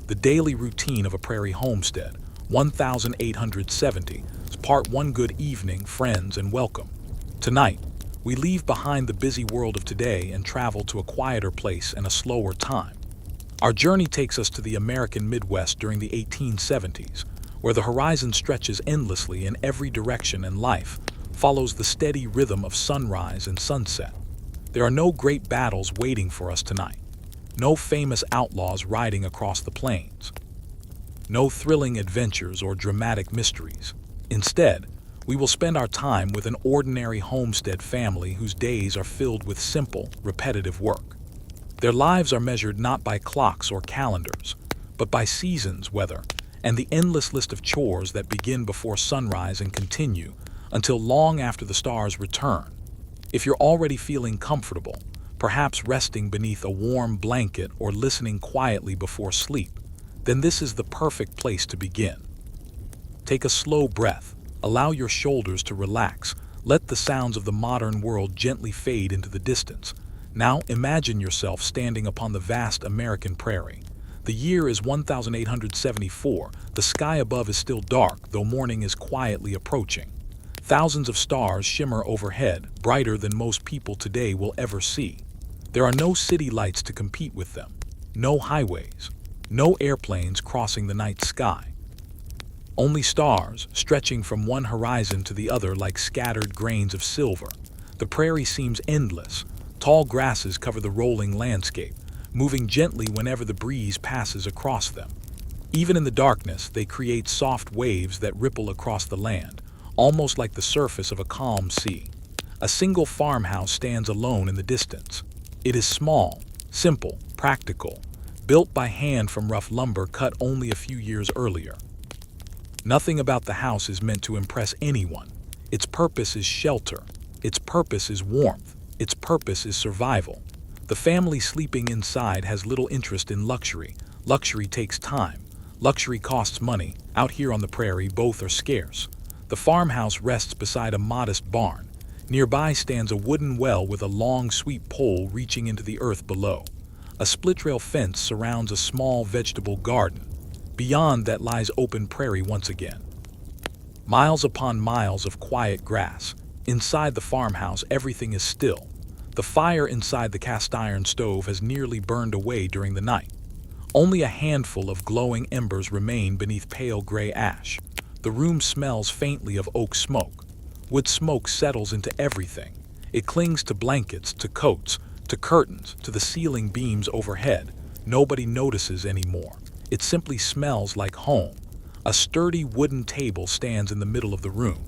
The Daily Routine of a Prairie Homestead, 1870, Part 1. Good evening, friends, and welcome. Tonight, we leave behind the busy world of today and travel to a quieter place and a slower time. Our journey takes us to the American Midwest during the 1870s, where the horizon stretches endlessly in every direction and life follows the steady rhythm of sunrise and sunset. There are no great battles waiting for us tonight. No famous outlaws riding across the plains. No thrilling adventures or dramatic mysteries. Instead, we will spend our time with an ordinary homestead family whose days are filled with simple, repetitive work. Their lives are measured not by clocks or calendars, but by seasons, weather, and the endless list of chores that begin before sunrise and continue until long after the stars return. If you're already feeling comfortable, perhaps resting beneath a warm blanket or listening quietly before sleep, then this is the perfect place to begin. Take a slow breath, allow your shoulders to relax, let the sounds of the modern world gently fade into the distance. Now imagine yourself standing upon the vast American prairie. The year is 1874, the sky above is still dark, though morning is quietly approaching. Thousands of stars shimmer overhead, brighter than most people today will ever see. There are no city lights to compete with them, no highways, no airplanes crossing the night sky. Only stars stretching from one horizon to the other like scattered grains of silver. The prairie seems endless. Tall grasses cover the rolling landscape, moving gently whenever the breeze passes across them. Even in the darkness, they create soft waves that ripple across the land, almost like the surface of a calm sea. A single farmhouse stands alone in the distance. It is small, simple, practical, built by hand from rough lumber cut only a few years earlier. Nothing about the house is meant to impress anyone. Its purpose is shelter. Its purpose is warmth. Its purpose is survival. The family sleeping inside has little interest in luxury. Luxury takes time. Luxury costs money. Out here on the prairie, both are scarce. The farmhouse rests beside a modest barn. Nearby stands a wooden well with a long, sweep pole reaching into the earth below. A split-rail fence surrounds a small vegetable garden. Beyond that lies open prairie once again. Miles upon miles of quiet grass. Inside the farmhouse, everything is still. The fire inside the cast-iron stove has nearly burned away during the night. Only a handful of glowing embers remain beneath pale gray ash. The room smells faintly of oak smoke. Wood smoke settles into everything. It clings to blankets, to coats, to curtains, to the ceiling beams overhead. Nobody notices anymore. It simply smells like home. A sturdy wooden table stands in the middle of the room.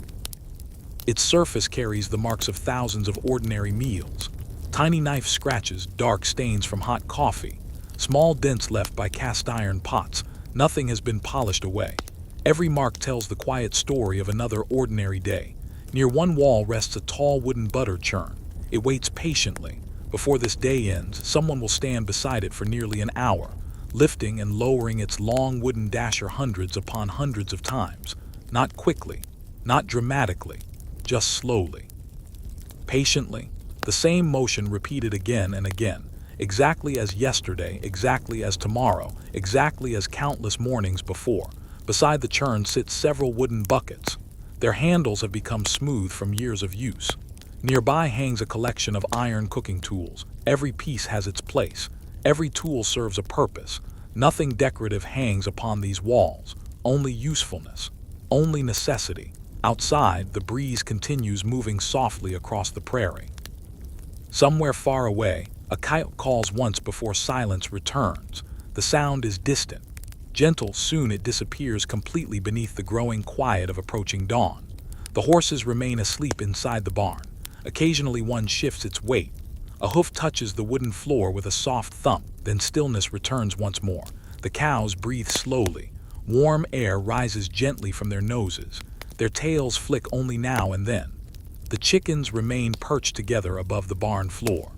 Its surface carries the marks of thousands of ordinary meals. Tiny knife scratches, dark stains from hot coffee, small dents left by cast-iron pots. Nothing has been polished away. Every mark tells the quiet story of another ordinary day. Near one wall rests a tall wooden butter churn. It waits patiently. Before this day ends, someone will stand beside it for nearly an hour, lifting and lowering its long wooden dasher hundreds upon hundreds of times. Not quickly, not dramatically, just slowly. Patiently, the same motion repeated again and again, exactly as yesterday, exactly as tomorrow, exactly as countless mornings before. Beside the churn sit several wooden buckets. Their handles have become smooth from years of use. Nearby hangs a collection of iron cooking tools. Every piece has its place. Every tool serves a purpose. Nothing decorative hangs upon these walls. Only usefulness. Only necessity. Outside, the breeze continues moving softly across the prairie. Somewhere far away, a coyote calls once before silence returns. The sound is distant. Gentle, soon it disappears completely beneath the growing quiet of approaching dawn. The horses remain asleep inside the barn. Occasionally one shifts its weight. A hoof touches the wooden floor with a soft thump, then stillness returns once more. The cows breathe slowly. Warm air rises gently from their noses. Their tails flick only now and then. The chickens remain perched together above the barn floor.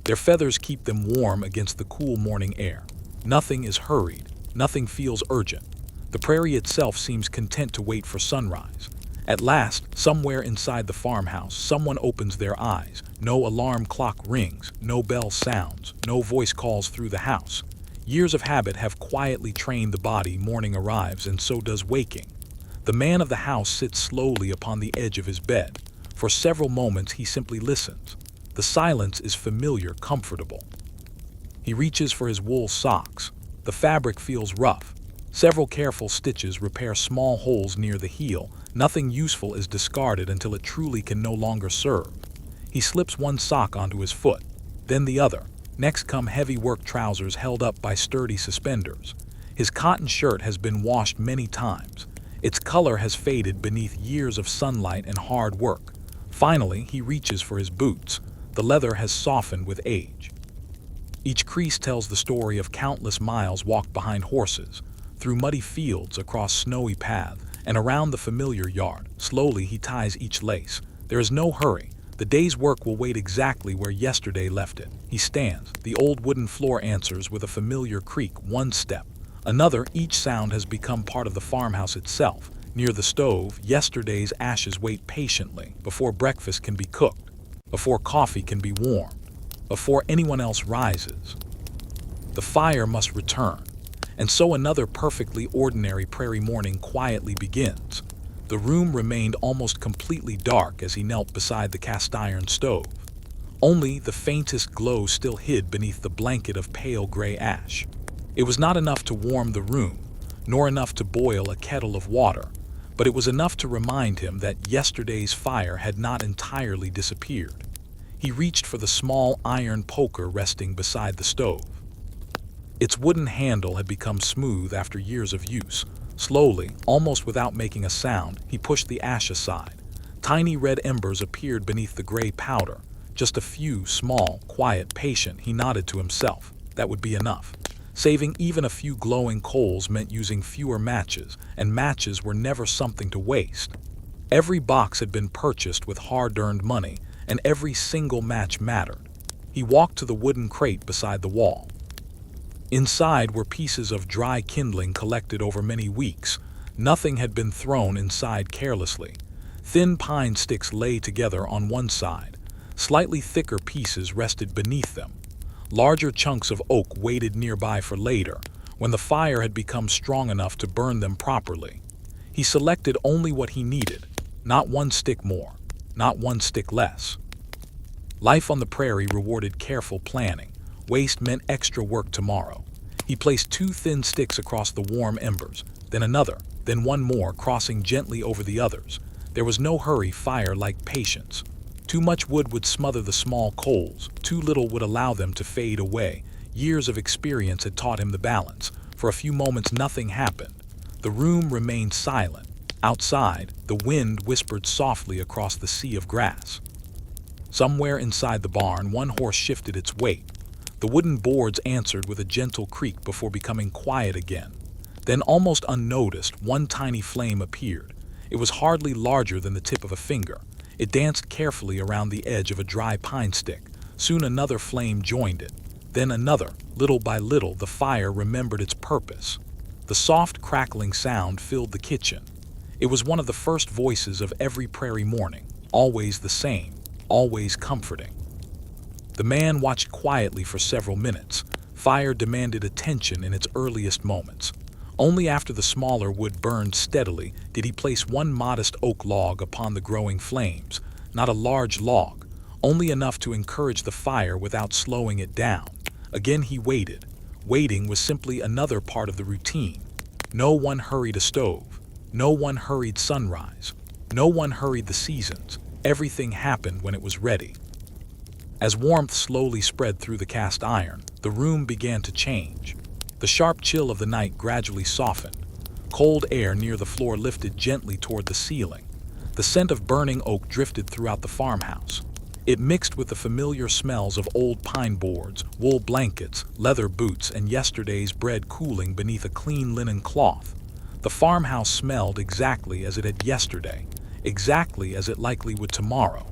Their feathers keep them warm against the cool morning air. Nothing is hurried. Nothing feels urgent. The prairie itself seems content to wait for sunrise. At last, somewhere inside the farmhouse, someone opens their eyes. No alarm clock rings, no bell sounds, no voice calls through the house. Years of habit have quietly trained the body. Morning arrives, and so does waking. The man of the house sits slowly upon the edge of his bed. For several moments he simply listens. The silence is familiar, comfortable. He reaches for his wool socks. The fabric feels rough. Several careful stitches repair small holes near the heel. Nothing useful is discarded until it truly can no longer serve. He slips one sock onto his foot, then the other. Next come heavy work trousers held up by sturdy suspenders. His cotton shirt has been washed many times. Its color has faded beneath years of sunlight and hard work. Finally, he reaches for his boots. The leather has softened with age. Each crease tells the story of countless miles walked behind horses, through muddy fields, across snowy paths, and around the familiar yard. Slowly he ties each lace. There is no hurry. The day's work will wait exactly where yesterday left it. He stands. The old wooden floor answers with a familiar creak. One step, another. Each sound has become part of the farmhouse itself. Near the stove, yesterday's ashes wait patiently before breakfast can be cooked, before coffee can be warmed, before anyone else rises. The fire must return. And so another perfectly ordinary prairie morning quietly begins. The room remained almost completely dark as he knelt beside the cast iron stove. Only the faintest glow still hid beneath the blanket of pale gray ash. It was not enough to warm the room, nor enough to boil a kettle of water, but it was enough to remind him that yesterday's fire had not entirely disappeared. He reached for the small iron poker resting beside the stove. Its wooden handle had become smooth after years of use. Slowly, almost without making a sound, he pushed the ash aside. Tiny red embers appeared beneath the gray powder. Just a few, small, quiet, patient. He nodded to himself. That would be enough. Saving even a few glowing coals meant using fewer matches, and matches were never something to waste. Every box had been purchased with hard-earned money, and every single match mattered. He walked to the wooden crate beside the wall. Inside were pieces of dry kindling collected over many weeks. Nothing had been thrown inside carelessly. Thin pine sticks lay together on one side. Slightly thicker pieces rested beneath them. Larger chunks of oak waited nearby for later, when the fire had become strong enough to burn them properly. He selected only what he needed, not one stick more, not one stick less. Life on the prairie rewarded careful planning. Waste meant extra work tomorrow. He placed 2 thin sticks across the warm embers, then another, then one more, crossing gently over the others. There was no hurry. Fire liked patience. Too much wood would smother the small coals, too little would allow them to fade away. Years of experience had taught him the balance. For a few moments nothing happened. The room remained silent. Outside, the wind whispered softly across the sea of grass. Somewhere inside the barn, one horse shifted its weight. The wooden boards answered with a gentle creak before becoming quiet again. Then, almost unnoticed, one tiny flame appeared. It was hardly larger than the tip of a finger. It danced carefully around the edge of a dry pine stick. Soon another flame joined it. Then another. Little by little, the fire remembered its purpose. The soft, crackling sound filled the kitchen. It was one of the first voices of every prairie morning, always the same, always comforting. The man watched quietly for several minutes. Fire demanded attention in its earliest moments. Only after the smaller wood burned steadily did he place one modest oak log upon the growing flames. Not a large log, only enough to encourage the fire without slowing it down. Again he waited. Waiting was simply another part of the routine. No one hurried a stove. No one hurried sunrise. No one hurried the seasons. Everything happened when it was ready. As warmth slowly spread through the cast iron, the room began to change. The sharp chill of the night gradually softened. Cold air near the floor lifted gently toward the ceiling. The scent of burning oak drifted throughout the farmhouse. It mixed with the familiar smells of old pine boards, wool blankets, leather boots, and yesterday's bread cooling beneath a clean linen cloth. The farmhouse smelled exactly as it had yesterday, exactly as it likely would tomorrow.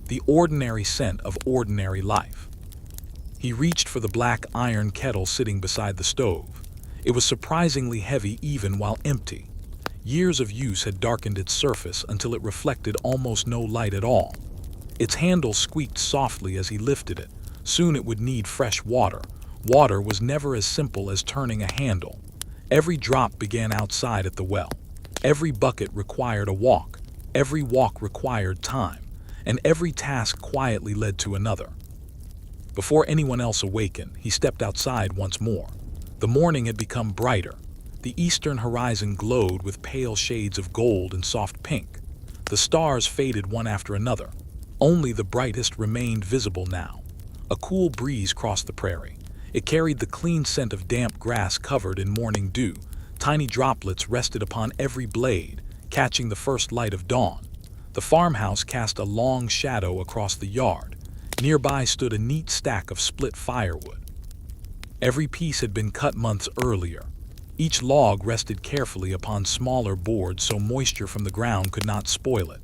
The ordinary scent of ordinary life. He reached for the black iron kettle sitting beside the stove. It was surprisingly heavy even while empty. Years of use had darkened its surface until it reflected almost no light at all. Its handle squeaked softly as he lifted it. Soon it would need fresh water, Water was never as simple as turning a handle. Every drop began outside at the well. Every bucket required a walk. Every walk required time. And every task quietly led to another. Before anyone else awakened, he stepped outside once more. The morning had become brighter. The eastern horizon glowed with pale shades of gold and soft pink. The stars faded one after another. Only the brightest remained visible now. A cool breeze crossed the prairie. It carried the clean scent of damp grass covered in morning dew. Tiny droplets rested upon every blade, catching the first light of dawn. The farmhouse cast a long shadow across the yard. Nearby stood a neat stack of split firewood. Every piece had been cut months earlier. Each log rested carefully upon smaller boards so moisture from the ground could not spoil it.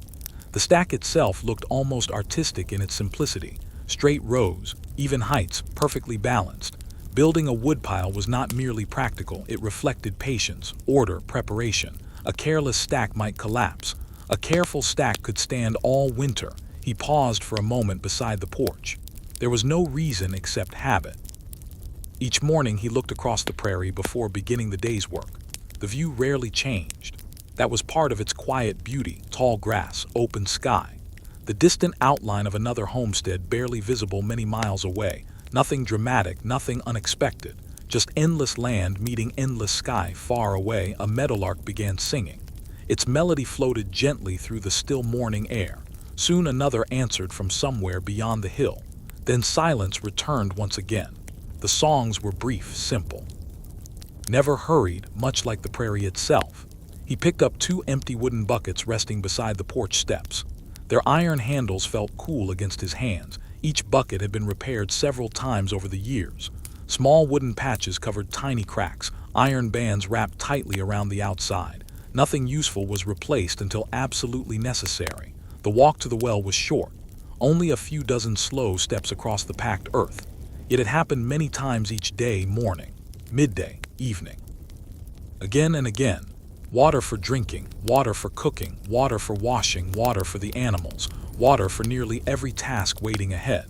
The stack itself looked almost artistic in its simplicity. Straight rows, even heights, perfectly balanced. Building a woodpile was not merely practical, it reflected patience, order, preparation. A careless stack might collapse. A careful stack could stand all winter. He paused for a moment beside the porch. There was no reason except habit. Each morning he looked across the prairie before beginning the day's work. The view rarely changed. That was part of its quiet beauty: tall grass, open sky. The distant outline of another homestead barely visible many miles away. Nothing dramatic, nothing unexpected. Just endless land meeting endless sky. Far away, a meadowlark began singing. Its melody floated gently through the still morning air. Soon another answered from somewhere beyond the hill. Then silence returned once again. The songs were brief, simple. Never hurried, much like the prairie itself. He picked up 2 empty wooden buckets resting beside the porch steps. Their iron handles felt cool against his hands. Each bucket had been repaired several times over the years. Small wooden patches covered tiny cracks, iron bands wrapped tightly around the outside. Nothing useful was replaced until absolutely necessary. The walk to the well was short, only a few dozen slow steps across the packed earth. Yet it happened many times each day: morning, midday, evening. Again and again. Water for drinking, water for cooking, water for washing, water for the animals, water for nearly every task waiting ahead.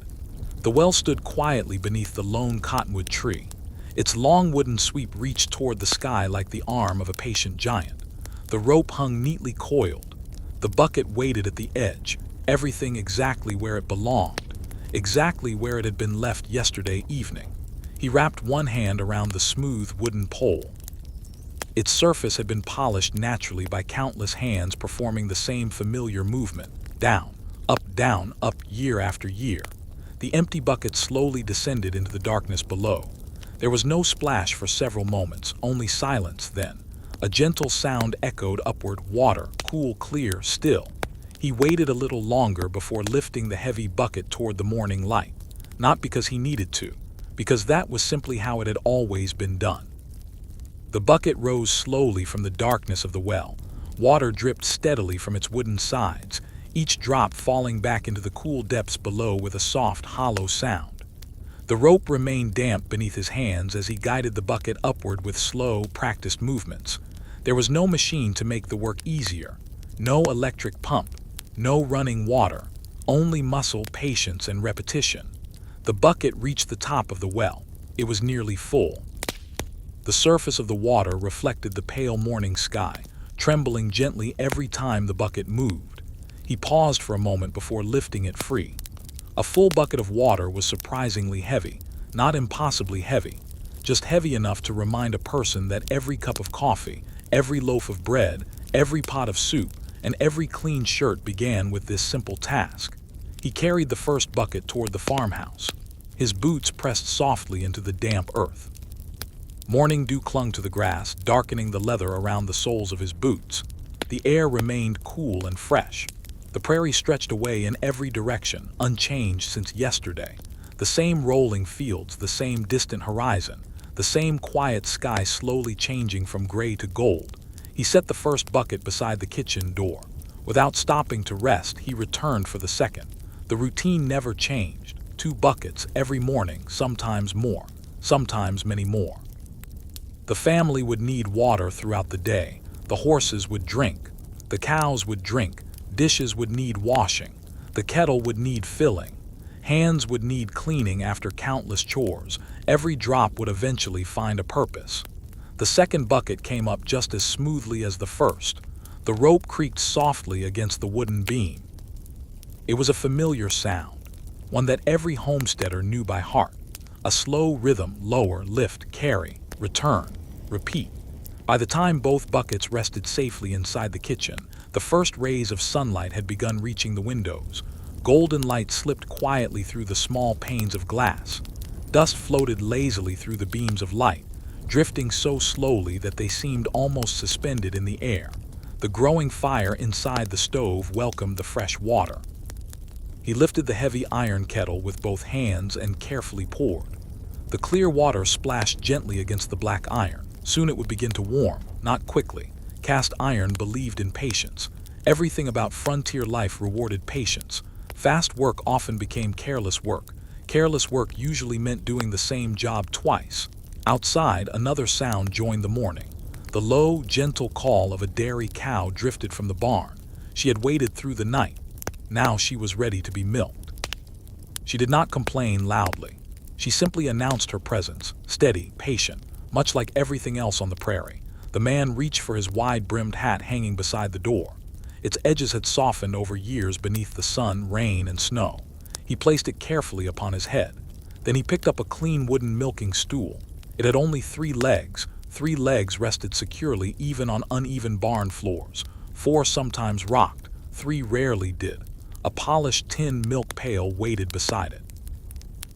The well stood quietly beneath the lone cottonwood tree. Its long wooden sweep reached toward the sky like the arm of a patient giant. The rope hung neatly coiled. The bucket waited at the edge, everything exactly where it belonged, exactly where it had been left yesterday evening. He wrapped one hand around the smooth wooden pole. Its surface had been polished naturally by countless hands performing the same familiar movement: down, up, year after year. The empty bucket slowly descended into the darkness below. There was no splash for several moments, only silence then. A gentle sound echoed upward: water, cool, clear, still. He waited a little longer before lifting the heavy bucket toward the morning light. Not because he needed to, because that was simply how it had always been done. The bucket rose slowly from the darkness of the well. Water dripped steadily from its wooden sides, each drop falling back into the cool depths below with a soft, hollow sound. The rope remained damp beneath his hands as he guided the bucket upward with slow, practiced movements. There was no machine to make the work easier, no electric pump, no running water, only muscle, patience, and repetition. The bucket reached the top of the well. It was nearly full. The surface of the water reflected the pale morning sky, trembling gently every time the bucket moved. He paused for a moment before lifting it free. A full bucket of water was surprisingly heavy, not impossibly heavy, just heavy enough to remind a person that every cup of coffee, every loaf of bread, every pot of soup, and every clean shirt began with this simple task. He carried the first bucket toward the farmhouse. His boots pressed softly into the damp earth. Morning dew clung to the grass, darkening the leather around the soles of his boots. The air remained cool and fresh. The prairie stretched away in every direction, unchanged since yesterday. The same rolling fields, the same distant horizon, the same quiet sky slowly changing from gray to gold. He set the first bucket beside the kitchen door. Without stopping to rest, he returned for the second. The routine never changed. 2 buckets every morning, sometimes more, sometimes many more. The family would need water throughout the day. The horses would drink. The cows would drink. Dishes would need washing. The kettle would need filling. Hands would need cleaning after countless chores. Every drop would eventually find a purpose. The second bucket came up just as smoothly as the first. The rope creaked softly against the wooden beam. It was a familiar sound, one that every homesteader knew by heart. A slow rhythm: lower, lift, carry, return, repeat. By the time both buckets rested safely inside the kitchen, the first rays of sunlight had begun reaching the windows. Golden light slipped quietly through the small panes of glass. Dust floated lazily through the beams of light, drifting so slowly that they seemed almost suspended in the air. The growing fire inside the stove welcomed the fresh water. He lifted the heavy iron kettle with both hands and carefully poured. The clear water splashed gently against the black iron. Soon it would begin to warm, not quickly. Cast iron believed in patience. Everything about frontier life rewarded patience. Fast work often became careless work. Careless work usually meant doing the same job twice. Outside, another sound joined the morning. The low, gentle call of a dairy cow drifted from the barn. She had waited through the night. Now she was ready to be milked. She did not complain loudly. She simply announced her presence, steady, patient, much like everything else on the prairie. The man reached for his wide-brimmed hat hanging beside the door. Its edges had softened over years beneath the sun, rain, and snow. He placed it carefully upon his head. Then he picked up a clean wooden milking stool. It had only 3 legs. 3 legs rested securely even on uneven barn floors. 4 sometimes rocked. 3 rarely did. A polished tin milk pail waited beside it.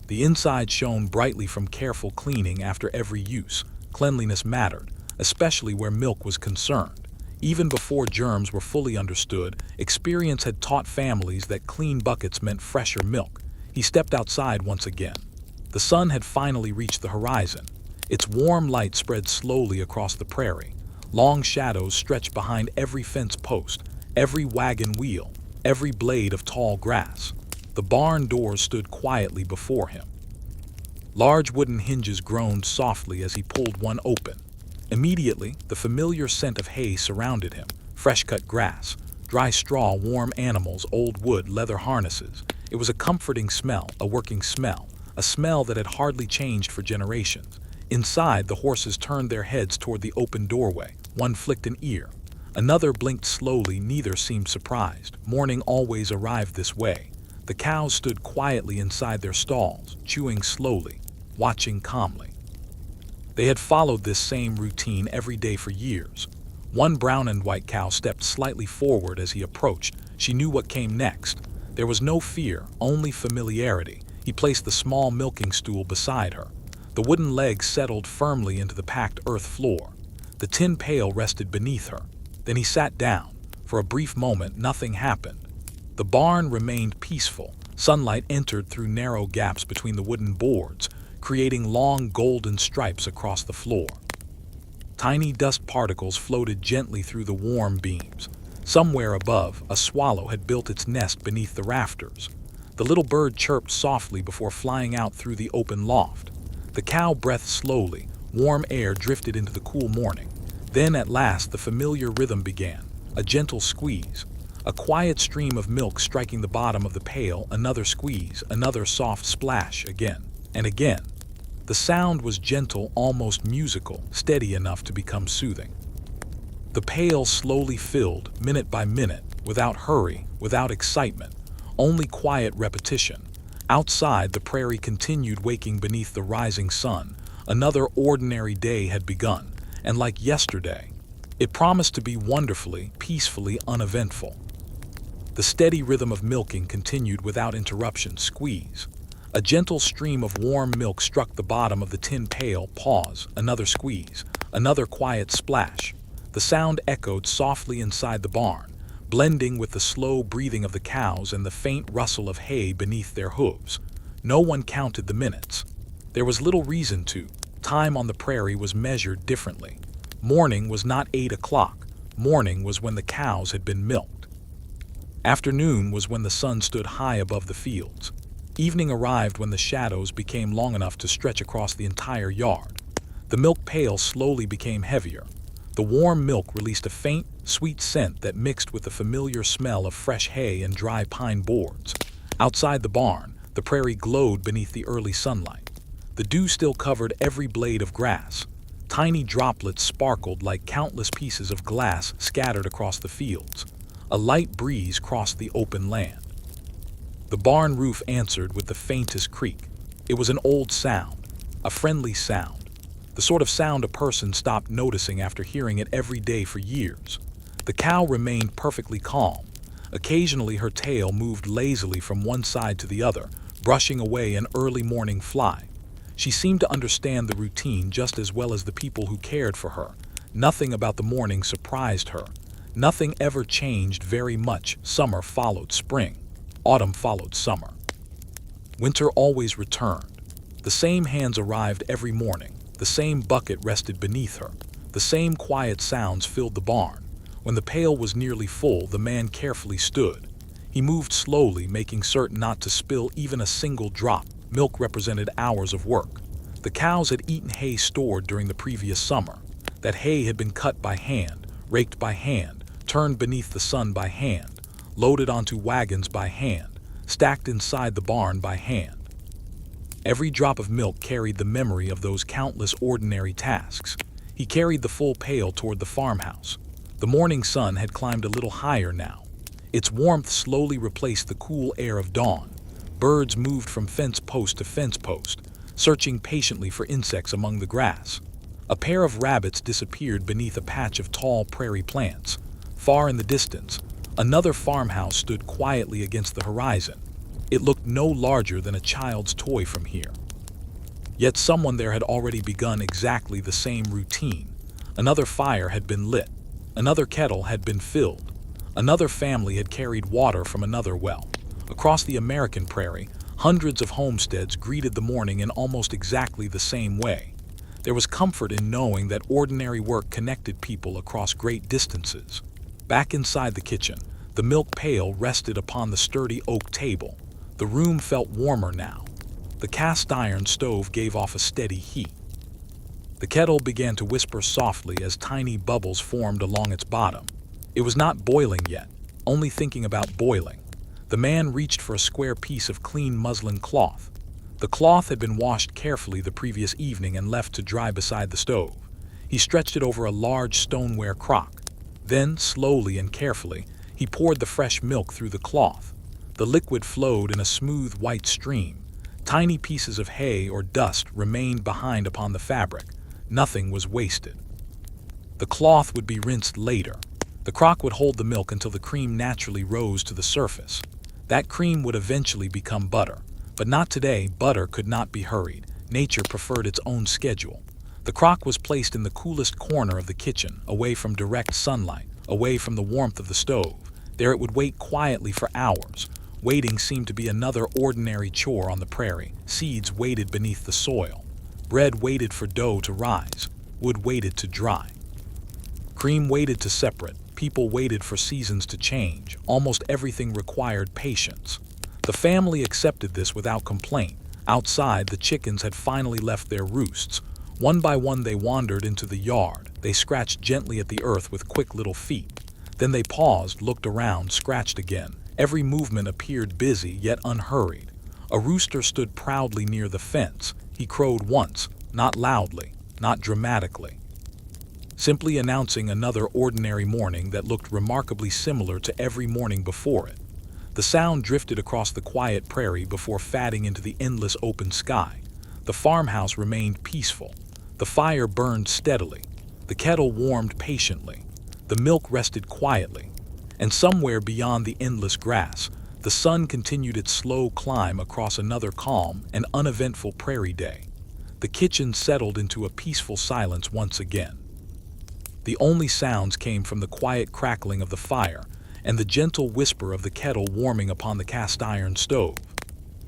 The inside shone brightly from careful cleaning after every use. Cleanliness mattered, especially where milk was concerned. Even before germs were fully understood, experience had taught families that clean buckets meant fresher milk. He stepped outside once again. The sun had finally reached the horizon. Its warm light spread slowly across the prairie. Long shadows stretched behind every fence post, every wagon wheel, every blade of tall grass. The barn doors stood quietly before him. Large wooden hinges groaned softly as he pulled one open. Immediately, the familiar scent of hay surrounded him. Fresh-cut grass, dry straw, warm animals, old wood, leather harnesses. It was a comforting smell, a working smell, a smell that had hardly changed for generations. Inside, the horses turned their heads toward the open doorway. One flicked an ear. Another blinked slowly. Neither seemed surprised. Morning always arrived this way. The cows stood quietly inside their stalls, chewing slowly, watching calmly. They had followed this same routine every day for years. One brown and white cow stepped slightly forward as he approached. She knew what came next. There was no fear, only familiarity. He placed the small milking stool beside her. The wooden legs settled firmly into the packed earth floor. The tin pail rested beneath her. Then he sat down. For a brief moment, nothing happened. The barn remained peaceful. Sunlight entered through narrow gaps between the wooden boards, creating long golden stripes across the floor. Tiny dust particles floated gently through the warm beams. Somewhere above, a swallow had built its nest beneath the rafters. The little bird chirped softly before flying out through the open loft. The cow breathed slowly. Warm air drifted into the cool morning. Then at last the familiar rhythm began, a gentle squeeze. A quiet stream of milk striking the bottom of the pail, another squeeze, another soft splash, again and again. The sound was gentle, almost musical, steady enough to become soothing. The pail slowly filled, minute by minute, without hurry, without excitement, only quiet repetition. Outside, the prairie continued waking beneath the rising sun. Another ordinary day had begun, and like yesterday, it promised to be wonderfully, peacefully uneventful. The steady rhythm of milking continued without interruption. Squeeze. A gentle stream of warm milk struck the bottom of the tin pail. Pause. Another squeeze. Another quiet splash. The sound echoed softly inside the barn, blending with the slow breathing of the cows and the faint rustle of hay beneath their hooves. No one counted the minutes. There was little reason to. Time on the prairie was measured differently. Morning was not 8 o'clock. Morning was when the cows had been milked. Afternoon was when the sun stood high above the fields. Evening arrived when the shadows became long enough to stretch across the entire yard. The milk pail slowly became heavier. The warm milk released a faint, sweet scent that mixed with the familiar smell of fresh hay and dry pine boards. Outside the barn, The prairie glowed beneath the early sunlight. The dew still covered every blade of grass. Tiny droplets sparkled like countless pieces of glass scattered across the fields. A light breeze crossed the open land. The barn roof answered with the faintest creak. It was an old sound, a friendly sound, the sort of sound a person stopped noticing after hearing it every day for years. The cow remained perfectly calm. Occasionally her tail moved lazily from one side to the other, brushing away an early morning fly. She seemed to understand the routine just as well as the people who cared for her. Nothing about the morning surprised her. Nothing ever changed very much. Summer followed spring. Autumn followed summer. Winter always returned. The same hands arrived every morning. The same bucket rested beneath her. The same quiet sounds filled the barn. When the pail was nearly full, the man carefully stood. He moved slowly, making certain not to spill even a single drop. Milk represented hours of work. The cows had eaten hay stored during the previous summer. That hay had been cut by hand, raked by hand, turned beneath the sun by hand, loaded onto wagons by hand, stacked inside the barn by hand. Every drop of milk carried the memory of those countless ordinary tasks. He carried the full pail toward the farmhouse. The morning sun had climbed a little higher now. Its warmth slowly replaced the cool air of dawn. Birds moved from fence post to fence post, searching patiently for insects among the grass. A pair of rabbits disappeared beneath a patch of tall prairie plants. Far in the distance, another farmhouse stood quietly against the horizon. It looked no larger than a child's toy from here. Yet someone there had already begun exactly the same routine. Another fire had been lit. Another kettle had been filled. Another family had carried water from another well. Across the American prairie, hundreds of homesteads greeted the morning in almost exactly the same way. There was comfort in knowing that ordinary work connected people across great distances. Back inside the kitchen, the milk pail rested upon the sturdy oak table. The room felt warmer now. The cast iron stove gave off a steady heat. The kettle began to whisper softly as tiny bubbles formed along its bottom. It was not boiling yet, only thinking about boiling. The man reached for a square piece of clean muslin cloth. The cloth had been washed carefully the previous evening and left to dry beside the stove. He stretched it over a large stoneware crock. Then, slowly and carefully, he poured the fresh milk through the cloth. The liquid flowed in a smooth white stream. Tiny pieces of hay or dust remained behind upon the fabric. Nothing was wasted. The cloth would be rinsed later. The crock would hold the milk until the cream naturally rose to the surface. That cream would eventually become butter. But not today. Butter could not be hurried. Nature preferred its own schedule. The crock was placed in the coolest corner of the kitchen, away from direct sunlight, away from the warmth of the stove. There it would wait quietly for hours. Waiting seemed to be another ordinary chore on the prairie. Seeds waited beneath the soil. Bread waited for dough to rise. Wood waited to dry. Cream waited to separate. People waited for seasons to change. Almost everything required patience. The family accepted this without complaint. Outside, the chickens had finally left their roosts. One by one they wandered into the yard. They scratched gently at the earth with quick little feet. Then they paused, looked around, scratched again. Every movement appeared busy, yet unhurried. A rooster stood proudly near the fence. He crowed once, not loudly, not dramatically, simply announcing another ordinary morning that looked remarkably similar to every morning before it. The sound drifted across the quiet prairie before fading into the endless open sky. The farmhouse remained peaceful. The fire burned steadily. The kettle warmed patiently. The milk rested quietly. And somewhere beyond the endless grass, the sun continued its slow climb across another calm and uneventful prairie day. The kitchen settled into a peaceful silence once again. The only sounds came from the quiet crackling of the fire and the gentle whisper of the kettle warming upon the cast iron stove.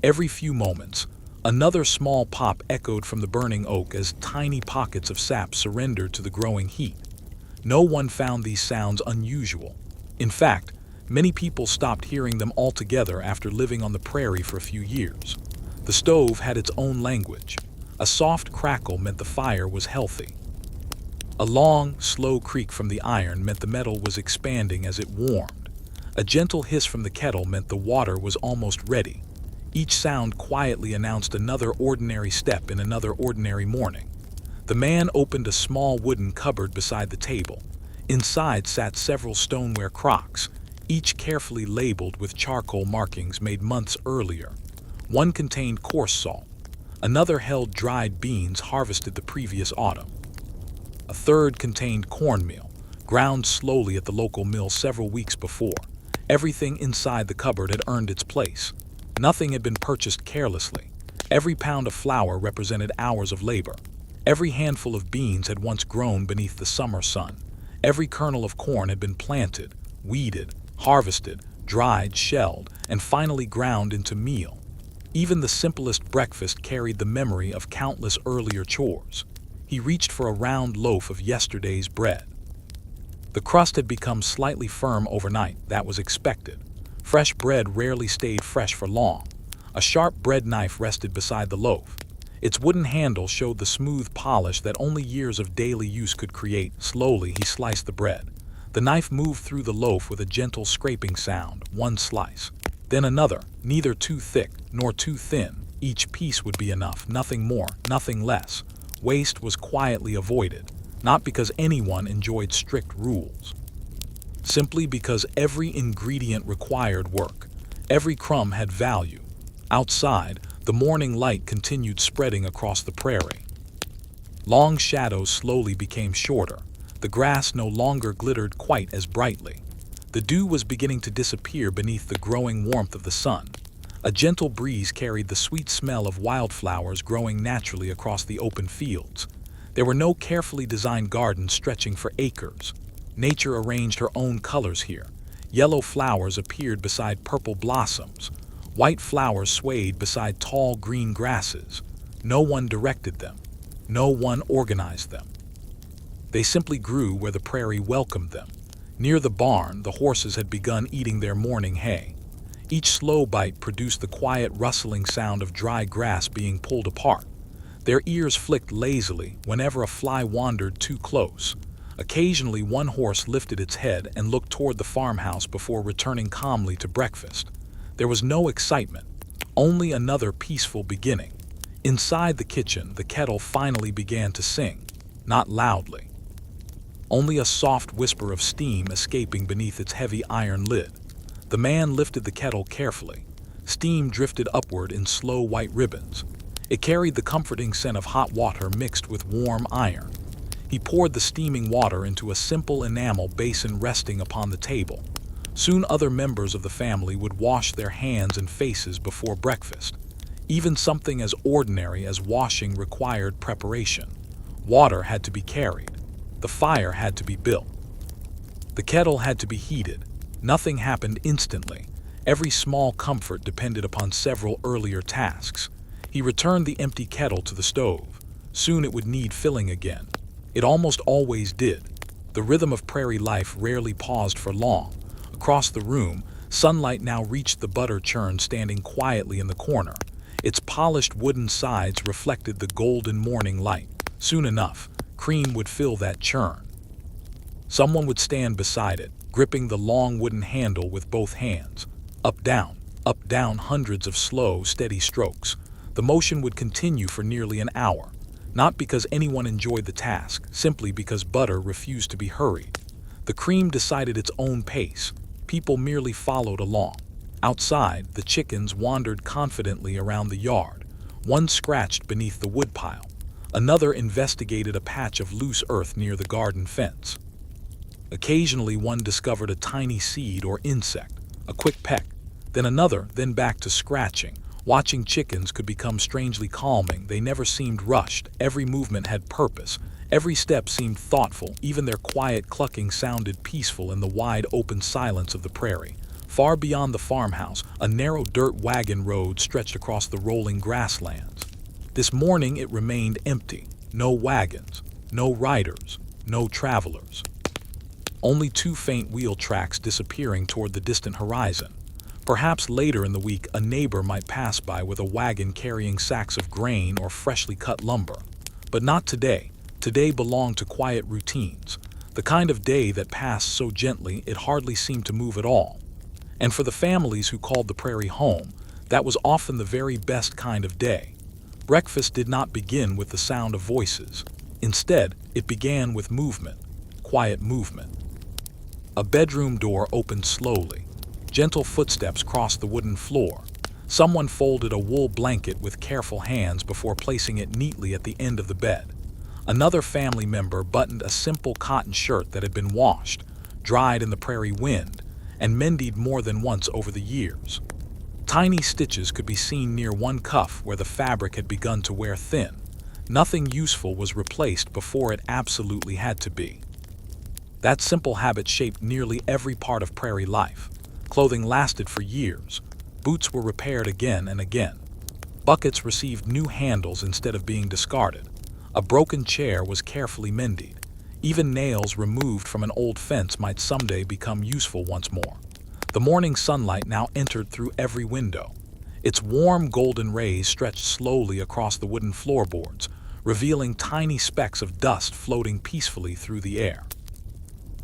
Every few moments, another small pop echoed from the burning oak as tiny pockets of sap surrendered to the growing heat. No one found these sounds unusual. In fact, many people stopped hearing them altogether after living on the prairie for a few years. The stove had its own language. A soft crackle meant the fire was healthy. A long, slow creak from the iron meant the metal was expanding as it warmed. A gentle hiss from the kettle meant the water was almost ready. Each sound quietly announced another ordinary step in another ordinary morning. The man opened a small wooden cupboard beside the table. Inside sat several stoneware crocks, each carefully labeled with charcoal markings made months earlier. One contained coarse salt. Another held dried beans harvested the previous autumn. A third contained cornmeal, ground slowly at the local mill several weeks before. Everything inside the cupboard had earned its place. Nothing had been purchased carelessly. Every pound of flour represented hours of labor. Every handful of beans had once grown beneath the summer sun. Every kernel of corn had been planted, weeded, harvested, dried, shelled, and finally ground into meal. Even the simplest breakfast carried the memory of countless earlier chores. He reached for a round loaf of yesterday's bread. The crust had become slightly firm overnight. That was expected. Fresh bread rarely stayed fresh for long. A sharp bread knife rested beside the loaf. Its wooden handle showed the smooth polish that only years of daily use could create. Slowly, he sliced the bread. The knife moved through the loaf with a gentle scraping sound, one slice. Then another, neither too thick nor too thin. Each piece would be enough, nothing more, nothing less. Waste was quietly avoided, not because anyone enjoyed strict rules. Simply because every ingredient required work. Every crumb had value. Outside, the morning light continued spreading across the prairie. Long shadows slowly became shorter. The grass no longer glittered quite as brightly. The dew was beginning to disappear beneath the growing warmth of the sun. A gentle breeze carried the sweet smell of wildflowers growing naturally across the open fields. There were no carefully designed gardens stretching for acres. Nature arranged her own colors here. Yellow flowers appeared beside purple blossoms. White flowers swayed beside tall green grasses. No one directed them. No one organized them. They simply grew where the prairie welcomed them. Near the barn, the horses had begun eating their morning hay. Each slow bite produced the quiet rustling sound of dry grass being pulled apart. Their ears flicked lazily whenever a fly wandered too close. Occasionally, one horse lifted its head and looked toward the farmhouse before returning calmly to breakfast. There was no excitement, only another peaceful beginning. Inside the kitchen, the kettle finally began to sing, not loudly. Only a soft whisper of steam escaping beneath its heavy iron lid. The man lifted the kettle carefully. Steam drifted upward in slow white ribbons. It carried the comforting scent of hot water mixed with warm iron. He poured the steaming water into a simple enamel basin resting upon the table. Soon other members of the family would wash their hands and faces before breakfast. Even something as ordinary as washing required preparation. Water had to be carried. The fire had to be built. The kettle had to be heated. Nothing happened instantly. Every small comfort depended upon several earlier tasks. He returned the empty kettle to the stove. Soon it would need filling again. It almost always did. The rhythm of prairie life rarely paused for long. Across the room, sunlight now reached the butter churn standing quietly in the corner. Its polished wooden sides reflected the golden morning light. Soon enough, cream would fill that churn. Someone would stand beside it, gripping the long wooden handle with both hands. Up, down, hundreds of slow, steady strokes. The motion would continue for nearly an hour. Not because anyone enjoyed the task, simply because butter refused to be hurried. The cream decided its own pace. People merely followed along. Outside, the chickens wandered confidently around the yard. One scratched beneath the woodpile. Another investigated a patch of loose earth near the garden fence. Occasionally, one discovered a tiny seed or insect, a quick peck, then another, then back to scratching. Watching chickens could become strangely calming. They never seemed rushed. Every movement had purpose. Every step seemed thoughtful. Even their quiet clucking sounded peaceful in the wide open silence of the prairie. Far beyond the farmhouse, a narrow dirt wagon road stretched across the rolling grasslands. This morning it remained empty. No wagons, no riders, no travelers. Only two faint wheel tracks disappearing toward the distant horizon. Perhaps later in the week a neighbor might pass by with a wagon carrying sacks of grain or freshly cut lumber. But not today. Today belonged to quiet routines, the kind of day that passed so gently it hardly seemed to move at all. And for the families who called the prairie home, That was often the very best kind of day. Breakfast did not begin with the sound of voices. Instead, it began with movement, quiet movement. A bedroom door opened slowly. Gentle footsteps crossed the wooden floor. Someone folded a wool blanket with careful hands before placing it neatly at the end of the bed. Another family member buttoned a simple cotton shirt that had been washed, dried in the prairie wind, and mended more than once over the years. Tiny stitches could be seen near one cuff where the fabric had begun to wear thin. Nothing useful was replaced before it absolutely had to be. That simple habit shaped nearly every part of prairie life. Clothing lasted for years. Boots were repaired again and again. Buckets received new handles instead of being discarded. A broken chair was carefully mended. Even nails removed from an old fence might someday become useful once more. The morning sunlight now entered through every window. Its warm golden rays stretched slowly across the wooden floorboards, revealing tiny specks of dust floating peacefully through the air.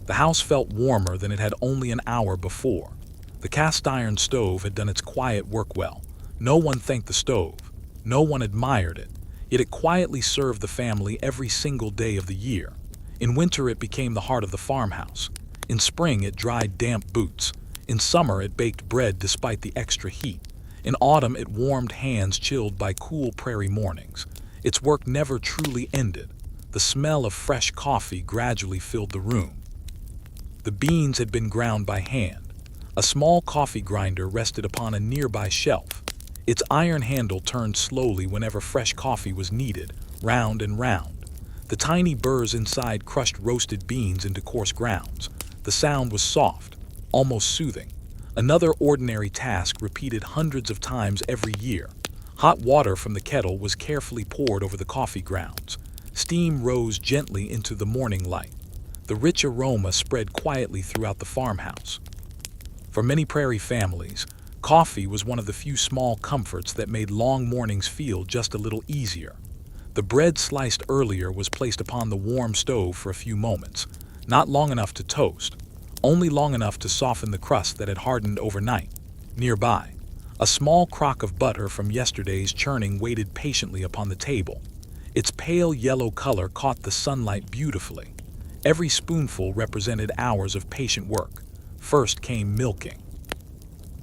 The house felt warmer than it had only an hour before. The cast iron stove had done its quiet work well. No one thanked the stove. No one admired it. Yet it quietly served the family every single day of the year. In winter it became the heart of the farmhouse. In spring it dried damp boots. In summer it baked bread despite the extra heat. In autumn it warmed hands chilled by cool prairie mornings. Its work never truly ended. The smell of fresh coffee gradually filled the room. The beans had been ground by hand. A small coffee grinder rested upon a nearby shelf. Its iron handle turned slowly whenever fresh coffee was needed, round and round. The tiny burrs inside crushed roasted beans into coarse grounds. The sound was soft, almost soothing. Another ordinary task repeated hundreds of times every year. Hot water from the kettle was carefully poured over the coffee grounds. Steam rose gently into the morning light. The rich aroma spread quietly throughout the farmhouse. For many prairie families, coffee was one of the few small comforts that made long mornings feel just a little easier. The bread sliced earlier was placed upon the warm stove for a few moments, not long enough to toast, only long enough to soften the crust that had hardened overnight. Nearby, a small crock of butter from yesterday's churning waited patiently upon the table. Its pale yellow color caught the sunlight beautifully. Every spoonful represented hours of patient work. First came milking,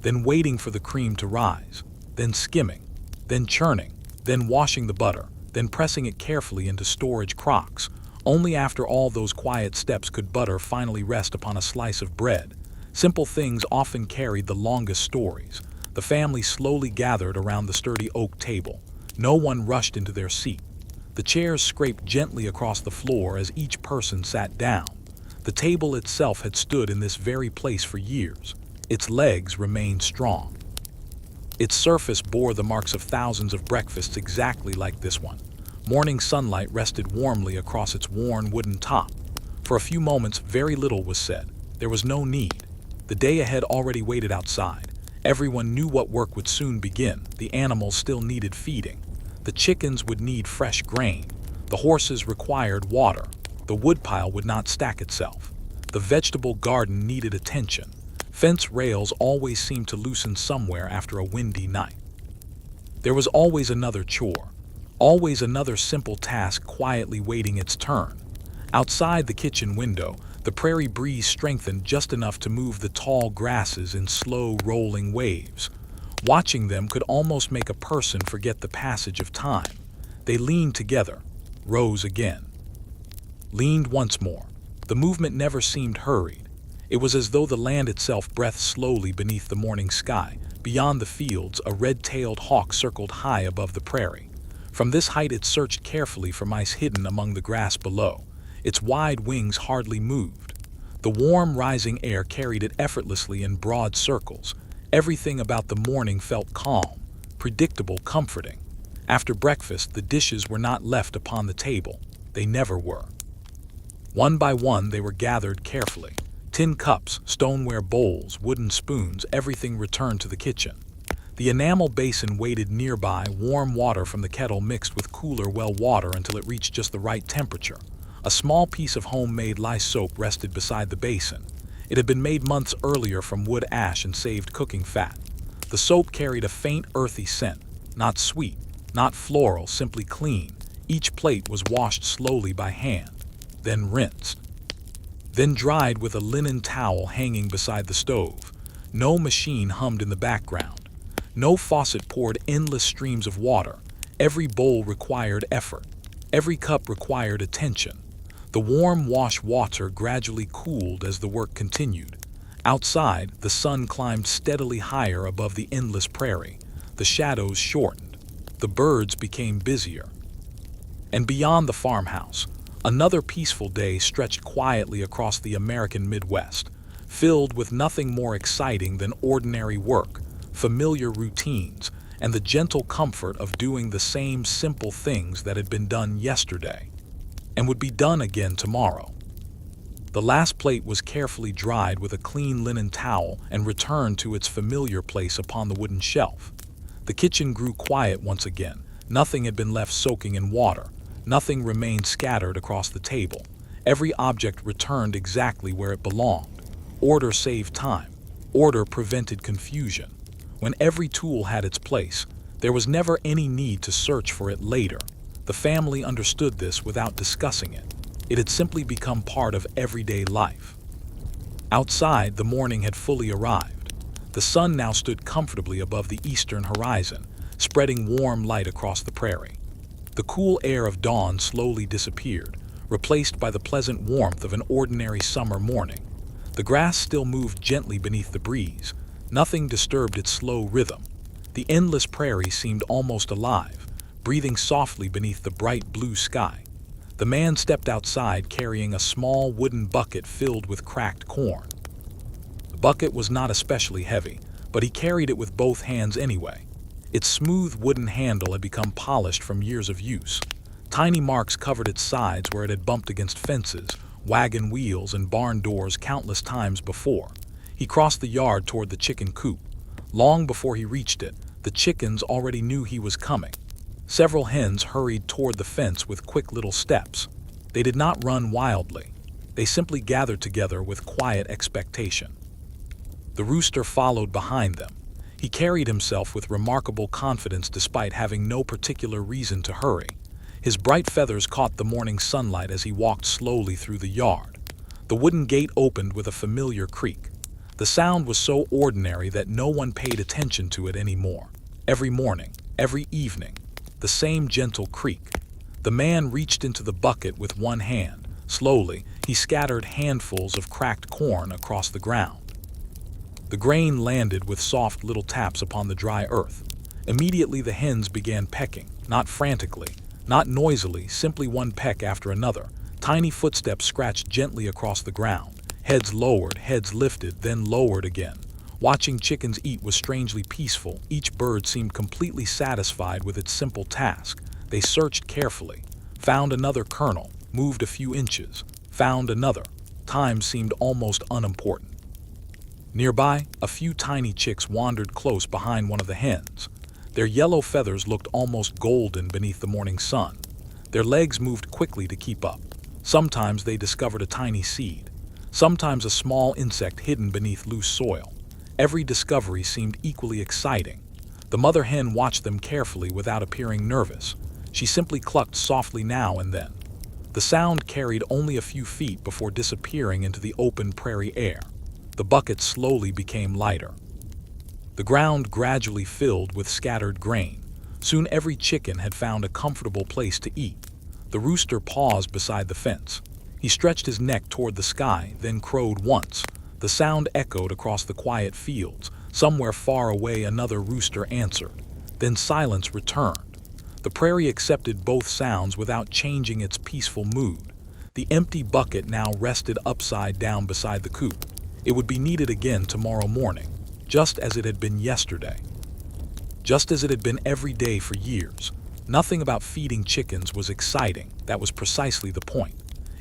then waiting for the cream to rise, then skimming, then churning, then washing the butter, then pressing it carefully into storage crocks. Only after all those quiet steps could butter finally rest upon a slice of bread. Simple things often carried the longest stories. The family slowly gathered around the sturdy oak table. No one rushed into their seat. The chairs scraped gently across the floor as each person sat down. The table itself had stood in this very place for years. Its legs remained strong. Its surface bore the marks of thousands of breakfasts exactly like this one. Morning sunlight rested warmly across its worn wooden top. For a few moments, very little was said. There was no need. The day ahead already waited outside. Everyone knew what work would soon begin. The animals still needed feeding. The chickens would need fresh grain. The horses required water. The woodpile would not stack itself. The vegetable garden needed attention. Fence rails always seemed to loosen somewhere after a windy night. There was always another chore, always another simple task quietly waiting its turn. Outside the kitchen window, the prairie breeze strengthened just enough to move the tall grasses in slow rolling waves. Watching them could almost make a person forget the passage of time. They leaned together, rose again, leaned once more. The movement never seemed hurried. It was as though the land itself breathed slowly beneath the morning sky. Beyond the fields, a red-tailed hawk circled high above the prairie. From this height it searched carefully for mice hidden among the grass below. Its wide wings hardly moved. The warm, rising air carried it effortlessly in broad circles. Everything about the morning felt calm, predictable, comforting. After breakfast, the dishes were not left upon the table. They never were. One by one, they were gathered carefully. Tin cups, stoneware bowls, wooden spoons, everything returned to the kitchen. The enamel basin waited nearby, warm water from the kettle mixed with cooler well water until it reached just the right temperature. A small piece of homemade lye soap rested beside the basin. It had been made months earlier from wood ash and saved cooking fat. The soap carried a faint earthy scent, not sweet, not floral, simply clean. Each plate was washed slowly by hand, then rinsed, then dried with a linen towel hanging beside the stove. No machine hummed in the background. No faucet poured endless streams of water. Every bowl required effort. Every cup required attention. The warm wash water gradually cooled as the work continued. Outside, the sun climbed steadily higher above the endless prairie. The shadows shortened. The birds became busier. And beyond the farmhouse, another peaceful day stretched quietly across the American Midwest, filled with nothing more exciting than ordinary work, familiar routines, and the gentle comfort of doing the same simple things that had been done yesterday and would be done again tomorrow. The last plate was carefully dried with a clean linen towel and returned to its familiar place upon the wooden shelf. The kitchen grew quiet once again. Nothing had been left soaking in water. Nothing remained scattered across the table. Every object returned exactly where it belonged. Order saved time. Order prevented confusion. When every tool had its place, there was never any need to search for it later. The family understood this without discussing it. It had simply become part of everyday life. Outside, the morning had fully arrived. The sun now stood comfortably above the eastern horizon, spreading warm light across the prairie. The cool air of dawn slowly disappeared, replaced by the pleasant warmth of an ordinary summer morning. The grass still moved gently beneath the breeze. Nothing disturbed its slow rhythm. The endless prairie seemed almost alive, breathing softly beneath the bright blue sky. The man stepped outside carrying a small wooden bucket filled with cracked corn. The bucket was not especially heavy, but he carried it with both hands anyway. Its smooth wooden handle had become polished from years of use. Tiny marks covered its sides where it had bumped against fences, wagon wheels, and barn doors countless times before. He crossed the yard toward the chicken coop. Long before he reached it, the chickens already knew he was coming. Several hens hurried toward the fence with quick little steps. They did not run wildly. They simply gathered together with quiet expectation. The rooster followed behind them. He carried himself with remarkable confidence despite having no particular reason to hurry. His bright feathers caught the morning sunlight as he walked slowly through the yard. The wooden gate opened with a familiar creak. The sound was so ordinary that no one paid attention to it anymore. Every morning, every evening, the same gentle creak. The man reached into the bucket with one hand. Slowly, he scattered handfuls of cracked corn across the ground. The grain landed with soft little taps upon the dry earth. Immediately the hens began pecking, not frantically, not noisily, simply one peck after another. Tiny footsteps scratched gently across the ground. Heads lowered, heads lifted, then lowered again. Watching chickens eat was strangely peaceful. Each bird seemed completely satisfied with its simple task. They searched carefully, found another kernel, moved a few inches, found another. Time seemed almost unimportant. Nearby, a few tiny chicks wandered close behind one of the hens. Their yellow feathers looked almost golden beneath the morning sun. Their legs moved quickly to keep up. Sometimes they discovered a tiny seed, sometimes a small insect hidden beneath loose soil. Every discovery seemed equally exciting. The mother hen watched them carefully without appearing nervous. She simply clucked softly now and then. The sound carried only a few feet before disappearing into the open prairie air. The bucket slowly became lighter. The ground gradually filled with scattered grain. Soon every chicken had found a comfortable place to eat. The rooster paused beside the fence. He stretched his neck toward the sky, then crowed once. The sound echoed across the quiet fields. Somewhere far away another rooster answered. Then silence returned. The prairie accepted both sounds without changing its peaceful mood. The empty bucket now rested upside down beside the coop. It would be needed again tomorrow morning, just as it had been yesterday. Just as it had been every day for years. Nothing about feeding chickens was exciting. That was precisely the point.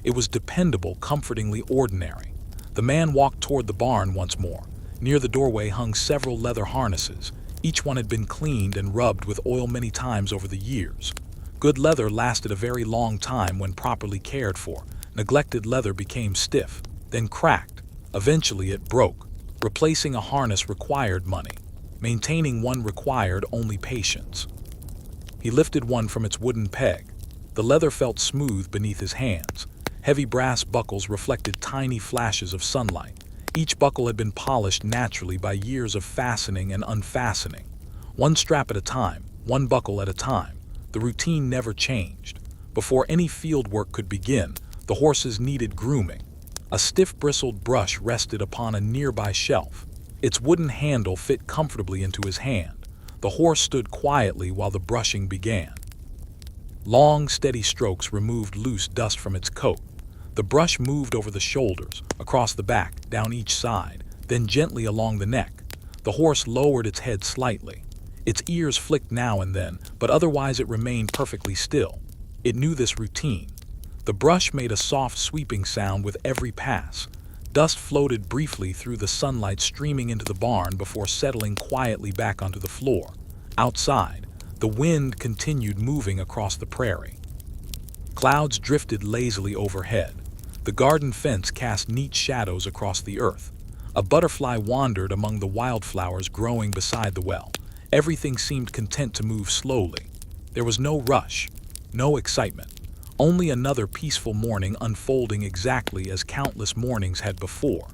It was dependable, comfortingly ordinary. The man walked toward the barn once more. Near the doorway hung several leather harnesses. Each one had been cleaned and rubbed with oil many times over the years. Good leather lasted a very long time when properly cared for. Neglected leather became stiff, then cracked. Eventually it broke. Replacing a harness required money. Maintaining one required only patience. He lifted one from its wooden peg. The leather felt smooth beneath his hands. Heavy brass buckles reflected tiny flashes of sunlight. Each buckle had been polished naturally by years of fastening and unfastening. One strap at a time, one buckle at a time. The routine never changed. Before any field work could begin, the horses needed grooming. A stiff bristled brush rested upon a nearby shelf. Its wooden handle fit comfortably into his hand. The horse stood quietly while the brushing began. Long, steady strokes removed loose dust from its coat. The brush moved over the shoulders, across the back, down each side, then gently along the neck. The horse lowered its head slightly. Its ears flicked now and then, but otherwise it remained perfectly still. It knew this routine. The brush made a soft sweeping sound with every pass. Dust floated briefly through the sunlight streaming into the barn before settling quietly back onto the floor. Outside, the wind continued moving across the prairie. Clouds drifted lazily overhead. The garden fence cast neat shadows across the earth. A butterfly wandered among the wildflowers growing beside the well. Everything seemed content to move slowly. There was no rush, no excitement. Only another peaceful morning unfolding exactly as countless mornings had before.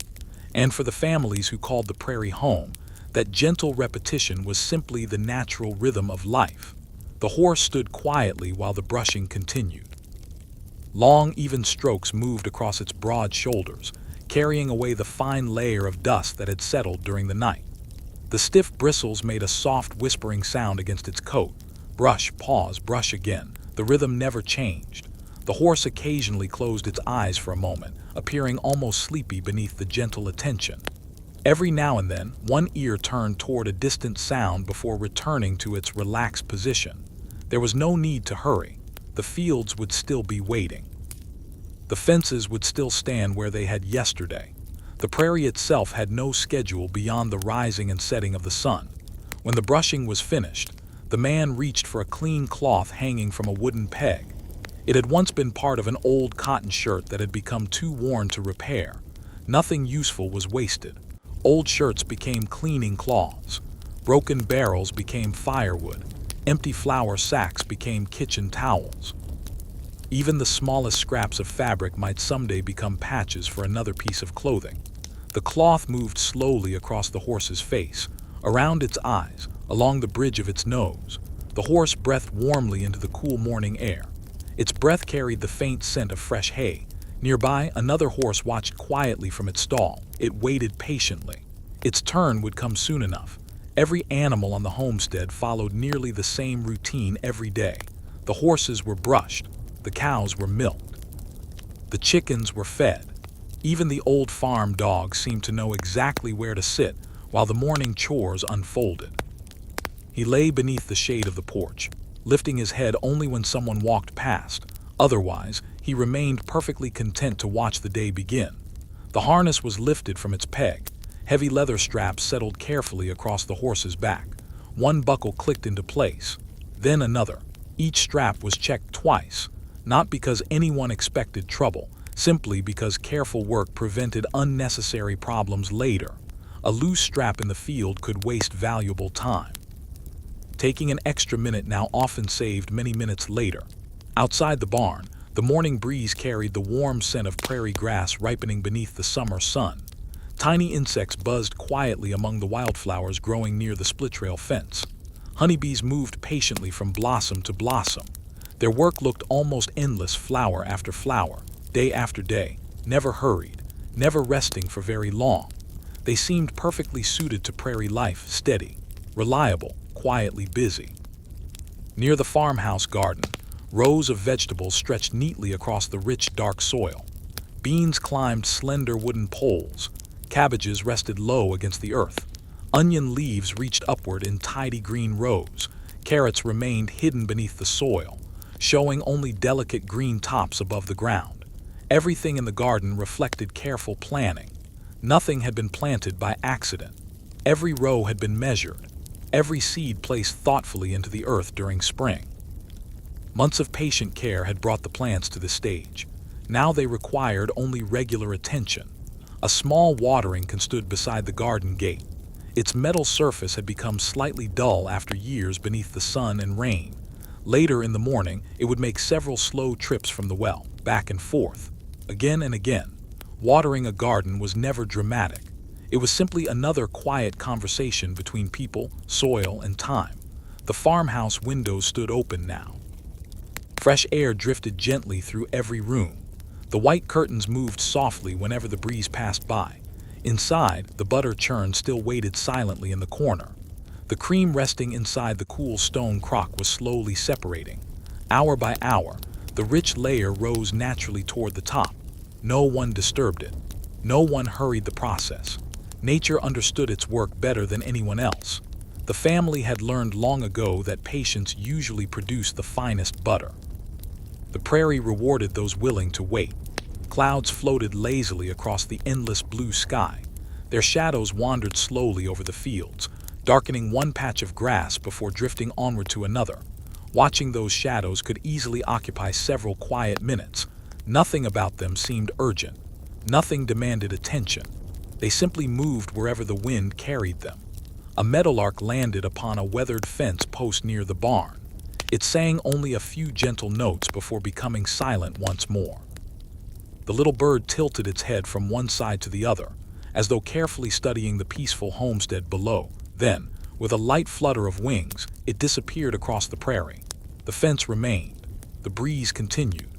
And for the families who called the prairie home, that gentle repetition was simply the natural rhythm of life. The horse stood quietly while the brushing continued. Long, even strokes moved across its broad shoulders, carrying away the fine layer of dust that had settled during the night. The stiff bristles made a soft whispering sound against its coat. Brush, pause, brush again. The rhythm never changed. The horse occasionally closed its eyes for a moment, appearing almost sleepy beneath the gentle attention. Every now and then, one ear turned toward a distant sound before returning to its relaxed position. There was no need to hurry. The fields would still be waiting. The fences would still stand where they had yesterday. The prairie itself had no schedule beyond the rising and setting of the sun. When the brushing was finished, the man reached for a clean cloth hanging from a wooden peg. It had once been part of an old cotton shirt that had become too worn to repair. Nothing useful was wasted. Old shirts became cleaning cloths. Broken barrels became firewood. Empty flour sacks became kitchen towels. Even the smallest scraps of fabric might someday become patches for another piece of clothing. The cloth moved slowly across the horse's face, around its eyes, along the bridge of its nose. The horse breathed warmly into the cool morning air. Its breath carried the faint scent of fresh hay. Nearby, another horse watched quietly from its stall. It waited patiently. Its turn would come soon enough. Every animal on the homestead followed nearly the same routine every day. The horses were brushed. The cows were milked. The chickens were fed. Even the old farm dog seemed to know exactly where to sit while the morning chores unfolded. He lay beneath the shade of the porch, lifting his head only when someone walked past. Otherwise, he remained perfectly content to watch the day begin. The harness was lifted from its peg. Heavy leather straps settled carefully across the horse's back. One buckle clicked into place, then another. Each strap was checked twice, not because anyone expected trouble, simply because careful work prevented unnecessary problems later. A loose strap in the field could waste valuable time. Taking an extra minute now often saved many minutes later. Outside the barn, the morning breeze carried the warm scent of prairie grass ripening beneath the summer sun. Tiny insects buzzed quietly among the wildflowers growing near the split-rail fence. Honeybees moved patiently from blossom to blossom. Their work looked almost endless, flower after flower, day after day, never hurried, never resting for very long. They seemed perfectly suited to prairie life, steady, reliable, quietly busy. Near the farmhouse garden, rows of vegetables stretched neatly across the rich, dark soil. Beans climbed slender wooden poles. Cabbages rested low against the earth. Onion leaves reached upward in tidy green rows. Carrots remained hidden beneath the soil, showing only delicate green tops above the ground. Everything in the garden reflected careful planning. Nothing had been planted by accident. Every row had been measured. Every seed placed thoughtfully into the earth during spring. Months of patient care had brought the plants to this stage. Now they required only regular attention. A small watering can stood beside the garden gate. Its metal surface had become slightly dull after years beneath the sun and rain. Later in the morning, it would make several slow trips from the well, back and forth, again and again. Watering a garden was never dramatic. It was simply another quiet conversation between people, soil, and time. The farmhouse windows stood open now. Fresh air drifted gently through every room. The white curtains moved softly whenever the breeze passed by. Inside, the butter churn still waited silently in the corner. The cream resting inside the cool stone crock was slowly separating. Hour by hour, the rich layer rose naturally toward the top. No one disturbed it. No one hurried the process. Nature understood its work better than anyone else. The family had learned long ago that patience usually produced the finest butter. The prairie rewarded those willing to wait. Clouds floated lazily across the endless blue sky. Their shadows wandered slowly over the fields, darkening one patch of grass before drifting onward to another. Watching those shadows could easily occupy several quiet minutes. Nothing about them seemed urgent. Nothing demanded attention. They simply moved wherever the wind carried them. A meadowlark landed upon a weathered fence post near the barn. It sang only a few gentle notes before becoming silent once more. The little bird tilted its head from one side to the other, as though carefully studying the peaceful homestead below. Then, with a light flutter of wings, it disappeared across the prairie. The fence remained. The breeze continued.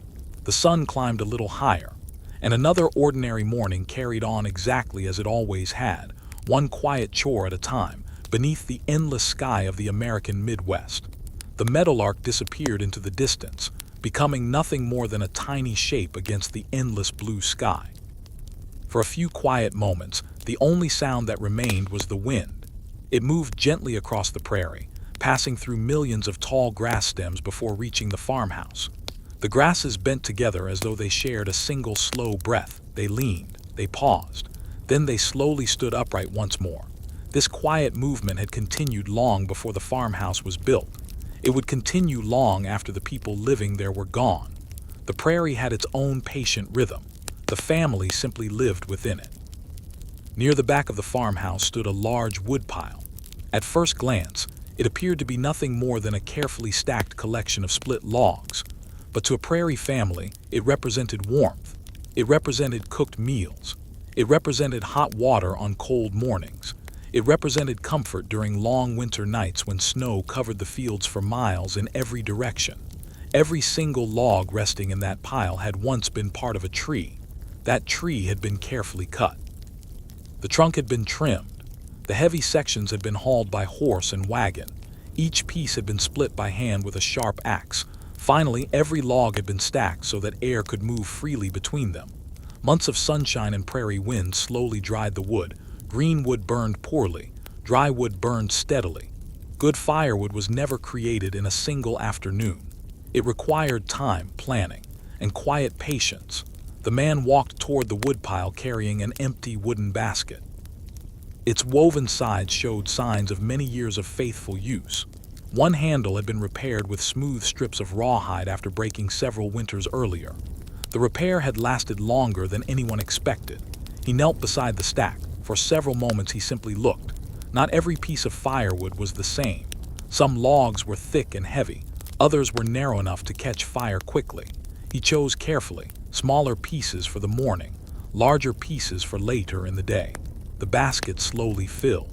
The sun climbed a little higher, and another ordinary morning carried on exactly as it always had, one quiet chore at a time, beneath the endless sky of the American Midwest. The meadowlark disappeared into the distance, becoming nothing more than a tiny shape against the endless blue sky. For a few quiet moments, the only sound that remained was the wind. It moved gently across the prairie, passing through millions of tall grass stems before reaching the farmhouse. The grasses bent together as though they shared a single slow breath. They leaned, they paused, then they slowly stood upright once more. This quiet movement had continued long before the farmhouse was built. It would continue long after the people living there were gone. The prairie had its own patient rhythm. The family simply lived within it. Near the back of the farmhouse stood a large woodpile. At first glance, it appeared to be nothing more than a carefully stacked collection of split logs. But to a prairie family, it represented warmth. It represented cooked meals. It represented hot water on cold mornings. It represented comfort during long winter nights when snow covered the fields for miles in every direction. Every single log resting in that pile had once been part of a tree. That tree had been carefully cut. The trunk had been trimmed. The heavy sections had been hauled by horse and wagon. Each piece had been split by hand with a sharp axe. Finally, every log had been stacked so that air could move freely between them. Months of sunshine and prairie winds slowly dried the wood. Green wood burned poorly. Dry wood burned steadily. Good firewood was never created in a single afternoon. It required time, planning, and quiet patience. The man walked toward the woodpile carrying an empty wooden basket. Its woven sides showed signs of many years of faithful use. One handle had been repaired with smooth strips of rawhide after breaking several winters earlier. The repair had lasted longer than anyone expected. He knelt beside the stack. For several moments he simply looked. Not every piece of firewood was the same. Some logs were thick and heavy. Others were narrow enough to catch fire quickly. He chose carefully, smaller pieces for the morning, larger pieces for later in the day. The basket slowly filled.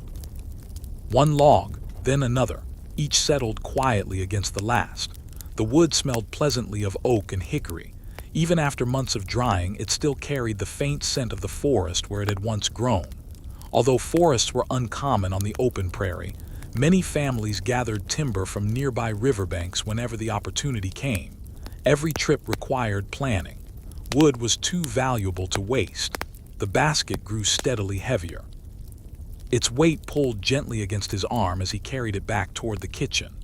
One log, then another, each settled quietly against the last. The wood smelled pleasantly of oak and hickory. Even after months of drying, it still carried the faint scent of the forest where it had once grown. Although forests were uncommon on the open prairie, many families gathered timber from nearby riverbanks whenever the opportunity came. Every trip required planning. Wood was too valuable to waste. The basket grew steadily heavier. Its weight pulled gently against his arm as he carried it back toward the kitchen.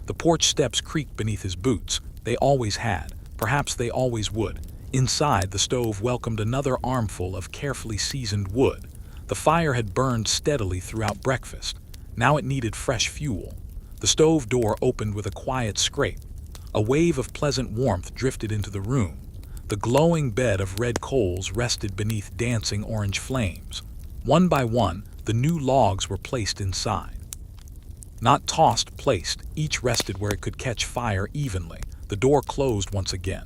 The porch steps creaked beneath his boots. They always had. Perhaps they always would. Inside, the stove welcomed another armful of carefully seasoned wood. The fire had burned steadily throughout breakfast. Now it needed fresh fuel. The stove door opened with a quiet scrape. A wave of pleasant warmth drifted into the room. The glowing bed of red coals rested beneath dancing orange flames. One by one, The new logs were placed inside. Not tossed, placed, each rested where it could catch fire evenly. The door closed once again.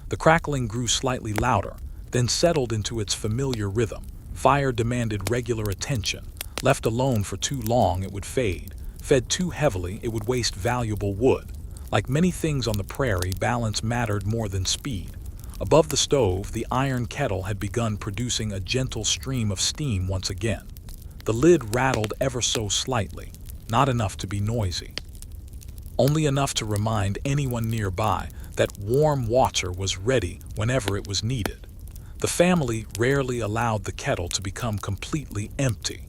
The crackling grew slightly louder, then settled into its familiar rhythm. Fire demanded regular attention. Left alone for too long, it would fade. Fed too heavily, it would waste valuable wood. Like many things on the prairie, balance mattered more than speed. Above the stove, the iron kettle had begun producing a gentle stream of steam once again. The lid rattled ever so slightly, not enough to be noisy. Only enough to remind anyone nearby that warm water was ready whenever it was needed. The family rarely allowed the kettle to become completely empty.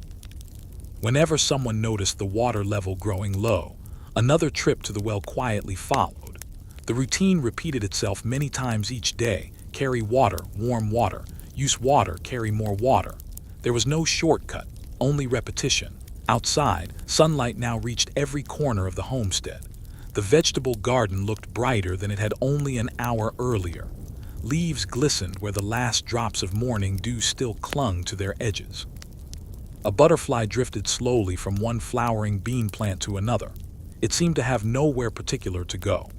Whenever someone noticed the water level growing low, another trip to the well quietly followed. The routine repeated itself many times each day. Carry water, warm water. Use water, carry more water. There was no shortcut, only repetition. Outside, sunlight now reached every corner of the homestead. The vegetable garden looked brighter than it had only an hour earlier. Leaves glistened where the last drops of morning dew still clung to their edges. A butterfly drifted slowly from one flowering bean plant to another. It seemed to have nowhere particular to go.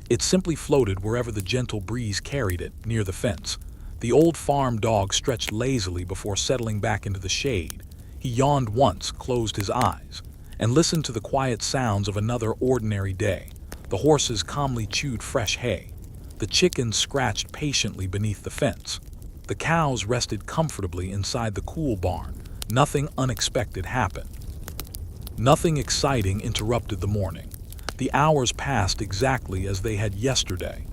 It simply floated wherever the gentle breeze carried it, near the fence. The old farm dog stretched lazily before settling back into the shade. He yawned once, closed his eyes, and listened to the quiet sounds of another ordinary day. The horses calmly chewed fresh hay. The chickens scratched patiently beneath the fence. The cows rested comfortably inside the cool barn. Nothing unexpected happened. Nothing exciting interrupted the morning. The hours passed exactly as they had yesterday.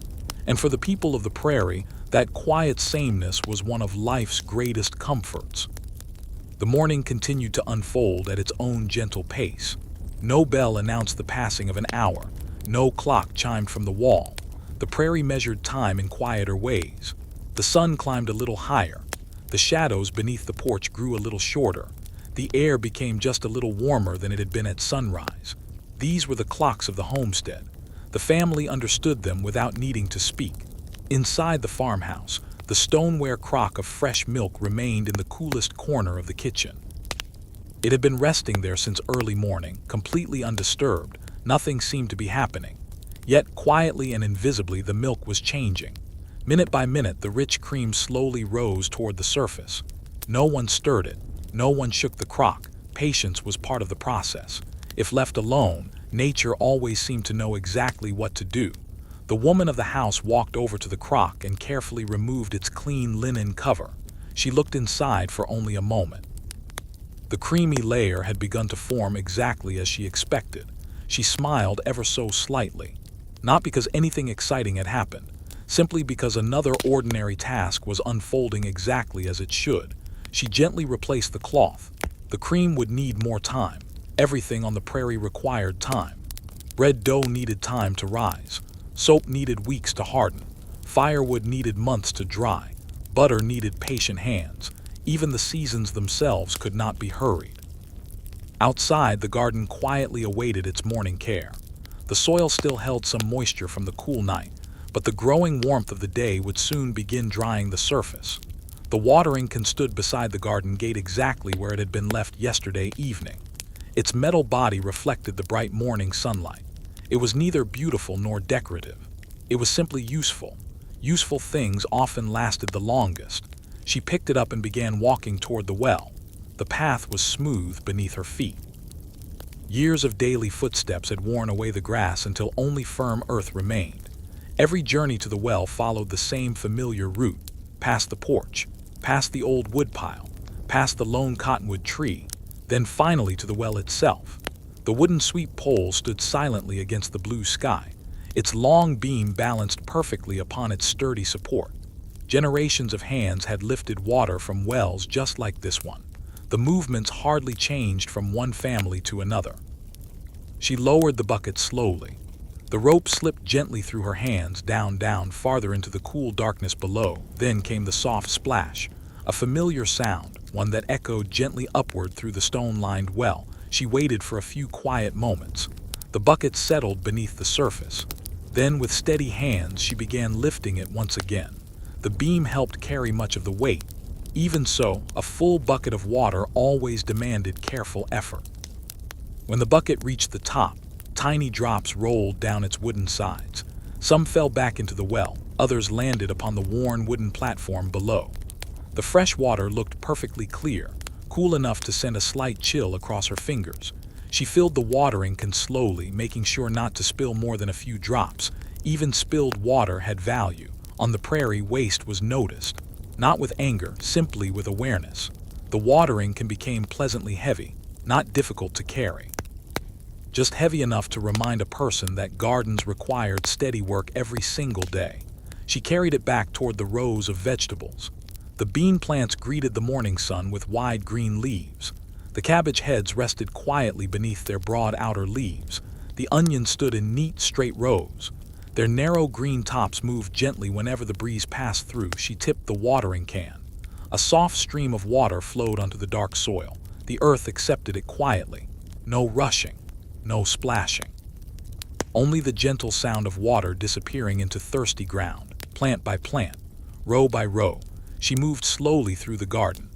And for the people of the prairie, that quiet sameness was one of life's greatest comforts. The morning continued to unfold at its own gentle pace. No bell announced the passing of an hour. No clock chimed from the wall. The prairie measured time in quieter ways. The sun climbed a little higher. The shadows beneath the porch grew a little shorter. The air became just a little warmer than it had been at sunrise. These were the clocks of the homestead. The family understood them without needing to speak. Inside the farmhouse, the stoneware crock of fresh milk remained in the coolest corner of the kitchen. It had been resting there since early morning, completely undisturbed. Nothing seemed to be happening. Yet, quietly and invisibly, the milk was changing. Minute by minute, the rich cream slowly rose toward the surface. No one stirred it. No one shook the crock. Patience was part of the process. If left alone, nature always seemed to know exactly what to do. The woman of the house walked over to the crock and carefully removed its clean linen cover. She looked inside for only a moment. The creamy layer had begun to form exactly as she expected. She smiled ever so slightly. Not because anything exciting had happened, simply because another ordinary task was unfolding exactly as it should. She gently replaced the cloth. The cream would need more time. Everything on the prairie required time. Bread dough needed time to rise. Soap needed weeks to harden. Firewood needed months to dry. Butter needed patient hands. Even the seasons themselves could not be hurried. Outside, the garden quietly awaited its morning care. The soil still held some moisture from the cool night, but the growing warmth of the day would soon begin drying the surface. The watering can stood beside the garden gate exactly where it had been left yesterday evening. Its metal body reflected the bright morning sunlight. It was neither beautiful nor decorative. It was simply useful. Useful things often lasted the longest. She picked it up and began walking toward the well. The path was smooth beneath her feet. Years of daily footsteps had worn away the grass until only firm earth remained. Every journey to the well followed the same familiar route, past the porch, past the old woodpile, past the lone cottonwood tree, then finally to the well itself. The wooden sweep pole stood silently against the blue sky. Its long beam balanced perfectly upon its sturdy support. Generations of hands had lifted water from wells just like this one. The movements hardly changed from one family to another. She lowered the bucket slowly. The rope slipped gently through her hands, down, farther into the cool darkness below. Then came the soft splash, a familiar sound, one that echoed gently upward through the stone-lined well. She waited for a few quiet moments. The bucket settled beneath the surface. Then, with steady hands, she began lifting it once again. The beam helped carry much of the weight. Even so, a full bucket of water always demanded careful effort. When the bucket reached the top, tiny drops rolled down its wooden sides. Some fell back into the well, others landed upon the worn wooden platform below. The fresh water looked perfectly clear, cool enough to send a slight chill across her fingers. She filled the watering can slowly, making sure not to spill more than a few drops. Even spilled water had value. On the prairie, waste was noticed, not with anger, simply with awareness. The watering can become pleasantly heavy, not difficult to carry. Just heavy enough to remind a person that gardens required steady work every single day. She carried it back toward the rows of vegetables. The bean plants greeted the morning sun with wide green leaves. The cabbage heads rested quietly beneath their broad outer leaves. The onions stood in neat, straight rows. Their narrow green tops moved gently whenever the breeze passed through. She tipped the watering can. A soft stream of water flowed onto the dark soil. The earth accepted it quietly. No rushing, no splashing. Only the gentle sound of water disappearing into thirsty ground, plant by plant, row by row. She moved slowly through the garden.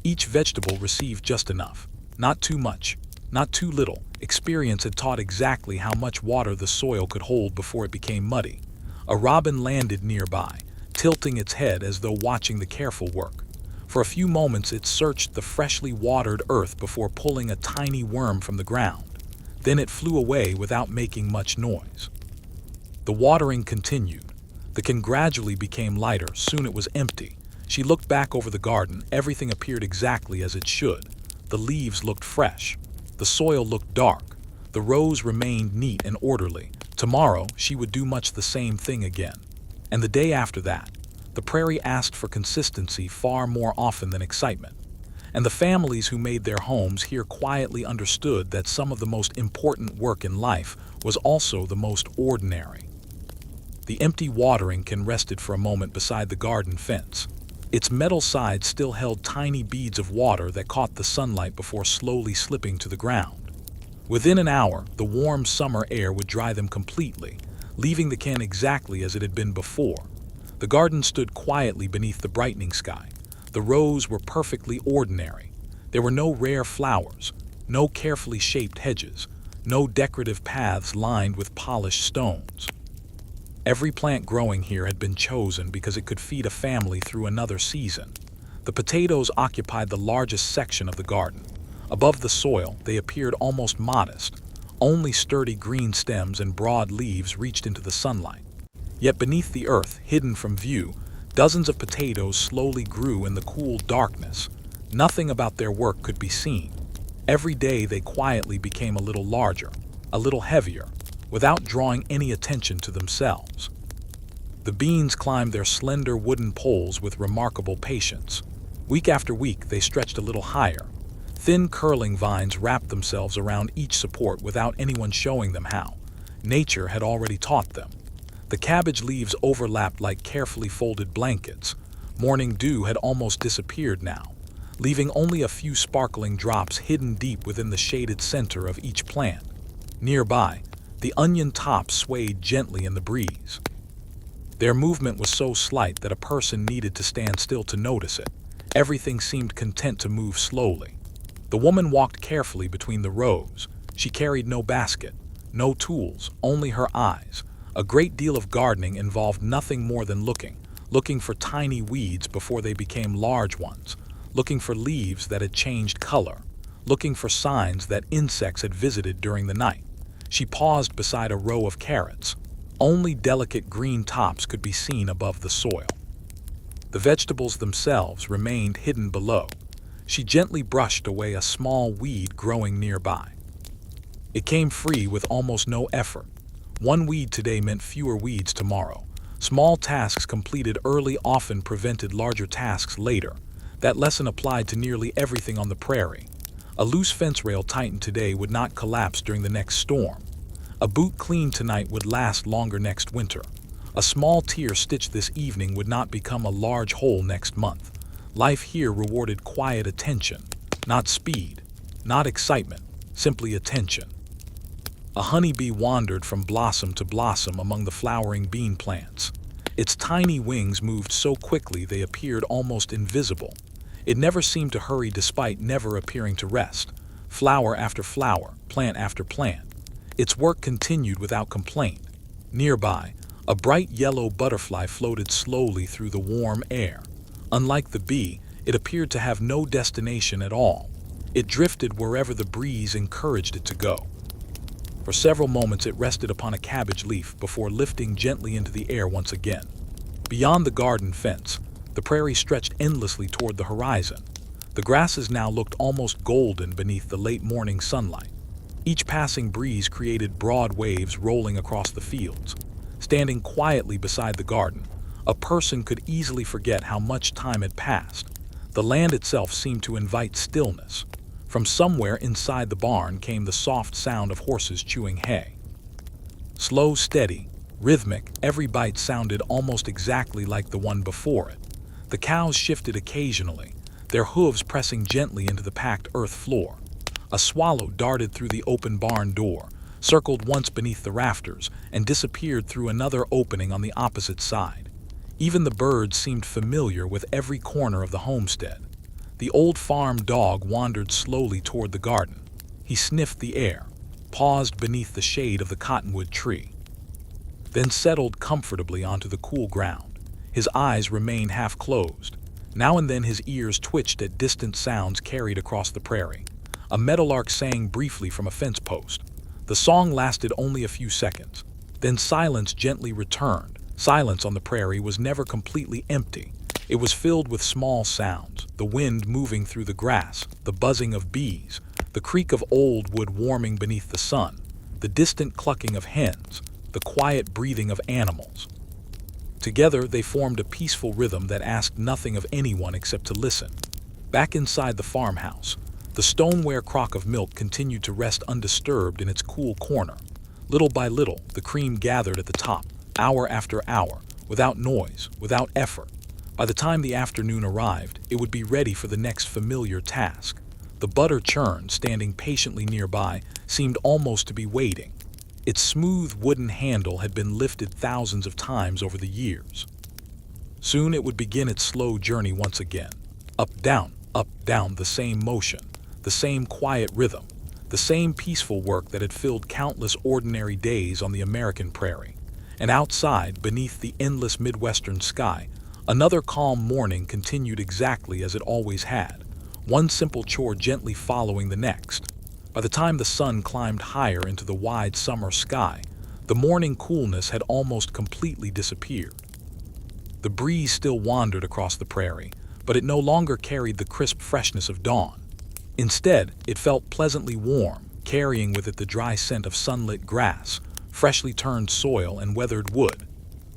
Each vegetable received just enough. Not too much, not too little. Experience had taught exactly how much water the soil could hold before it became muddy. A robin landed nearby, tilting its head as though watching the careful work. For a few moments it searched the freshly watered earth before pulling a tiny worm from the ground. Then it flew away without making much noise. The watering continued. The can gradually became lighter. Soon it was empty. She looked back over the garden. Everything appeared exactly as it should. The leaves looked fresh. The soil looked dark. The rows remained neat and orderly. Tomorrow, she would do much the same thing again. And the day after that. The prairie asked for consistency far more often than excitement. And the families who made their homes here quietly understood that some of the most important work in life was also the most ordinary. The empty watering can rested for a moment beside the garden fence. Its metal side still held tiny beads of water that caught the sunlight before slowly slipping to the ground. Within an hour, the warm summer air would dry them completely, leaving the can exactly as it had been before. The garden stood quietly beneath the brightening sky. The rows were perfectly ordinary. There were no rare flowers, no carefully shaped hedges, no decorative paths lined with polished stones. Every plant growing here had been chosen because it could feed a family through another season. The potatoes occupied the largest section of the garden. Above the soil, they appeared almost modest. Only sturdy green stems and broad leaves reached into the sunlight. Yet beneath the earth, hidden from view, dozens of potatoes slowly grew in the cool darkness. Nothing about their work could be seen. Every day they quietly became a little larger, a little heavier, without drawing any attention to themselves. The beans climbed their slender wooden poles with remarkable patience. Week after week, they stretched a little higher. Thin curling vines wrapped themselves around each support without anyone showing them how. Nature had already taught them. The cabbage leaves overlapped like carefully folded blankets. Morning dew had almost disappeared now, leaving only a few sparkling drops hidden deep within the shaded center of each plant. Nearby, the onion tops swayed gently in the breeze. Their movement was so slight that a person needed to stand still to notice it. Everything seemed content to move slowly. The woman walked carefully between the rows. She carried no basket, no tools, only her eyes. A great deal of gardening involved nothing more than looking for tiny weeds before they became large ones, looking for leaves that had changed color, looking for signs that insects had visited during the night. She paused beside a row of carrots. Only delicate green tops could be seen above the soil. The vegetables themselves remained hidden below. She gently brushed away a small weed growing nearby. It came free with almost no effort. One weed today meant fewer weeds tomorrow. Small tasks completed early often prevented larger tasks later. That lesson applied to nearly everything on the prairie. A loose fence rail tightened today would not collapse during the next storm. A boot cleaned tonight would last longer next winter. A small tear stitched this evening would not become a large hole next month. Life here rewarded quiet attention, not speed, not excitement, simply attention. A honeybee wandered from blossom to blossom among the flowering bean plants. Its tiny wings moved so quickly they appeared almost invisible. It never seemed to hurry despite never appearing to rest. Flower after flower, plant after plant. Its work continued without complaint. Nearby, a bright yellow butterfly floated slowly through the warm air. Unlike the bee, it appeared to have no destination at all. It drifted wherever the breeze encouraged it to go. For several moments it rested upon a cabbage leaf before lifting gently into the air once again. Beyond the garden fence, the prairie stretched endlessly toward the horizon. The grasses now looked almost golden beneath the late morning sunlight. Each passing breeze created broad waves rolling across the fields. Standing quietly beside the garden, a person could easily forget how much time had passed. The land itself seemed to invite stillness. From somewhere inside the barn came the soft sound of horses chewing hay. Slow, steady, rhythmic, every bite sounded almost exactly like the one before it. The cows shifted occasionally, their hooves pressing gently into the packed earth floor. A swallow darted through the open barn door, circled once beneath the rafters, and disappeared through another opening on the opposite side. Even the birds seemed familiar with every corner of the homestead. The old farm dog wandered slowly toward the garden. He sniffed the air, paused beneath the shade of the cottonwood tree, then settled comfortably onto the cool ground. His eyes remained half closed. Now and then his ears twitched at distant sounds carried across the prairie. A meadowlark sang briefly from a fence post. The song lasted only a few seconds. Then silence gently returned. Silence on the prairie was never completely empty. It was filled with small sounds, the wind moving through the grass, the buzzing of bees, the creak of old wood warming beneath the sun, the distant clucking of hens, the quiet breathing of animals. Together they formed a peaceful rhythm that asked nothing of anyone except to listen. Back inside the farmhouse, the stoneware crock of milk continued to rest undisturbed in its cool corner. Little by little, the cream gathered at the top, hour after hour, without noise, without effort. By the time the afternoon arrived, it would be ready for the next familiar task. The butter churn, standing patiently nearby, seemed almost to be waiting. Its smooth wooden handle had been lifted thousands of times over the years. Soon it would begin its slow journey once again. Up, down, the same motion, the same quiet rhythm, the same peaceful work that had filled countless ordinary days on the American prairie. And outside, beneath the endless Midwestern sky, another calm morning continued exactly as it always had, one simple chore gently following the next. By the time the sun climbed higher into the wide summer sky, the morning coolness had almost completely disappeared. The breeze still wandered across the prairie, but it no longer carried the crisp freshness of dawn. Instead, it felt pleasantly warm, carrying with it the dry scent of sunlit grass, freshly turned soil, and weathered wood.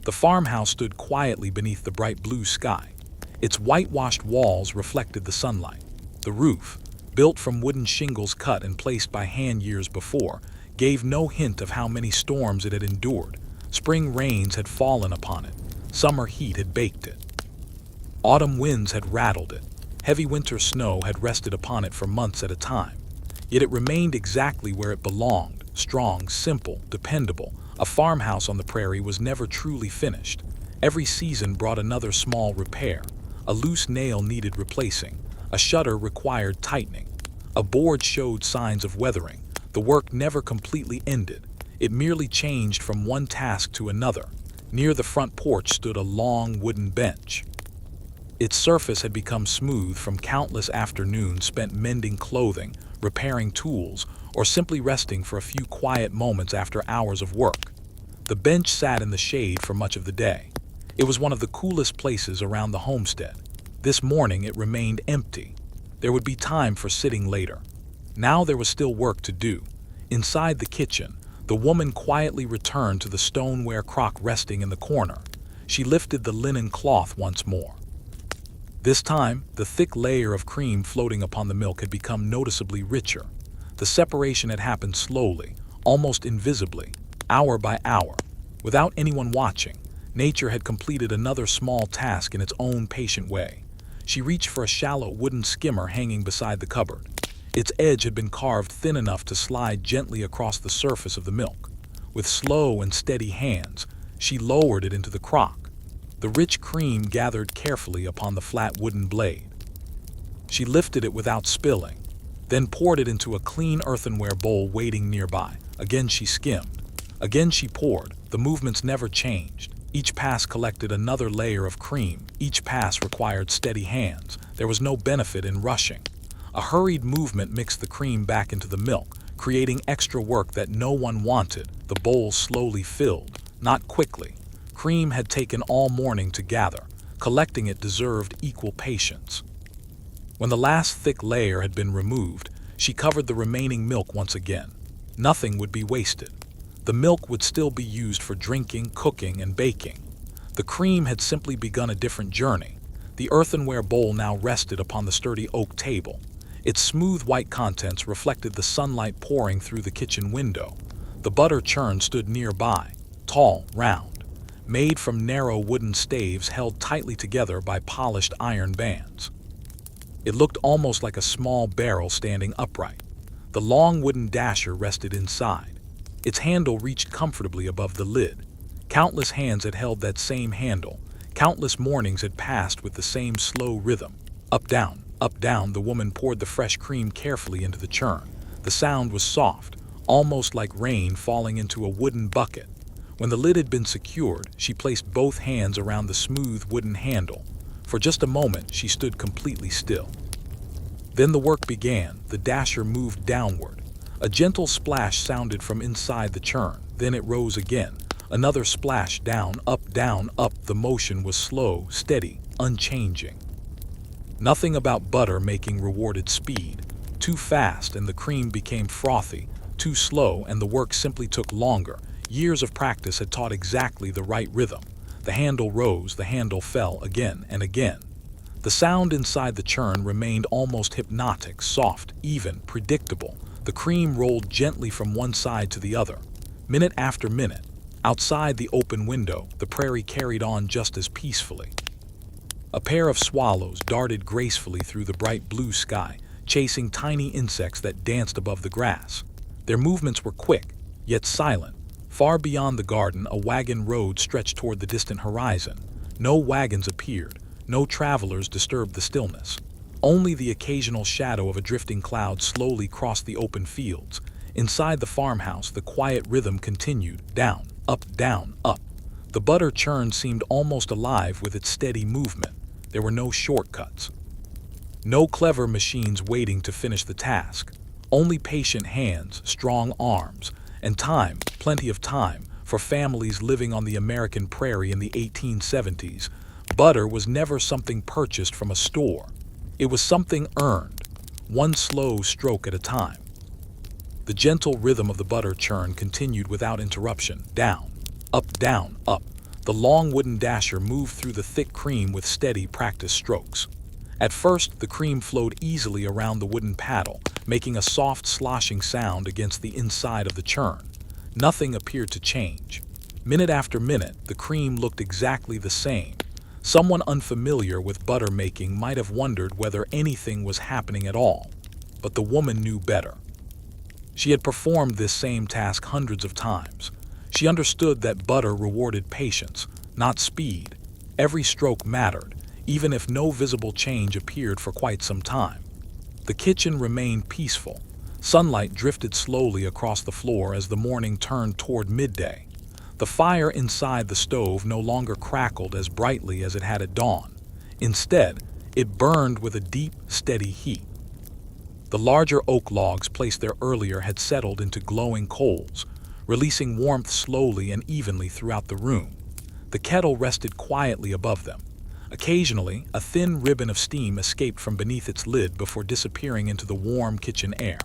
The farmhouse stood quietly beneath the bright blue sky. Its whitewashed walls reflected the sunlight. The roof, built from wooden shingles cut and placed by hand years before, gave no hint of how many storms it had endured. Spring rains had fallen upon it. Summer heat had baked it. Autumn winds had rattled it. Heavy winter snow had rested upon it for months at a time. Yet it remained exactly where it belonged, strong, simple, dependable. A farmhouse on the prairie was never truly finished. Every season brought another small repair. A loose nail needed replacing. A shutter required tightening. A board showed signs of weathering. The work never completely ended. It merely changed from one task to another. Near the front porch stood a long wooden bench. Its surface had become smooth from countless afternoons spent mending clothing, repairing tools, or simply resting for a few quiet moments after hours of work. The bench sat in the shade for much of the day. It was one of the coolest places around the homestead. This morning it remained empty. There would be time for sitting later. Now there was still work to do. Inside the kitchen, the woman quietly returned to the stoneware crock resting in the corner. She lifted the linen cloth once more. This time, the thick layer of cream floating upon the milk had become noticeably richer. The separation had happened slowly, almost invisibly, hour by hour. Without anyone watching, nature had completed another small task in its own patient way. She reached for a shallow wooden skimmer hanging beside the cupboard. Its edge had been carved thin enough to slide gently across the surface of the milk. With slow and steady hands, she lowered it into the crock. The rich cream gathered carefully upon the flat wooden blade. She lifted it without spilling, then poured it into a clean earthenware bowl waiting nearby. Again she skimmed. Again she poured. The movements never changed. Each pass collected another layer of cream. Each pass required steady hands. There was no benefit in rushing. A hurried movement mixed the cream back into the milk, creating extra work that no one wanted. The bowl slowly filled, not quickly. Cream had taken all morning to gather. Collecting it deserved equal patience. When the last thick layer had been removed, she covered the remaining milk once again. Nothing would be wasted. The milk would still be used for drinking, cooking, and baking. The cream had simply begun a different journey. The earthenware bowl now rested upon the sturdy oak table. Its smooth white contents reflected the sunlight pouring through the kitchen window. The butter churn stood nearby, tall, round, made from narrow wooden staves held tightly together by polished iron bands. It looked almost like a small barrel standing upright. The long wooden dasher rested inside. Its handle reached comfortably above the lid. Countless hands had held that same handle. Countless mornings had passed with the same slow rhythm. Up, down, the woman poured the fresh cream carefully into the churn. The sound was soft, almost like rain falling into a wooden bucket. When the lid had been secured, she placed both hands around the smooth wooden handle. For just a moment, she stood completely still. Then the work began. The dasher moved downward. A gentle splash sounded from inside the churn. Then it rose again. Another splash, down, up, up. The motion was slow, steady, unchanging. Nothing about butter making rewarded speed. Too fast and the cream became frothy. Too slow and the work simply took longer. Years of practice had taught exactly the right rhythm. The handle rose, the handle fell again and again. The sound inside the churn remained almost hypnotic, soft, even, predictable. The cream rolled gently from one side to the other. Minute after minute, outside the open window, the prairie carried on just as peacefully. A pair of swallows darted gracefully through the bright blue sky, chasing tiny insects that danced above the grass. Their movements were quick, yet silent. Far beyond the garden, a wagon road stretched toward the distant horizon. No wagons appeared. No travelers disturbed the stillness. Only the occasional shadow of a drifting cloud slowly crossed the open fields. Inside the farmhouse, the quiet rhythm continued, down, up, up. The butter churn seemed almost alive with its steady movement. There were no shortcuts. No clever machines waiting to finish the task. Only patient hands, strong arms, and time, plenty of time, for families living on the American prairie in the 1870s. Butter was never something purchased from a store. It was something earned, one slow stroke at a time. The gentle rhythm of the butter churn continued without interruption, down, up, up. The long wooden dasher moved through the thick cream with steady, practiced strokes. At first, the cream flowed easily around the wooden paddle, making a soft sloshing sound against the inside of the churn. Nothing appeared to change. Minute after minute, the cream looked exactly the same. Someone unfamiliar with butter making might have wondered whether anything was happening at all, but the woman knew better. She had performed this same task hundreds of times. She understood that butter rewarded patience, not speed. Every stroke mattered, even if no visible change appeared for quite some time. The kitchen remained peaceful. Sunlight drifted slowly across the floor as the morning turned toward midday. The fire inside the stove no longer crackled as brightly as it had at dawn. Instead, it burned with a deep, steady heat. The larger oak logs placed there earlier had settled into glowing coals, releasing warmth slowly and evenly throughout the room. The kettle rested quietly above them. Occasionally, a thin ribbon of steam escaped from beneath its lid before disappearing into the warm kitchen air.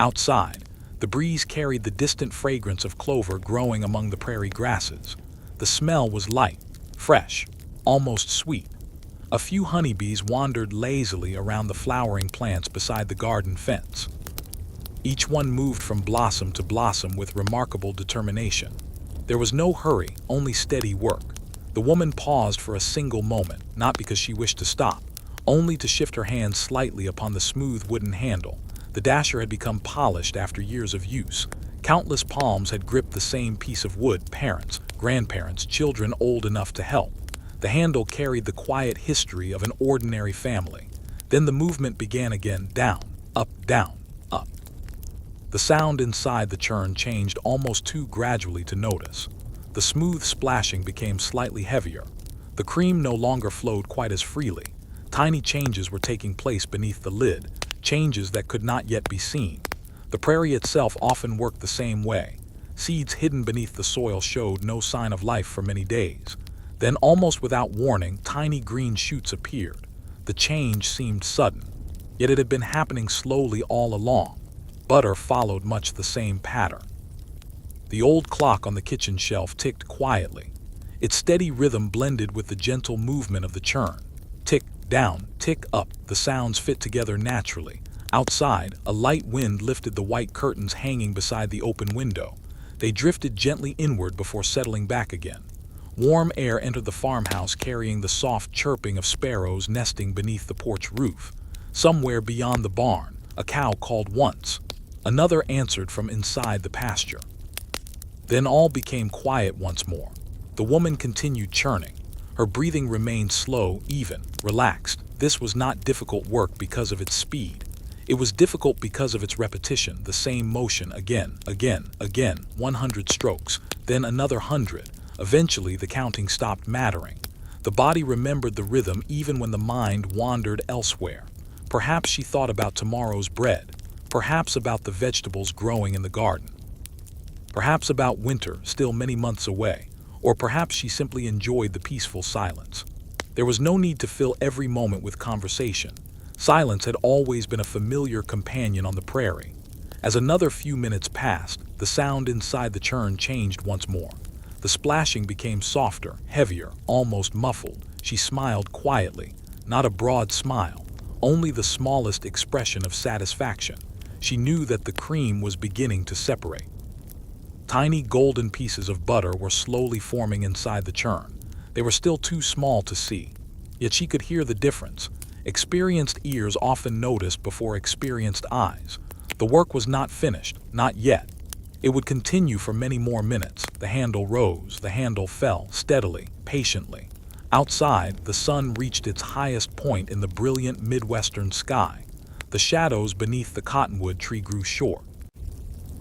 Outside, the breeze carried the distant fragrance of clover growing among the prairie grasses. The smell was light, fresh, almost sweet. A few honeybees wandered lazily around the flowering plants beside the garden fence. Each one moved from blossom to blossom with remarkable determination. There was no hurry, only steady work. The woman paused for a single moment, not because she wished to stop, only to shift her hands slightly upon the smooth wooden handle. The dasher had become polished after years of use. Countless palms had gripped the same piece of wood, parents, grandparents, children old enough to help. The handle carried the quiet history of an ordinary family. Then the movement began again, down, up, down, up. The sound inside the churn changed almost too gradually to notice. The smooth splashing became slightly heavier. The cream no longer flowed quite as freely. Tiny changes were taking place beneath the lid, changes that could not yet be seen. The prairie itself often worked the same way. Seeds hidden beneath the soil showed no sign of life for many days. Then, almost without warning, tiny green shoots appeared. The change seemed sudden, yet it had been happening slowly all along. Butter followed much the same pattern. The old clock on the kitchen shelf ticked quietly. Its steady rhythm blended with the gentle movement of the churn. Tick down, tick up, the sounds fit together naturally. Outside, a light wind lifted the white curtains hanging beside the open window. They drifted gently inward before settling back again. Warm air entered the farmhouse, carrying the soft chirping of sparrows nesting beneath the porch roof. Somewhere beyond the barn, a cow called once. Another answered from inside the pasture. Then all became quiet once more. The woman continued churning. Her breathing remained slow, even, relaxed. This was not difficult work because of its speed. It was difficult because of its repetition, the same motion again, 100 strokes, then another 100. Eventually, the counting stopped mattering. The body remembered the rhythm even when the mind wandered elsewhere. Perhaps she thought about tomorrow's bread, perhaps about the vegetables growing in the garden, perhaps about winter still many months away, or perhaps she simply enjoyed the peaceful silence. There was no need to fill every moment with conversation. Silence had always been a familiar companion on the prairie. As another few minutes passed, the sound inside the churn changed once more. The splashing became softer, heavier, almost muffled. She smiled quietly, not a broad smile, only the smallest expression of satisfaction. She knew that the cream was beginning to separate. Tiny golden pieces of butter were slowly forming inside the churn. They were still too small to see, yet she could hear the difference. Experienced ears often noticed before experienced eyes. The work was not finished, not yet. It would continue for many more minutes. The handle rose, the handle fell, steadily, patiently. Outside, the sun reached its highest point in the brilliant Midwestern sky. The shadows beneath the cottonwood tree grew short.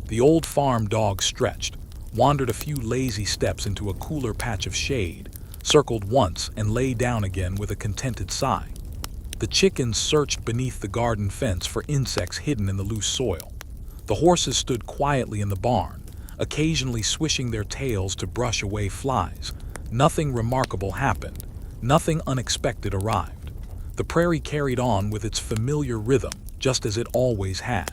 The old farm dog stretched, wandered a few lazy steps into a cooler patch of shade, circled once and lay down again with a contented sigh. The chickens searched beneath the garden fence for insects hidden in the loose soil. The horses stood quietly in the barn, occasionally swishing their tails to brush away flies. Nothing remarkable happened. Nothing unexpected arrived. The prairie carried on with its familiar rhythm, just as it always had.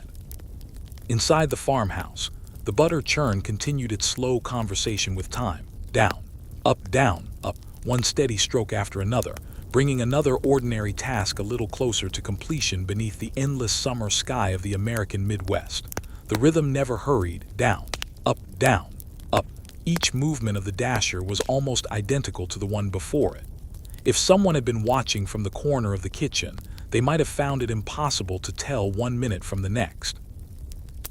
Inside the farmhouse, the butter churn continued its slow conversation with time. Down, up, one steady stroke after another, bringing another ordinary task a little closer to completion beneath the endless summer sky of the American Midwest. The rhythm never hurried. Down, up, up. Each movement of the dasher was almost identical to the one before it. If someone had been watching from the corner of the kitchen, they might have found it impossible to tell 1 minute from the next.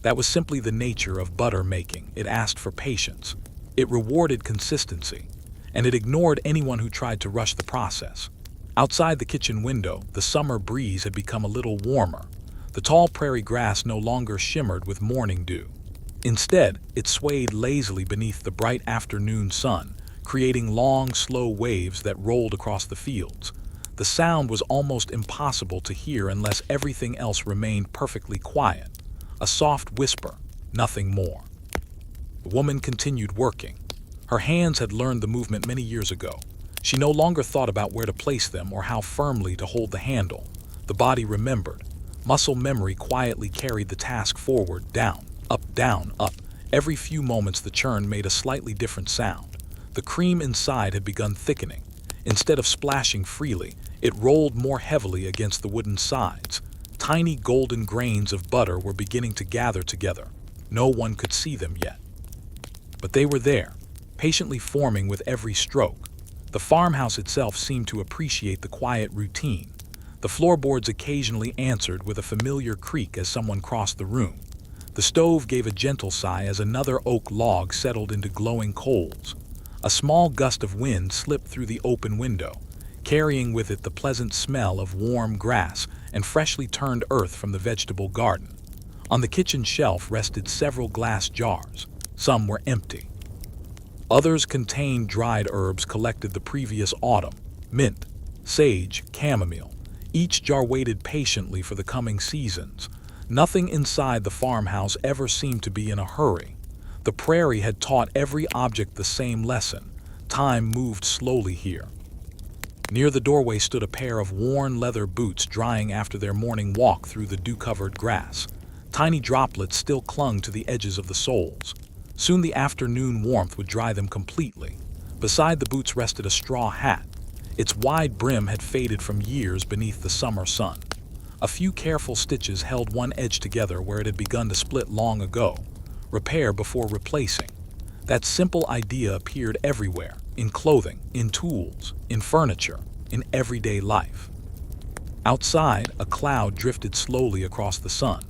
That was simply the nature of butter making. It asked for patience. It rewarded consistency, and it ignored anyone who tried to rush the process. Outside the kitchen window, the summer breeze had become a little warmer. The tall prairie grass no longer shimmered with morning dew. Instead, it swayed lazily beneath the bright afternoon sun, creating long, slow waves that rolled across the fields. The sound was almost impossible to hear unless everything else remained perfectly quiet. A soft whisper, nothing more. The woman continued working. Her hands had learned the movement many years ago. She no longer thought about where to place them or how firmly to hold the handle. The body remembered. Muscle memory quietly carried the task forward, down, up. Every few moments the churn made a slightly different sound. The cream inside had begun thickening. Instead of splashing freely, it rolled more heavily against the wooden sides. Tiny golden grains of butter were beginning to gather together. No one could see them yet, but they were there, patiently forming with every stroke. The farmhouse itself seemed to appreciate the quiet routine. The floorboards occasionally answered with a familiar creak as someone crossed the room. The stove gave a gentle sigh as another oak log settled into glowing coals. A small gust of wind slipped through the open window, carrying with it the pleasant smell of warm grass and freshly turned earth from the vegetable garden. On the kitchen shelf rested several glass jars. Some were empty. Others contained dried herbs collected the previous autumn: mint, sage, chamomile. Each jar waited patiently for the coming seasons. Nothing inside the farmhouse ever seemed to be in a hurry. The prairie had taught every object the same lesson. Time moved slowly here. Near the doorway stood a pair of worn leather boots drying after their morning walk through the dew-covered grass. Tiny droplets still clung to the edges of the soles. Soon the afternoon warmth would dry them completely. Beside the boots rested a straw hat. Its wide brim had faded from years beneath the summer sun. A few careful stitches held one edge together where it had begun to split long ago. Repair before replacing. That simple idea appeared everywhere, in clothing, in tools, in furniture, in everyday life. Outside, a cloud drifted slowly across the sun.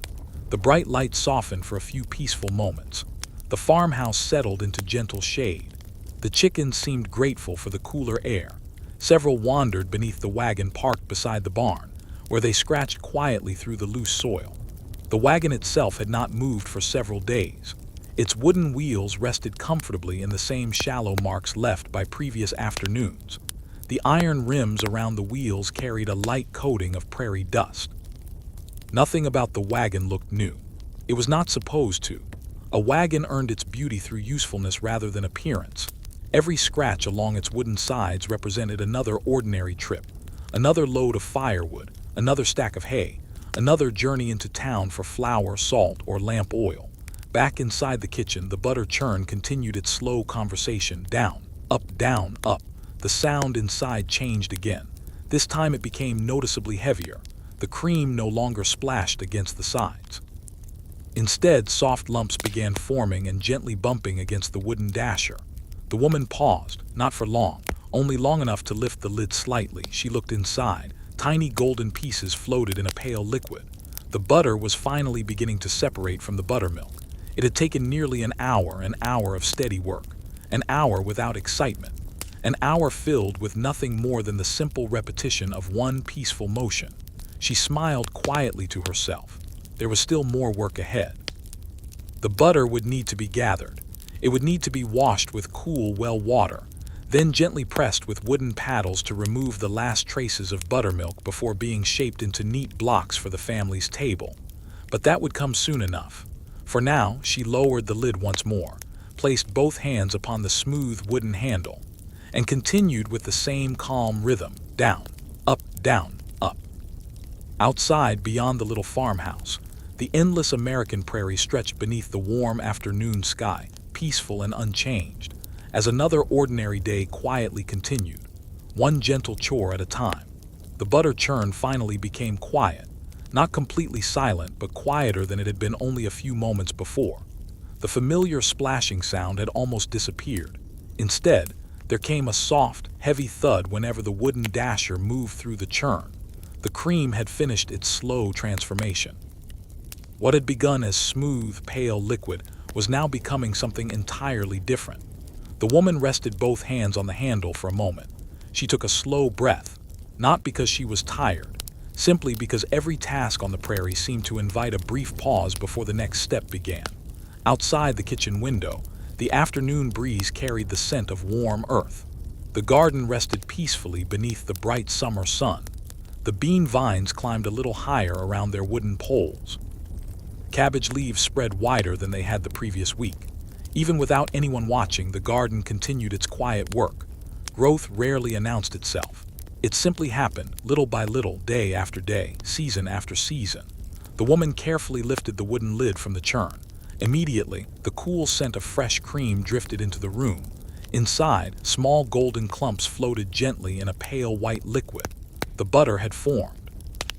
The bright light softened for a few peaceful moments. The farmhouse settled into gentle shade. The chickens seemed grateful for the cooler air. Several wandered beneath the wagon parked beside the barn, where they scratched quietly through the loose soil. The wagon itself had not moved for several days. Its wooden wheels rested comfortably in the same shallow marks left by previous afternoons. The iron rims around the wheels carried a light coating of prairie dust. Nothing about the wagon looked new. It was not supposed to. A wagon earned its beauty through usefulness rather than appearance. Every scratch along its wooden sides represented another ordinary trip, another load of firewood, another stack of hay, another journey into town for flour, salt, or lamp oil. Back inside the kitchen, the butter churn continued its slow conversation. Down, up, down, up. The sound inside changed again. This time it became noticeably heavier. The cream no longer splashed against the sides. Instead, soft lumps began forming and gently bumping against the wooden dasher. The woman paused, not for long, only long enough to lift the lid slightly. She looked inside. Tiny golden pieces floated in a pale liquid. The butter was finally beginning to separate from the buttermilk. It had taken nearly an hour of steady work, an hour without excitement, an hour filled with nothing more than the simple repetition of one peaceful motion. She smiled quietly to herself. There was still more work ahead. The butter would need to be gathered. It would need to be washed with cool, well water, then gently pressed with wooden paddles to remove the last traces of buttermilk before being shaped into neat blocks for the family's table. But that would come soon enough. For now, she lowered the lid once more, placed both hands upon the smooth wooden handle, and continued with the same calm rhythm: down, up, down, up. Outside, beyond the little farmhouse, the endless American prairie stretched beneath the warm afternoon sky, peaceful and unchanged, as another ordinary day quietly continued, one gentle chore at a time. The butter churn finally became quiet, not completely silent, but quieter than it had been only a few moments before. The familiar splashing sound had almost disappeared. Instead, there came a soft, heavy thud whenever the wooden dasher moved through the churn. The cream had finished its slow transformation. What had begun as smooth, pale liquid was now becoming something entirely different. The woman rested both hands on the handle for a moment. She took a slow breath, not because she was tired, simply because every task on the prairie seemed to invite a brief pause before the next step began. Outside the kitchen window, the afternoon breeze carried the scent of warm earth. The garden rested peacefully beneath the bright summer sun. The bean vines climbed a little higher around their wooden poles. Cabbage leaves spread wider than they had the previous week. Even without anyone watching, the garden continued its quiet work. Growth rarely announced itself. It simply happened, little by little, day after day, season after season. The woman carefully lifted the wooden lid from the churn. Immediately, the cool scent of fresh cream drifted into the room. Inside, small golden clumps floated gently in a pale white liquid. The butter had formed.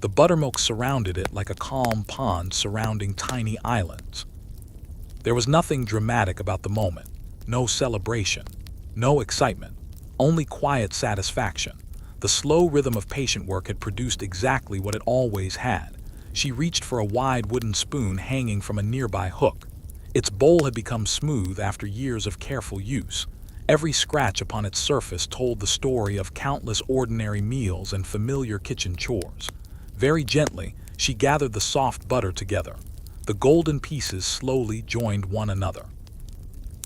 The buttermilk surrounded it like a calm pond surrounding tiny islands. There was nothing dramatic about the moment. No celebration. No excitement. Only quiet satisfaction. The slow rhythm of patient work had produced exactly what it always had. She reached for a wide wooden spoon hanging from a nearby hook. Its bowl had become smooth after years of careful use. Every scratch upon its surface told the story of countless ordinary meals and familiar kitchen chores. Very gently, she gathered the soft butter together. The golden pieces slowly joined one another.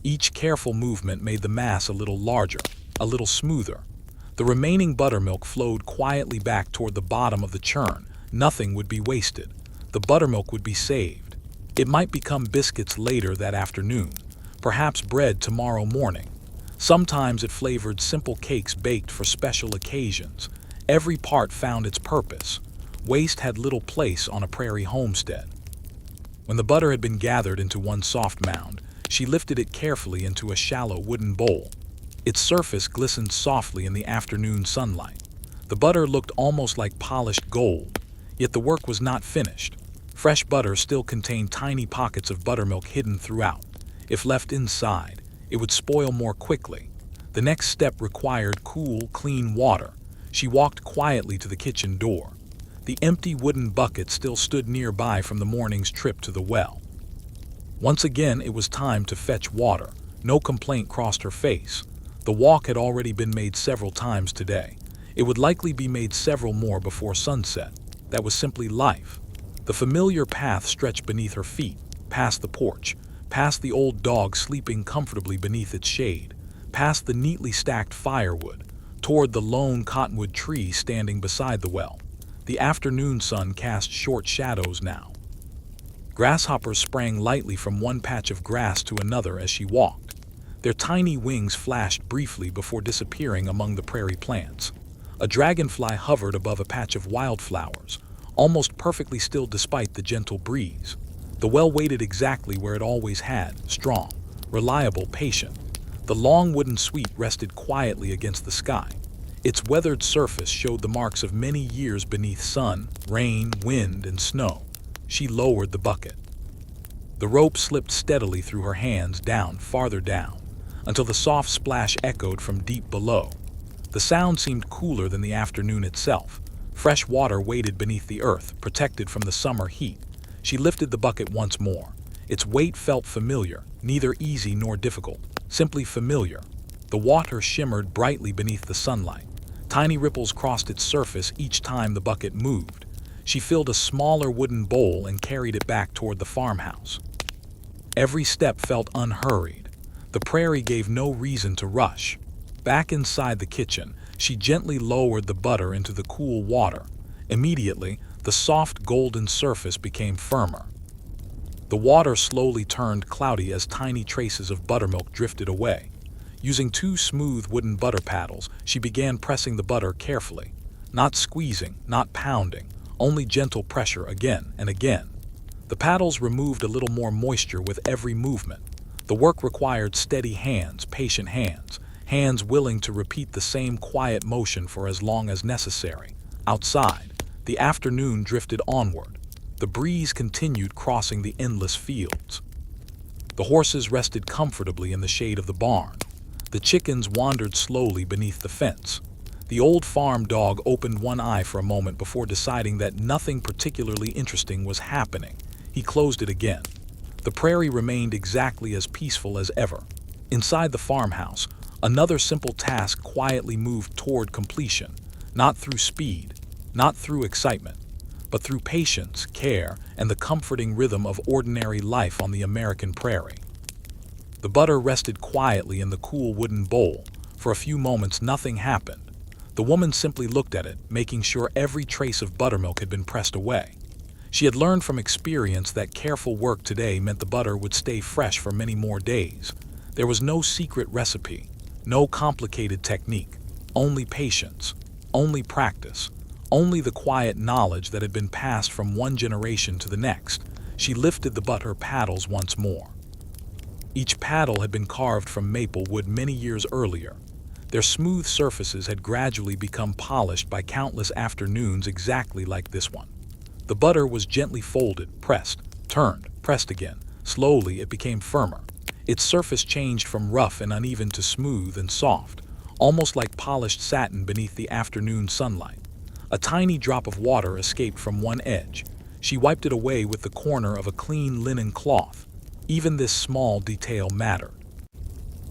Each careful movement made the mass a little larger, a little smoother. The remaining buttermilk flowed quietly back toward the bottom of the churn. Nothing would be wasted. The buttermilk would be saved. It might become biscuits later that afternoon, perhaps bread tomorrow morning. Sometimes it flavored simple cakes baked for special occasions. Every part found its purpose. Waste had little place on a prairie homestead. When the butter had been gathered into one soft mound, she lifted it carefully into a shallow wooden bowl. Its surface glistened softly in the afternoon sunlight. The butter looked almost like polished gold, yet the work was not finished. Fresh butter still contained tiny pockets of buttermilk hidden throughout. If left inside, it would spoil more quickly. The next step required cool, clean water. She walked quietly to the kitchen door. The empty wooden bucket still stood nearby from the morning's trip to the well. Once again, it was time to fetch water. No complaint crossed her face. The walk had already been made several times today. It would likely be made several more before sunset. That was simply life. The familiar path stretched beneath her feet, past the porch, past the old dog sleeping comfortably beneath its shade, past the neatly stacked firewood, toward the lone cottonwood tree standing beside the well. The afternoon sun cast short shadows now. Grasshoppers sprang lightly from one patch of grass to another as she walked. Their tiny wings flashed briefly before disappearing among the prairie plants. A dragonfly hovered above a patch of wildflowers, almost perfectly still despite the gentle breeze. The well waited exactly where it always had, strong, reliable, patient. The long wooden sweep rested quietly against the sky. Its weathered surface showed the marks of many years beneath sun, rain, wind, and snow. She lowered the bucket. The rope slipped steadily through her hands farther down, until the soft splash echoed from deep below. The sound seemed cooler than the afternoon itself. Fresh water waited beneath the earth, protected from the summer heat. She lifted the bucket once more. Its weight felt familiar, neither easy nor difficult, simply familiar. The water shimmered brightly beneath the sunlight. Tiny ripples crossed its surface each time the bucket moved. She filled a smaller wooden bowl and carried it back toward the farmhouse. Every step felt unhurried. The prairie gave no reason to rush. Back inside the kitchen, she gently lowered the butter into the cool water. Immediately, the soft golden surface became firmer. The water slowly turned cloudy as tiny traces of buttermilk drifted away. Using two smooth wooden butter paddles, she began pressing the butter carefully. Not squeezing, not pounding, only gentle pressure again and again. The paddles removed a little more moisture with every movement. The work required steady hands, patient hands, hands willing to repeat the same quiet motion for as long as necessary. Outside, the afternoon drifted onward. The breeze continued crossing the endless fields. The horses rested comfortably in the shade of the barn. The chickens wandered slowly beneath the fence. The old farm dog opened one eye for a moment before deciding that nothing particularly interesting was happening. He closed it again. The prairie remained exactly as peaceful as ever. Inside the farmhouse, another simple task quietly moved toward completion, not through speed, not through excitement, but through patience, care, and the comforting rhythm of ordinary life on the American prairie. The butter rested quietly in the cool wooden bowl. For a few moments, nothing happened. The woman simply looked at it, making sure every trace of buttermilk had been pressed away. She had learned from experience that careful work today meant the butter would stay fresh for many more days. There was no secret recipe, no complicated technique, only patience, only practice, only the quiet knowledge that had been passed from one generation to the next. She lifted the butter paddles once more. Each paddle had been carved from maple wood many years earlier. Their smooth surfaces had gradually become polished by countless afternoons exactly like this one. The butter was gently folded, pressed, turned, pressed again. Slowly it became firmer. Its surface changed from rough and uneven to smooth and soft, almost like polished satin beneath the afternoon sunlight. A tiny drop of water escaped from one edge. She wiped it away with the corner of a clean linen cloth. Even this small detail mattered.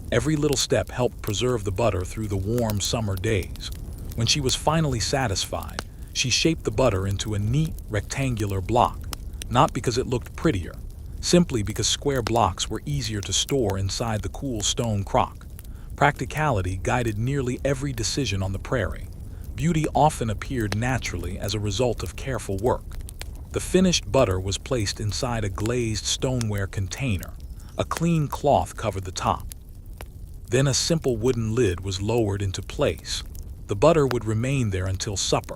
Every little step helped preserve the butter through the warm summer days. When she was finally satisfied, She shaped the butter into a neat, rectangular block, not because it looked prettier, simply because square blocks were easier to store inside the cool stone crock. Practicality guided nearly every decision on the prairie. Beauty often appeared naturally as a result of careful work. The finished butter was placed inside a glazed stoneware container. A clean cloth covered the top. Then a simple wooden lid was lowered into place. The butter would remain there until supper.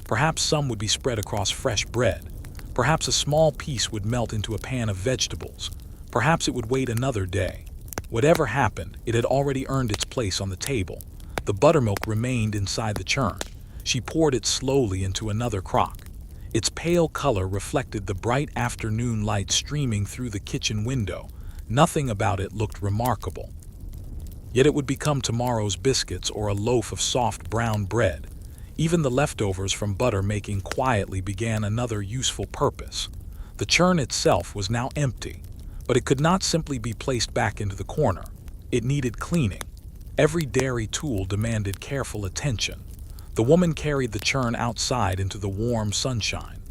Perhaps some would be spread across fresh bread. Perhaps a small piece would melt into a pan of vegetables. Perhaps it would wait another day. Whatever happened, it had already earned its place on the table. The buttermilk remained inside the churn. She poured it slowly into another crock. Its pale color reflected the bright afternoon light streaming through the kitchen window. Nothing about it looked remarkable. Yet it would become tomorrow's biscuits or a loaf of soft brown bread. Even the leftovers from butter making quietly began another useful purpose. The churn itself was now empty, but it could not simply be placed back into the corner. It needed cleaning. Every dairy tool demanded careful attention. The woman carried the churn outside into the warm sunshine.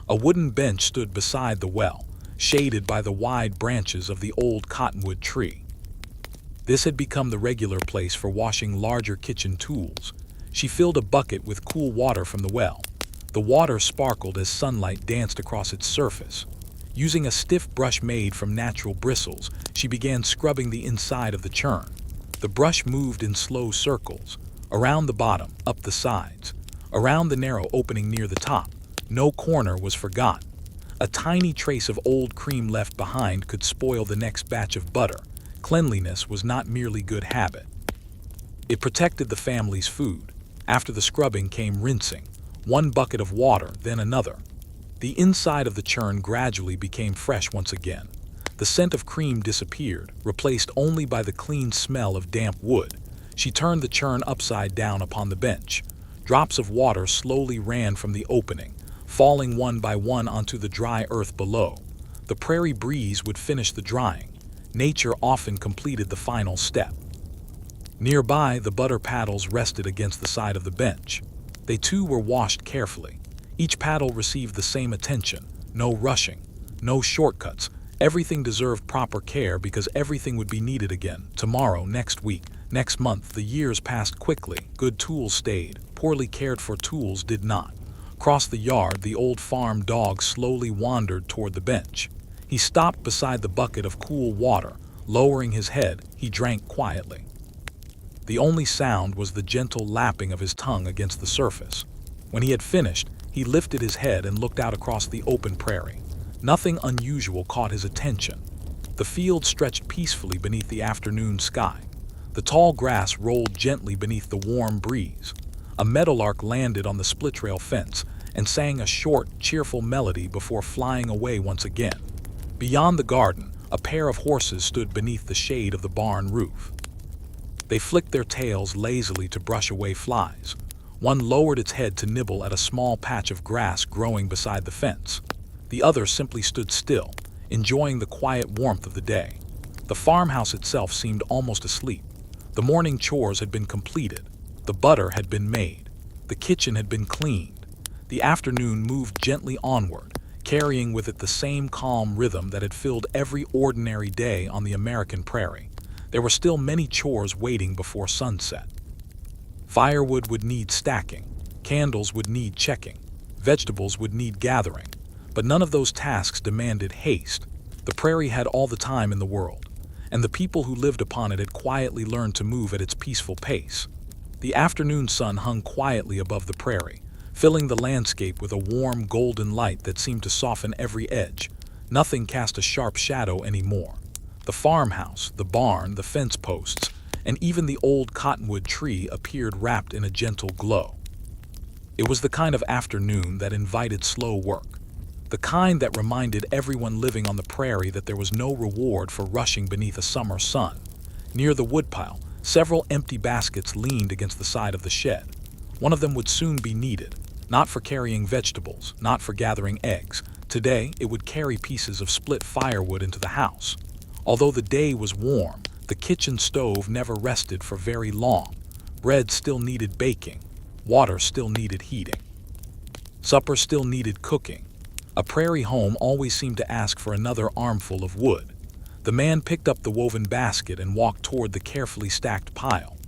A wooden bench stood beside the well, shaded by the wide branches of the old cottonwood tree. This had become the regular place for washing larger kitchen tools. She filled a bucket with cool water from the well. The water sparkled as sunlight danced across its surface. Using a stiff brush made from natural bristles, she began scrubbing the inside of the churn. The brush moved in slow circles, around the bottom, up the sides, around the narrow opening near the top. No corner was forgotten. A tiny trace of old cream left behind could spoil the next batch of butter. Cleanliness was not merely good habit. It protected the family's food. After the scrubbing came rinsing, one bucket of water, then another. The inside of the churn gradually became fresh once again. The scent of cream disappeared, replaced only by the clean smell of damp wood. She turned the churn upside down upon the bench. Drops of water slowly ran from the opening, falling one by one onto the dry earth below. The prairie breeze would finish the drying. Nature often completed the final step. Nearby, the butter paddles rested against the side of the bench. They too were washed carefully. Each paddle received the same attention. No rushing, no shortcuts. Everything deserved proper care because everything would be needed again. Tomorrow, next week, next month. The years passed quickly. Good tools stayed. Poorly cared for tools did not. Across the yard, the old farm dog slowly wandered toward the bench. He stopped beside the bucket of cool water. Lowering his head, he drank quietly. The only sound was the gentle lapping of his tongue against the surface. When he had finished, he lifted his head and looked out across the open prairie. Nothing unusual caught his attention. The field stretched peacefully beneath the afternoon sky. The tall grass rolled gently beneath the warm breeze. A meadowlark landed on the split rail fence and sang a short, cheerful melody before flying away once again. Beyond the garden, a pair of horses stood beneath the shade of the barn roof. They flicked their tails lazily to brush away flies. One lowered its head to nibble at a small patch of grass growing beside the fence. The other simply stood still, enjoying the quiet warmth of the day. The farmhouse itself seemed almost asleep. The morning chores had been completed. The butter had been made. The kitchen had been cleaned. The afternoon moved gently onward, carrying with it the same calm rhythm that had filled every ordinary day on the American prairie. There were still many chores waiting before sunset. Firewood would need stacking, candles would need checking, vegetables would need gathering, but none of those tasks demanded haste. The prairie had all the time in the world, and the people who lived upon it had quietly learned to move at its peaceful pace. The afternoon sun hung quietly above the prairie, filling the landscape with a warm golden light that seemed to soften every edge. Nothing cast a sharp shadow anymore. The farmhouse, the barn, the fence posts, and even the old cottonwood tree appeared wrapped in a gentle glow. It was the kind of afternoon that invited slow work, the kind that reminded everyone living on the prairie that there was no reward for rushing beneath a summer sun. Near the woodpile, several empty baskets leaned against the side of the shed. One of them would soon be needed, not for carrying vegetables, not for gathering eggs. Today, it would carry pieces of split firewood into the house. Although the day was warm, the kitchen stove never rested for very long. Bread still needed baking. Water still needed heating. Supper still needed cooking. A prairie home always seemed to ask for another armful of wood. The man picked up the woven basket and walked toward the carefully stacked pile.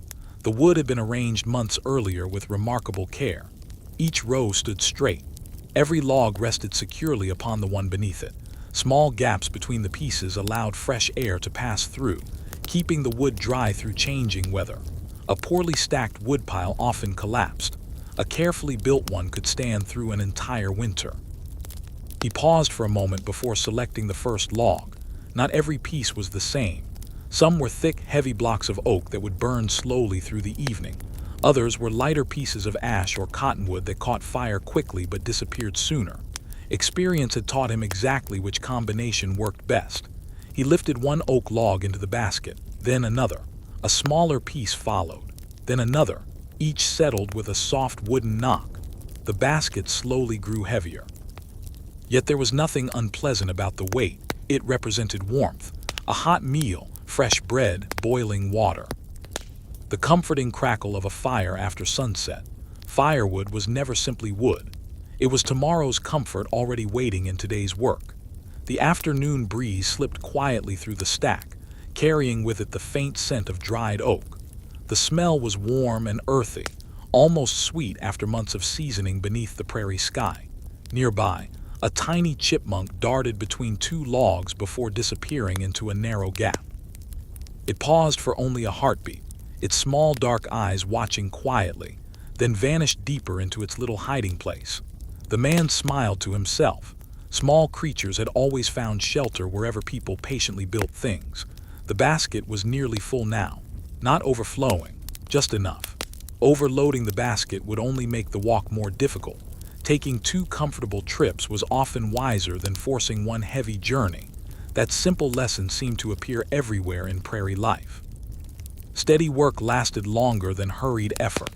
The wood had been arranged months earlier with remarkable care. Each row stood straight. Every log rested securely upon the one beneath it. Small gaps between the pieces allowed fresh air to pass through, keeping the wood dry through changing weather. A poorly stacked woodpile often collapsed. A carefully built one could stand through an entire winter. He paused for a moment before selecting the first log. Not every piece was the same. Some were thick, heavy blocks of oak that would burn slowly through the evening. Others were lighter pieces of ash or cottonwood that caught fire quickly but disappeared sooner. Experience had taught him exactly which combination worked best. He lifted one oak log into the basket, then another. A smaller piece followed, then another, each settled with a soft wooden knock. The basket slowly grew heavier. Yet there was nothing unpleasant about the weight. It represented warmth, a hot meal, fresh bread, boiling water. The comforting crackle of a fire after sunset. Firewood was never simply wood. It was tomorrow's comfort already waiting in today's work. The afternoon breeze slipped quietly through the stack, carrying with it the faint scent of dried oak. The smell was warm and earthy, almost sweet after months of seasoning beneath the prairie sky. Nearby, a tiny chipmunk darted between two logs before disappearing into a narrow gap. It paused for only a heartbeat, its small dark eyes watching quietly, then vanished deeper into its little hiding place. The man smiled to himself. Small creatures had always found shelter wherever people patiently built things. The basket was nearly full now, not overflowing, just enough. Overloading the basket would only make the walk more difficult. Taking two comfortable trips was often wiser than forcing one heavy journey. That simple lesson seemed to appear everywhere in prairie life. Steady work lasted longer than hurried effort.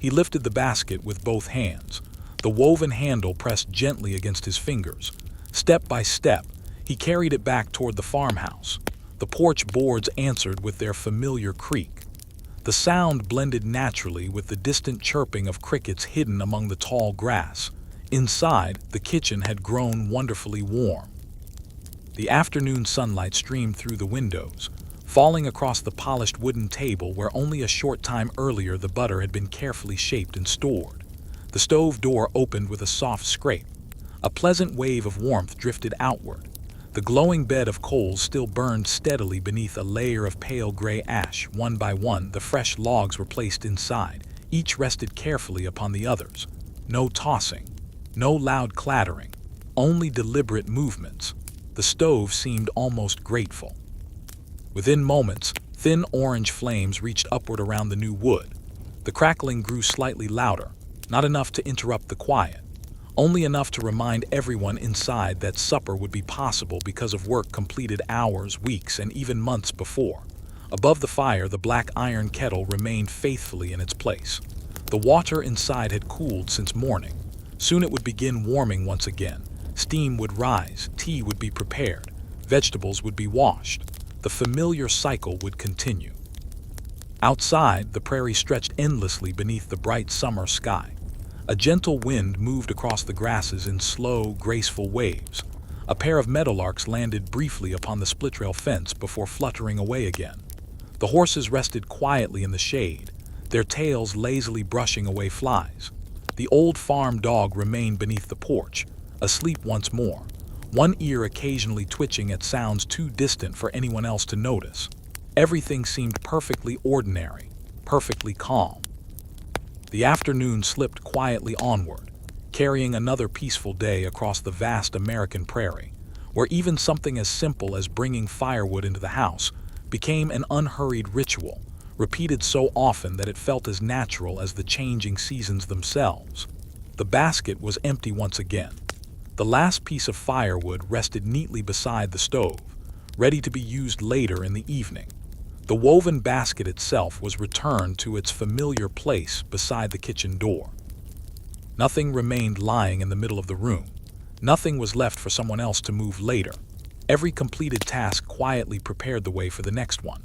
He lifted the basket with both hands. The woven handle pressed gently against his fingers. Step by step, he carried it back toward the farmhouse. The porch boards answered with their familiar creak. The sound blended naturally with the distant chirping of crickets hidden among the tall grass. Inside, the kitchen had grown wonderfully warm. The afternoon sunlight streamed through the windows, falling across the polished wooden table where only a short time earlier the butter had been carefully shaped and stored. The stove door opened with a soft scrape. A pleasant wave of warmth drifted outward. The glowing bed of coals still burned steadily beneath a layer of pale gray ash. One by one, the fresh logs were placed inside. Each rested carefully upon the others. No tossing, no loud clattering, only deliberate movements. The stove seemed almost grateful. Within moments, thin orange flames reached upward around the new wood. The crackling grew slightly louder, not enough to interrupt the quiet, only enough to remind everyone inside that supper would be possible because of work completed hours, weeks, and even months before. Above the fire, the black iron kettle remained faithfully in its place. The water inside had cooled since morning. Soon it would begin warming once again. Steam would rise, tea would be prepared, vegetables would be washed. The familiar cycle would continue. Outside, the prairie stretched endlessly beneath the bright summer sky. A gentle wind moved across the grasses in slow, graceful waves. A pair of meadowlarks landed briefly upon the split rail fence before fluttering away again. The horses rested quietly in the shade, their tails lazily brushing away flies. The old farm dog remained beneath the porch, asleep once more, one ear occasionally twitching at sounds too distant for anyone else to notice. Everything seemed perfectly ordinary, perfectly calm. The afternoon slipped quietly onward, carrying another peaceful day across the vast American prairie, where even something as simple as bringing firewood into the house became an unhurried ritual, repeated so often that it felt as natural as the changing seasons themselves. The basket was empty once again. The last piece of firewood rested neatly beside the stove, ready to be used later in the evening. The woven basket itself was returned to its familiar place beside the kitchen door. Nothing remained lying in the middle of the room. Nothing was left for someone else to move later. Every completed task quietly prepared the way for the next one.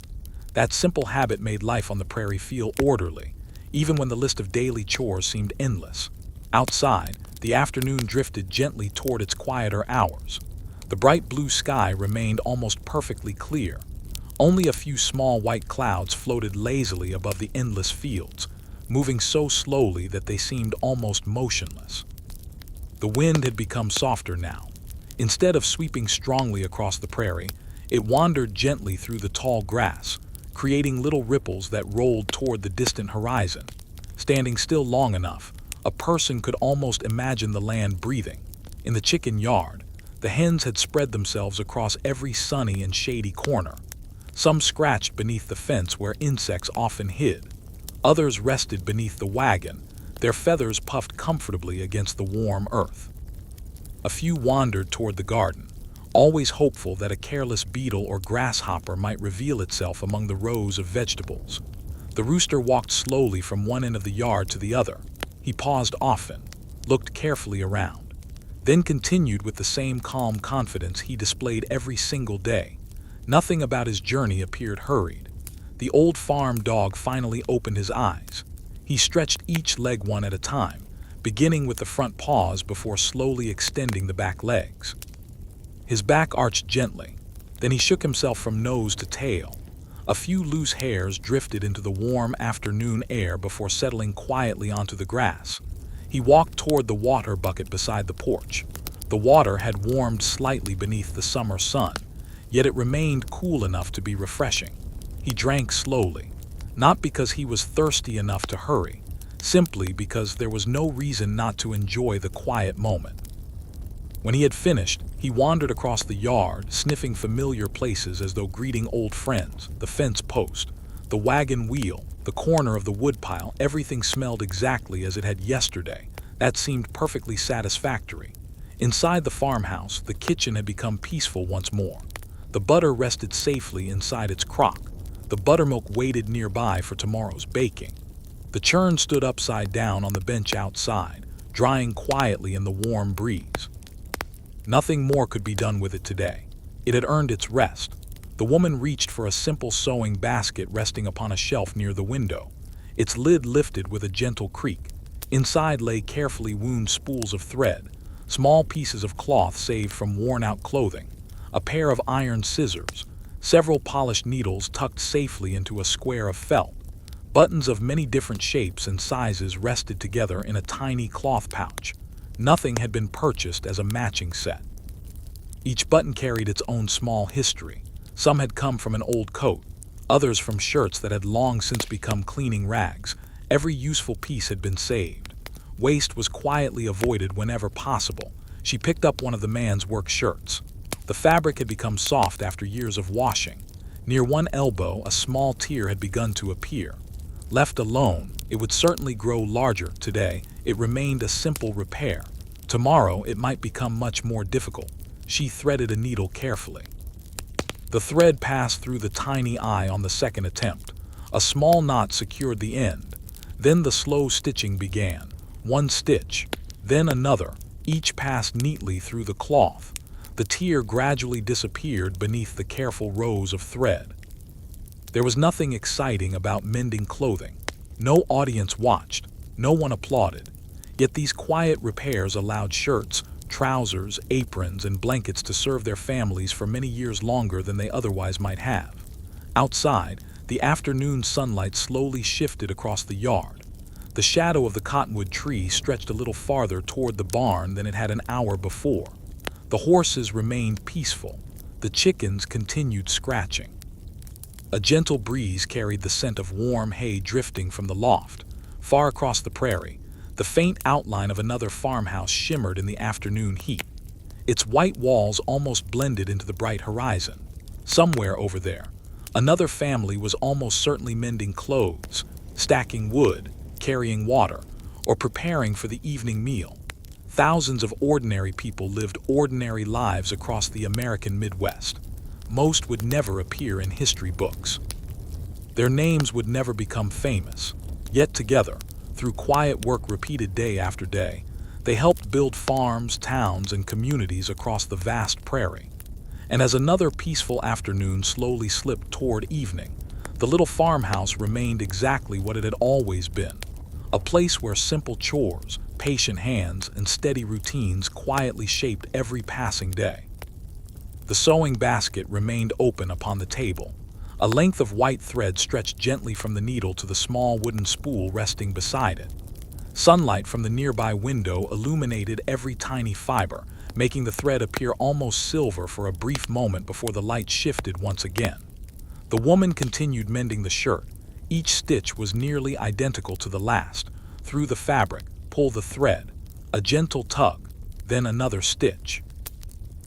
That simple habit made life on the prairie feel orderly, even when the list of daily chores seemed endless. Outside, the afternoon drifted gently toward its quieter hours. The bright blue sky remained almost perfectly clear. Only a few small white clouds floated lazily above the endless fields, moving so slowly that they seemed almost motionless. The wind had become softer now. Instead of sweeping strongly across the prairie, it wandered gently through the tall grass, creating little ripples that rolled toward the distant horizon. Standing still long enough, a person could almost imagine the land breathing. In the chicken yard, the hens had spread themselves across every sunny and shady corner. Some scratched beneath the fence where insects often hid. Others rested beneath the wagon, their feathers puffed comfortably against the warm earth. A few wandered toward the garden, always hopeful that a careless beetle or grasshopper might reveal itself among the rows of vegetables. The rooster walked slowly from one end of the yard to the other. He paused often, looked carefully around, then continued with the same calm confidence he displayed every single day. Nothing about his journey appeared hurried. The old farm dog finally opened his eyes. He stretched each leg one at a time, beginning with the front paws before slowly extending the back legs. His back arched gently, then he shook himself from nose to tail. A few loose hairs drifted into the warm afternoon air before settling quietly onto the grass. He walked toward the water bucket beside the porch. The water had warmed slightly beneath the summer sun, yet it remained cool enough to be refreshing. He drank slowly, not because he was thirsty enough to hurry, simply because there was no reason not to enjoy the quiet moment. When he had finished, he wandered across the yard, sniffing familiar places as though greeting old friends. The fence post, the wagon wheel, the corner of the woodpile, everything smelled exactly as it had yesterday. That seemed perfectly satisfactory. Inside the farmhouse, the kitchen had become peaceful once more. The butter rested safely inside its crock. The buttermilk waited nearby for tomorrow's baking. The churn stood upside down on the bench outside, drying quietly in the warm breeze. Nothing more could be done with it today. It had earned its rest. The woman reached for a simple sewing basket resting upon a shelf near the window. Its lid lifted with a gentle creak. Inside lay carefully wound spools of thread, small pieces of cloth saved from worn-out clothing, a pair of iron scissors, several polished needles tucked safely into a square of felt. Buttons of many different shapes and sizes rested together in a tiny cloth pouch. Nothing had been purchased as a matching set. Each button carried its own small history. Some had come from an old coat, others from shirts that had long since become cleaning rags. Every useful piece had been saved. Waste was quietly avoided whenever possible. She picked up one of the man's work shirts. The fabric had become soft after years of washing. Near one elbow, a small tear had begun to appear. Left alone, it would certainly grow larger. Today, it remained a simple repair. Tomorrow, it might become much more difficult. She threaded a needle carefully. The thread passed through the tiny eye on the second attempt. A small knot secured the end. Then the slow stitching began. One stitch, then another. Each passed neatly through the cloth. The tear gradually disappeared beneath the careful rows of thread. There was nothing exciting about mending clothing. No audience watched. No one applauded. Yet these quiet repairs allowed shirts, trousers, aprons, and blankets to serve their families for many years longer than they otherwise might have. Outside, the afternoon sunlight slowly shifted across the yard. The shadow of the cottonwood tree stretched a little farther toward the barn than it had an hour before. The horses remained peaceful. The chickens continued scratching. A gentle breeze carried the scent of warm hay drifting from the loft. Far across the prairie, the faint outline of another farmhouse shimmered in the afternoon heat. Its white walls almost blended into the bright horizon. Somewhere over there, another family was almost certainly mending clothes, stacking wood, carrying water, or preparing for the evening meal. Thousands of ordinary people lived ordinary lives across the American Midwest. Most would never appear in history books. Their names would never become famous. Yet together, through quiet work repeated day after day, they helped build farms, towns, and communities across the vast prairie. And as another peaceful afternoon slowly slipped toward evening, the little farmhouse remained exactly what it had always been. A place where simple chores, patient hands and steady routines quietly shaped every passing day. The sewing basket remained open upon the table. A length of white thread stretched gently from the needle to the small wooden spool resting beside it. Sunlight from the nearby window illuminated every tiny fiber, making the thread appear almost silver for a brief moment before the light shifted once again. The woman continued mending the shirt. Each stitch was nearly identical to the last. Through the fabric, pull the thread, a gentle tug, then another stitch.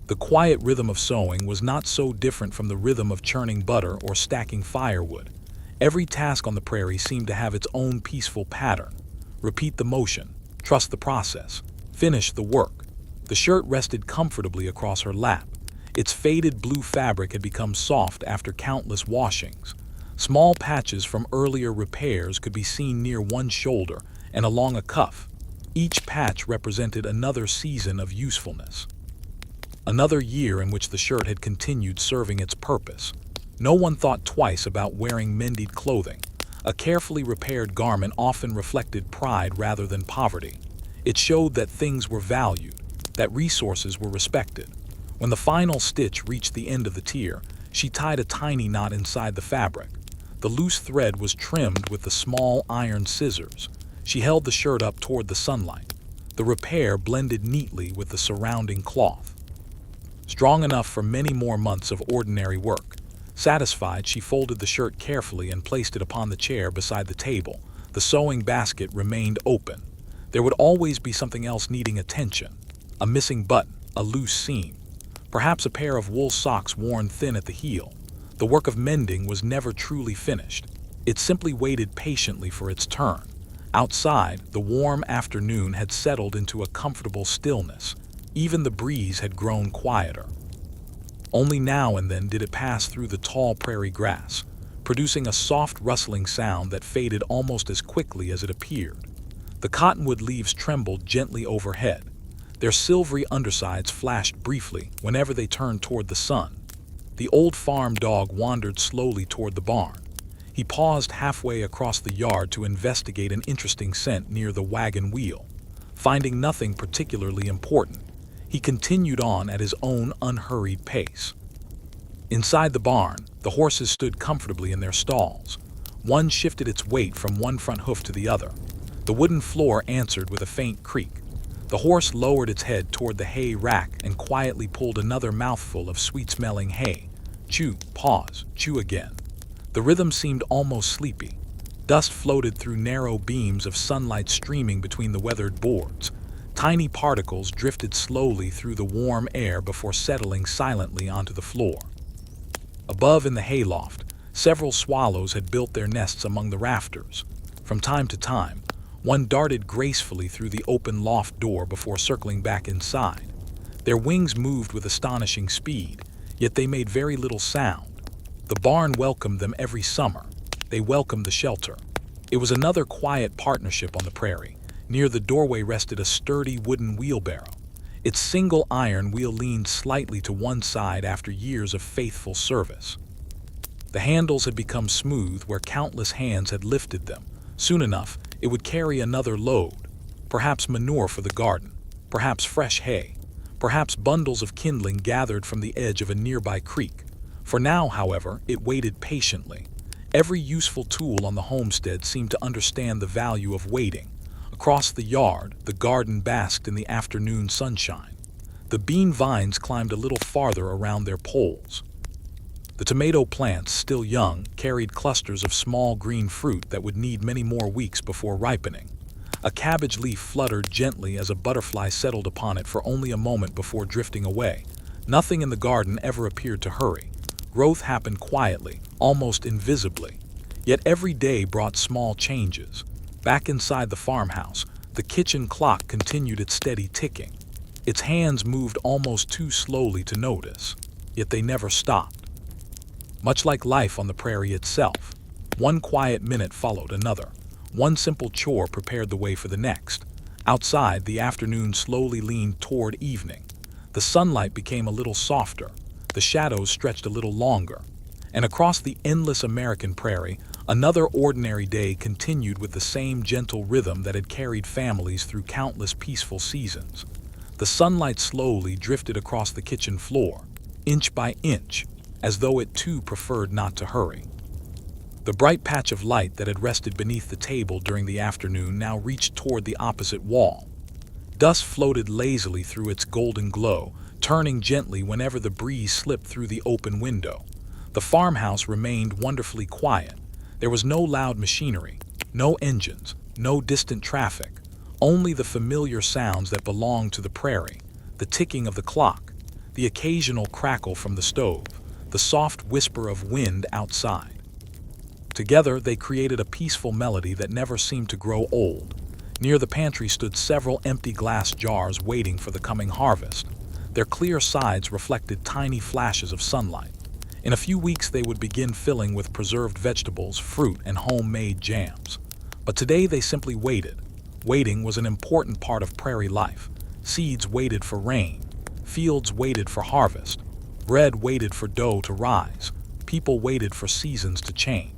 The quiet rhythm of sewing was not so different from the rhythm of churning butter or stacking firewood. Every task on the prairie seemed to have its own peaceful pattern. Repeat the motion, trust the process, finish the work. The shirt rested comfortably across her lap. Its faded blue fabric had become soft after countless washings. Small patches from earlier repairs could be seen near one shoulder and along a cuff. Each patch represented another season of usefulness. Another year in which the shirt had continued serving its purpose. No one thought twice about wearing mended clothing. A carefully repaired garment often reflected pride rather than poverty. It showed that things were valued, that resources were respected. When the final stitch reached the end of the tier, she tied a tiny knot inside the fabric. The loose thread was trimmed with the small iron scissors. She held the shirt up toward the sunlight. The repair blended neatly with the surrounding cloth. Strong enough for many more months of ordinary work. Satisfied, she folded the shirt carefully and placed it upon the chair beside the table. The sewing basket remained open. There would always be something else needing attention. A missing button, a loose seam, perhaps a pair of wool socks worn thin at the heel. The work of mending was never truly finished. It simply waited patiently for its turn. Outside, the warm afternoon had settled into a comfortable stillness. Even the breeze had grown quieter. Only now and then did it pass through the tall prairie grass, producing a soft rustling sound that faded almost as quickly as it appeared. The cottonwood leaves trembled gently overhead. Their silvery undersides flashed briefly whenever they turned toward the sun. The old farm dog wandered slowly toward the barn. He paused halfway across the yard to investigate an interesting scent near the wagon wheel. Finding nothing particularly important, he continued on at his own unhurried pace. Inside the barn, the horses stood comfortably in their stalls. One shifted its weight from one front hoof to the other. The wooden floor answered with a faint creak. The horse lowered its head toward the hay rack and quietly pulled another mouthful of sweet-smelling hay. Chew, pause, chew again. The rhythm seemed almost sleepy. Dust floated through narrow beams of sunlight streaming between the weathered boards. Tiny particles drifted slowly through the warm air before settling silently onto the floor. Above in the hayloft, several swallows had built their nests among the rafters. From time to time, one darted gracefully through the open loft door before circling back inside. Their wings moved with astonishing speed, yet they made very little sound. The barn welcomed them every summer. They welcomed the shelter. It was another quiet partnership on the prairie. Near the doorway rested a sturdy wooden wheelbarrow. Its single iron wheel leaned slightly to one side after years of faithful service. The handles had become smooth where countless hands had lifted them. Soon enough, it would carry another load, perhaps manure for the garden, perhaps fresh hay, perhaps bundles of kindling gathered from the edge of a nearby creek. For now, however, it waited patiently. Every useful tool on the homestead seemed to understand the value of waiting. Across the yard, the garden basked in the afternoon sunshine. The bean vines climbed a little farther around their poles. The tomato plants, still young, carried clusters of small green fruit that would need many more weeks before ripening. A cabbage leaf fluttered gently as a butterfly settled upon it for only a moment before drifting away. Nothing in the garden ever appeared to hurry. Growth happened quietly, almost invisibly. Yet every day brought small changes. Back inside the farmhouse, the kitchen clock continued its steady ticking. Its hands moved almost too slowly to notice, yet they never stopped. Much like life on the prairie itself, one quiet minute followed another. One simple chore prepared the way for the next. Outside, the afternoon slowly leaned toward evening. The sunlight became a little softer. The shadows stretched a little longer. And across the endless American prairie, Another ordinary day continued with the same gentle rhythm that had carried families through countless peaceful seasons. The sunlight slowly drifted across the kitchen floor, inch by inch, as though it too preferred not to hurry. The bright patch of light that had rested beneath the table during the afternoon now reached toward the opposite wall. Dust floated lazily through its golden glow, turning gently whenever the breeze slipped through the open window. The farmhouse remained wonderfully quiet. There was no loud machinery, no engines, no distant traffic, only the familiar sounds that belonged to the prairie, the ticking of the clock, the occasional crackle from the stove, the soft whisper of wind outside. Together, they created a peaceful melody that never seemed to grow old. Near the pantry stood several empty glass jars waiting for the coming harvest. Their clear sides reflected tiny flashes of sunlight. In a few weeks, they would begin filling with preserved vegetables, fruit, and homemade jams. But today, they simply waited. Waiting was an important part of prairie life. Seeds waited for rain. Fields waited for harvest. Bread waited for dough to rise. People waited for seasons to change.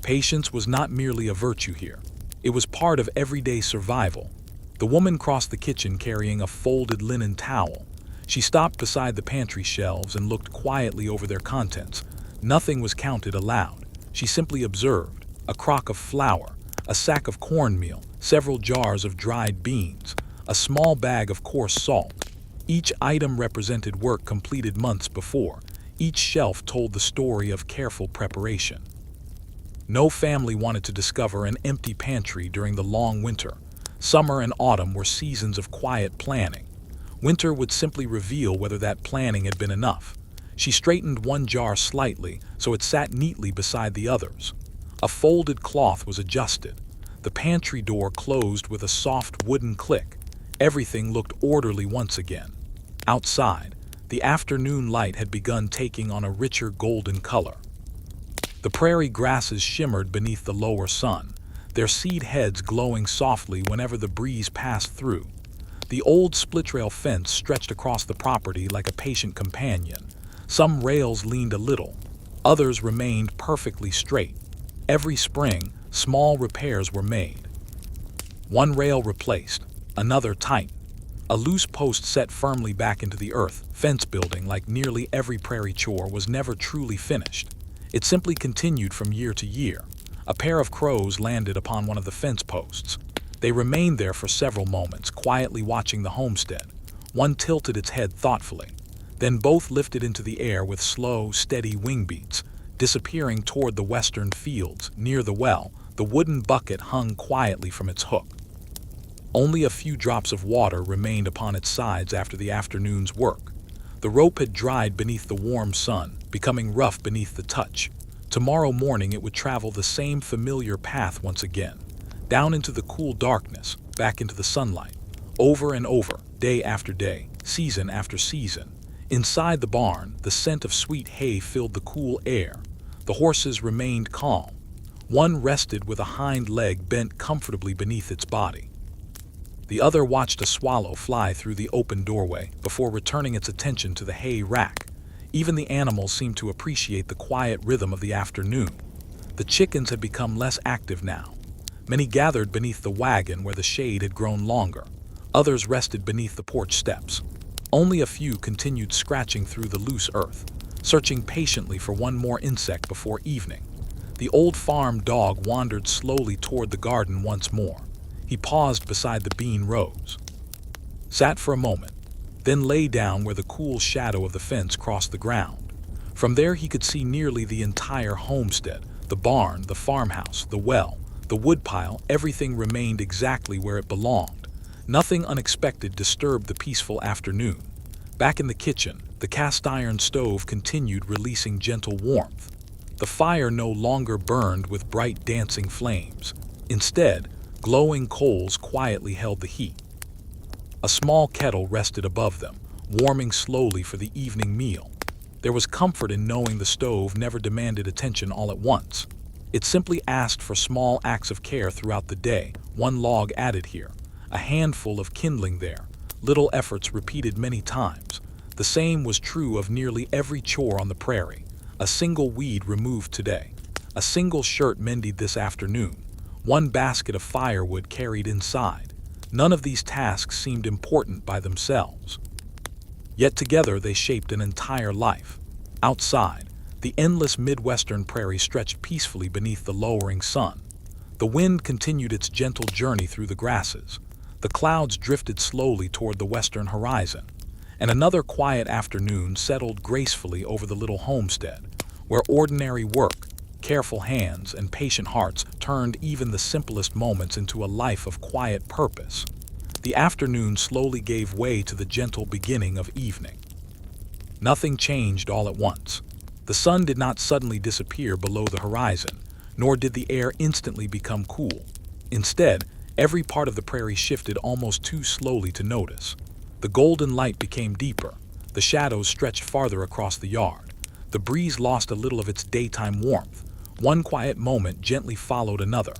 Patience was not merely a virtue here. It was part of everyday survival. The woman crossed the kitchen carrying a folded linen towel. She stopped beside the pantry shelves and looked quietly over their contents. Nothing was counted aloud. She simply observed: a crock of flour, a sack of cornmeal, several jars of dried beans, a small bag of coarse salt. Each item represented work completed months before. Each shelf told the story of careful preparation. No family wanted to discover an empty pantry during the long winter. Summer and autumn were seasons of quiet planning. Winter would simply reveal whether that planning had been enough. She straightened one jar slightly so it sat neatly beside the others. A folded cloth was adjusted. The pantry door closed with a soft wooden click. Everything looked orderly once again. Outside, the afternoon light had begun taking on a richer golden color. The prairie grasses shimmered beneath the lower sun, their seed heads glowing softly whenever the breeze passed through. The old split-rail fence stretched across the property like a patient companion. Some rails leaned a little, others remained perfectly straight. Every spring, small repairs were made. One rail replaced, another tightened. A loose post set firmly back into the earth. Fence building, like nearly every prairie chore, was never truly finished. It simply continued from year to year. A pair of crows landed upon one of the fence posts. They remained there for several moments, quietly watching the homestead. One tilted its head thoughtfully. Then both lifted into the air with slow, steady wing beats, disappearing toward the western fields. Near the well, the wooden bucket hung quietly from its hook. Only a few drops of water remained upon its sides after the afternoon's work. The rope had dried beneath the warm sun, becoming rough beneath the touch. Tomorrow morning it would travel the same familiar path once again, down into the cool darkness, back into the sunlight, over and over, day after day, season after season. Inside the barn, the scent of sweet hay filled the cool air. The horses remained calm. One rested with a hind leg bent comfortably beneath its body. The other watched a swallow fly through the open doorway before returning its attention to the hay rack. Even the animals seemed to appreciate the quiet rhythm of the afternoon. The chickens had become less active now. Many gathered beneath the wagon where the shade had grown longer. Others rested beneath the porch steps. Only a few continued scratching through the loose earth, searching patiently for one more insect before evening. The old farm dog wandered slowly toward the garden once more. He paused beside the bean rows, sat for a moment, then lay down where the cool shadow of the fence crossed the ground. From there he could see nearly the entire homestead, the barn, the farmhouse, the well, the woodpile. Everything remained exactly where it belonged. Nothing unexpected disturbed the peaceful afternoon. Back in the kitchen, the cast iron stove continued releasing gentle warmth. The fire no longer burned with bright dancing flames. Instead, glowing coals quietly held the heat. A small kettle rested above them, warming slowly for the evening meal. There was comfort in knowing the stove never demanded attention all at once. It simply asked for small acts of care throughout the day, one log added here, a handful of kindling there, little efforts repeated many times. The same was true of nearly every chore on the prairie. A single weed removed today, A single shirt mended this afternoon, one basket of firewood carried inside. None of these tasks seemed important by themselves. Yet together they shaped an entire life. Outside, the endless Midwestern prairie stretched peacefully beneath the lowering sun. The wind continued its gentle journey through the grasses. The clouds drifted slowly toward the western horizon, and another quiet afternoon settled gracefully over the little homestead, where ordinary work, careful hands, and patient hearts turned even the simplest moments into a life of quiet purpose. The afternoon slowly gave way to the gentle beginning of evening. Nothing changed all at once. The sun did not suddenly disappear below the horizon, nor did the air instantly become cool. Instead, every part of the prairie shifted almost too slowly to notice. The golden light became deeper, the shadows stretched farther across the yard. The breeze lost a little of its daytime warmth. One quiet moment gently followed another.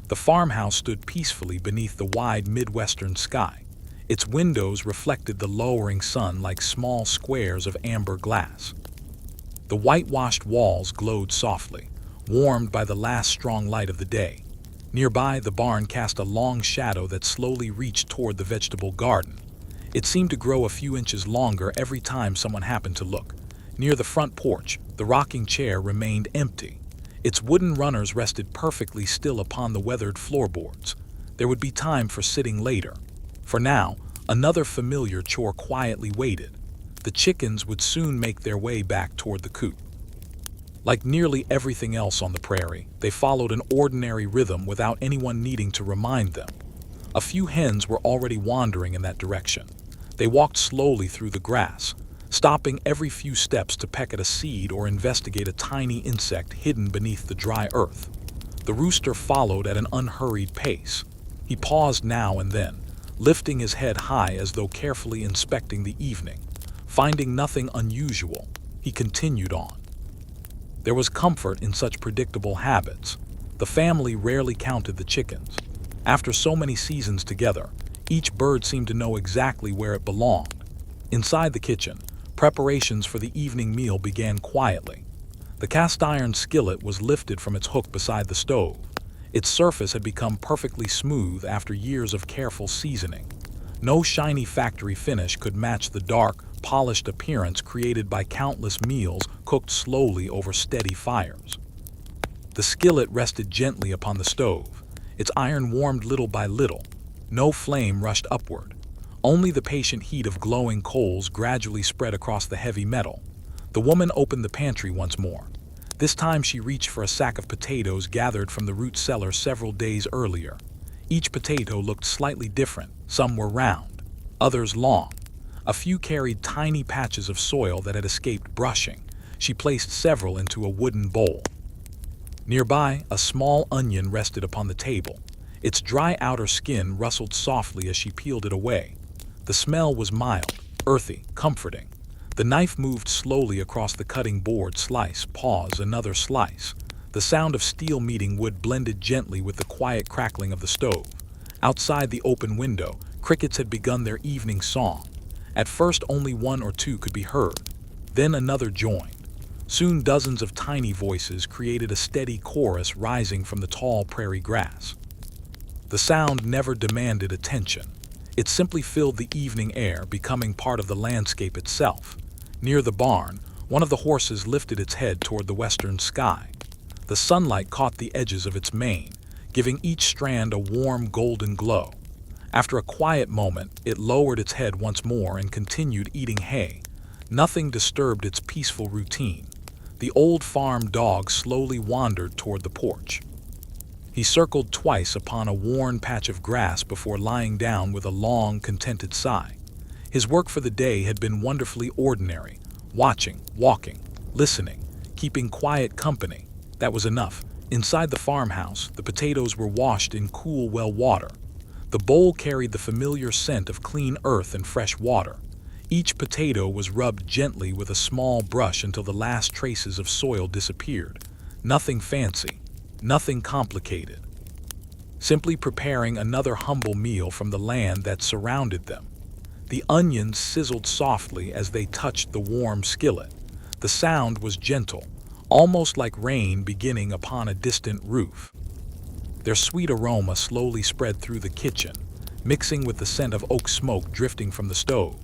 The farmhouse stood peacefully beneath the wide Midwestern sky. Its windows reflected the lowering sun like small squares of amber glass. The whitewashed walls glowed softly, warmed by the last strong light of the day. Nearby, the barn cast a long shadow that slowly reached toward the vegetable garden. It seemed to grow a few inches longer every time someone happened to look. Near the front porch, the rocking chair remained empty. Its wooden runners rested perfectly still upon the weathered floorboards. There would be time for sitting later. For now, another familiar chore quietly waited. The chickens would soon make their way back toward the coop. Like nearly everything else on the prairie, they followed an ordinary rhythm without anyone needing to remind them. A few hens were already wandering in that direction. They walked slowly through the grass, stopping every few steps to peck at a seed or investigate a tiny insect hidden beneath the dry earth. The rooster followed at an unhurried pace. He paused now and then, lifting his head high as though carefully inspecting the evening. Finding nothing unusual, he continued on. There was comfort in such predictable habits. The family rarely counted the chickens. After so many seasons together, each bird seemed to know exactly where it belonged. Inside the kitchen, preparations for the evening meal began quietly. The cast-iron skillet was lifted from its hook beside the stove. Its surface had become perfectly smooth after years of careful seasoning. No shiny factory finish could match the dark, polished appearance created by countless meals cooked slowly over steady fires. The skillet rested gently upon the stove. Its iron warmed little by little. No flame rushed upward. Only the patient heat of glowing coals gradually spread across the heavy metal. The woman opened the pantry once more. This time she reached for a sack of potatoes gathered from the root cellar several days earlier. Each potato looked slightly different. Some were round, others long. A few carried tiny patches of soil that had escaped brushing. She placed several into a wooden bowl. Nearby, a small onion rested upon the table. Its dry outer skin rustled softly as she peeled it away. The smell was mild, earthy, comforting. The knife moved slowly across the cutting board, slice, pause, another slice. The sound of steel meeting wood blended gently with the quiet crackling of the stove. Outside the open window, crickets had begun their evening song. At first only one or two could be heard. Then another joined. Soon dozens of tiny voices created a steady chorus rising from the tall prairie grass. The sound never demanded attention. It simply filled the evening air, becoming part of the landscape itself. Near the barn, one of the horses lifted its head toward the western sky. The sunlight caught the edges of its mane, giving each strand a warm golden glow. After a quiet moment, it lowered its head once more and continued eating hay. Nothing disturbed its peaceful routine. The old farm dog slowly wandered toward the porch. He circled twice upon a worn patch of grass before lying down with a long, contented sigh. His work for the day had been wonderfully ordinary. Watching, walking, listening, keeping quiet company. That was enough. Inside the farmhouse, the potatoes were washed in cool well water. The bowl carried the familiar scent of clean earth and fresh water. Each potato was rubbed gently with a small brush until the last traces of soil disappeared. Nothing fancy, nothing complicated. Simply preparing another humble meal from the land that surrounded them. The onions sizzled softly as they touched the warm skillet. The sound was gentle, almost like rain beginning upon a distant roof. Their sweet aroma slowly spread through the kitchen, mixing with the scent of oak smoke drifting from the stove.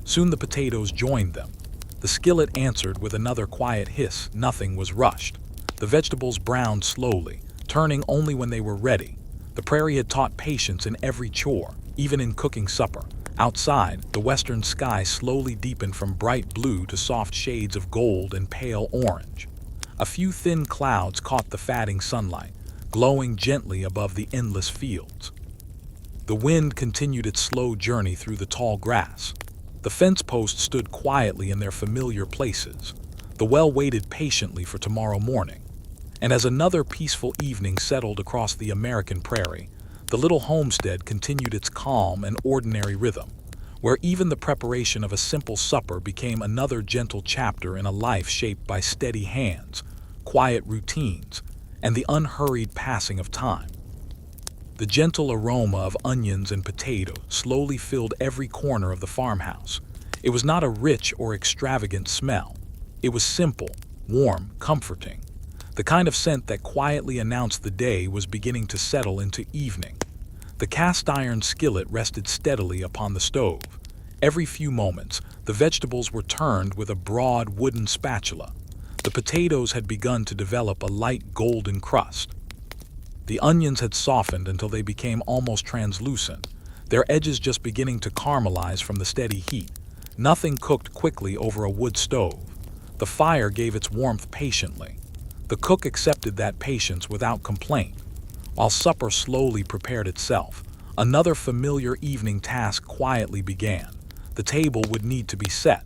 Soon the potatoes joined them. The skillet answered with another quiet hiss. Nothing was rushed. The vegetables browned slowly, turning only when they were ready. The prairie had taught patience in every chore, even in cooking supper. Outside, the western sky slowly deepened from bright blue to soft shades of gold and pale orange. A few thin clouds caught the fading sunlight, glowing gently above the endless fields. The wind continued its slow journey through the tall grass. The fence posts stood quietly in their familiar places. The well waited patiently for tomorrow morning. And as another peaceful evening settled across the American prairie, the little homestead continued its calm and ordinary rhythm, where even the preparation of a simple supper became another gentle chapter in a life shaped by steady hands, quiet routines, and the unhurried passing of time. The gentle aroma of onions and potatoes slowly filled every corner of the farmhouse. It was not a rich or extravagant smell. It was simple, warm, comforting. The kind of scent that quietly announced the day was beginning to settle into evening. The cast-iron skillet rested steadily upon the stove. Every few moments, the vegetables were turned with a broad wooden spatula. The potatoes had begun to develop a light golden crust. The onions had softened until they became almost translucent, their edges just beginning to caramelize from the steady heat. Nothing cooked quickly over a wood stove. The fire gave its warmth patiently. The cook accepted that patience without complaint. While supper slowly prepared itself, another familiar evening task quietly began. The table would need to be set.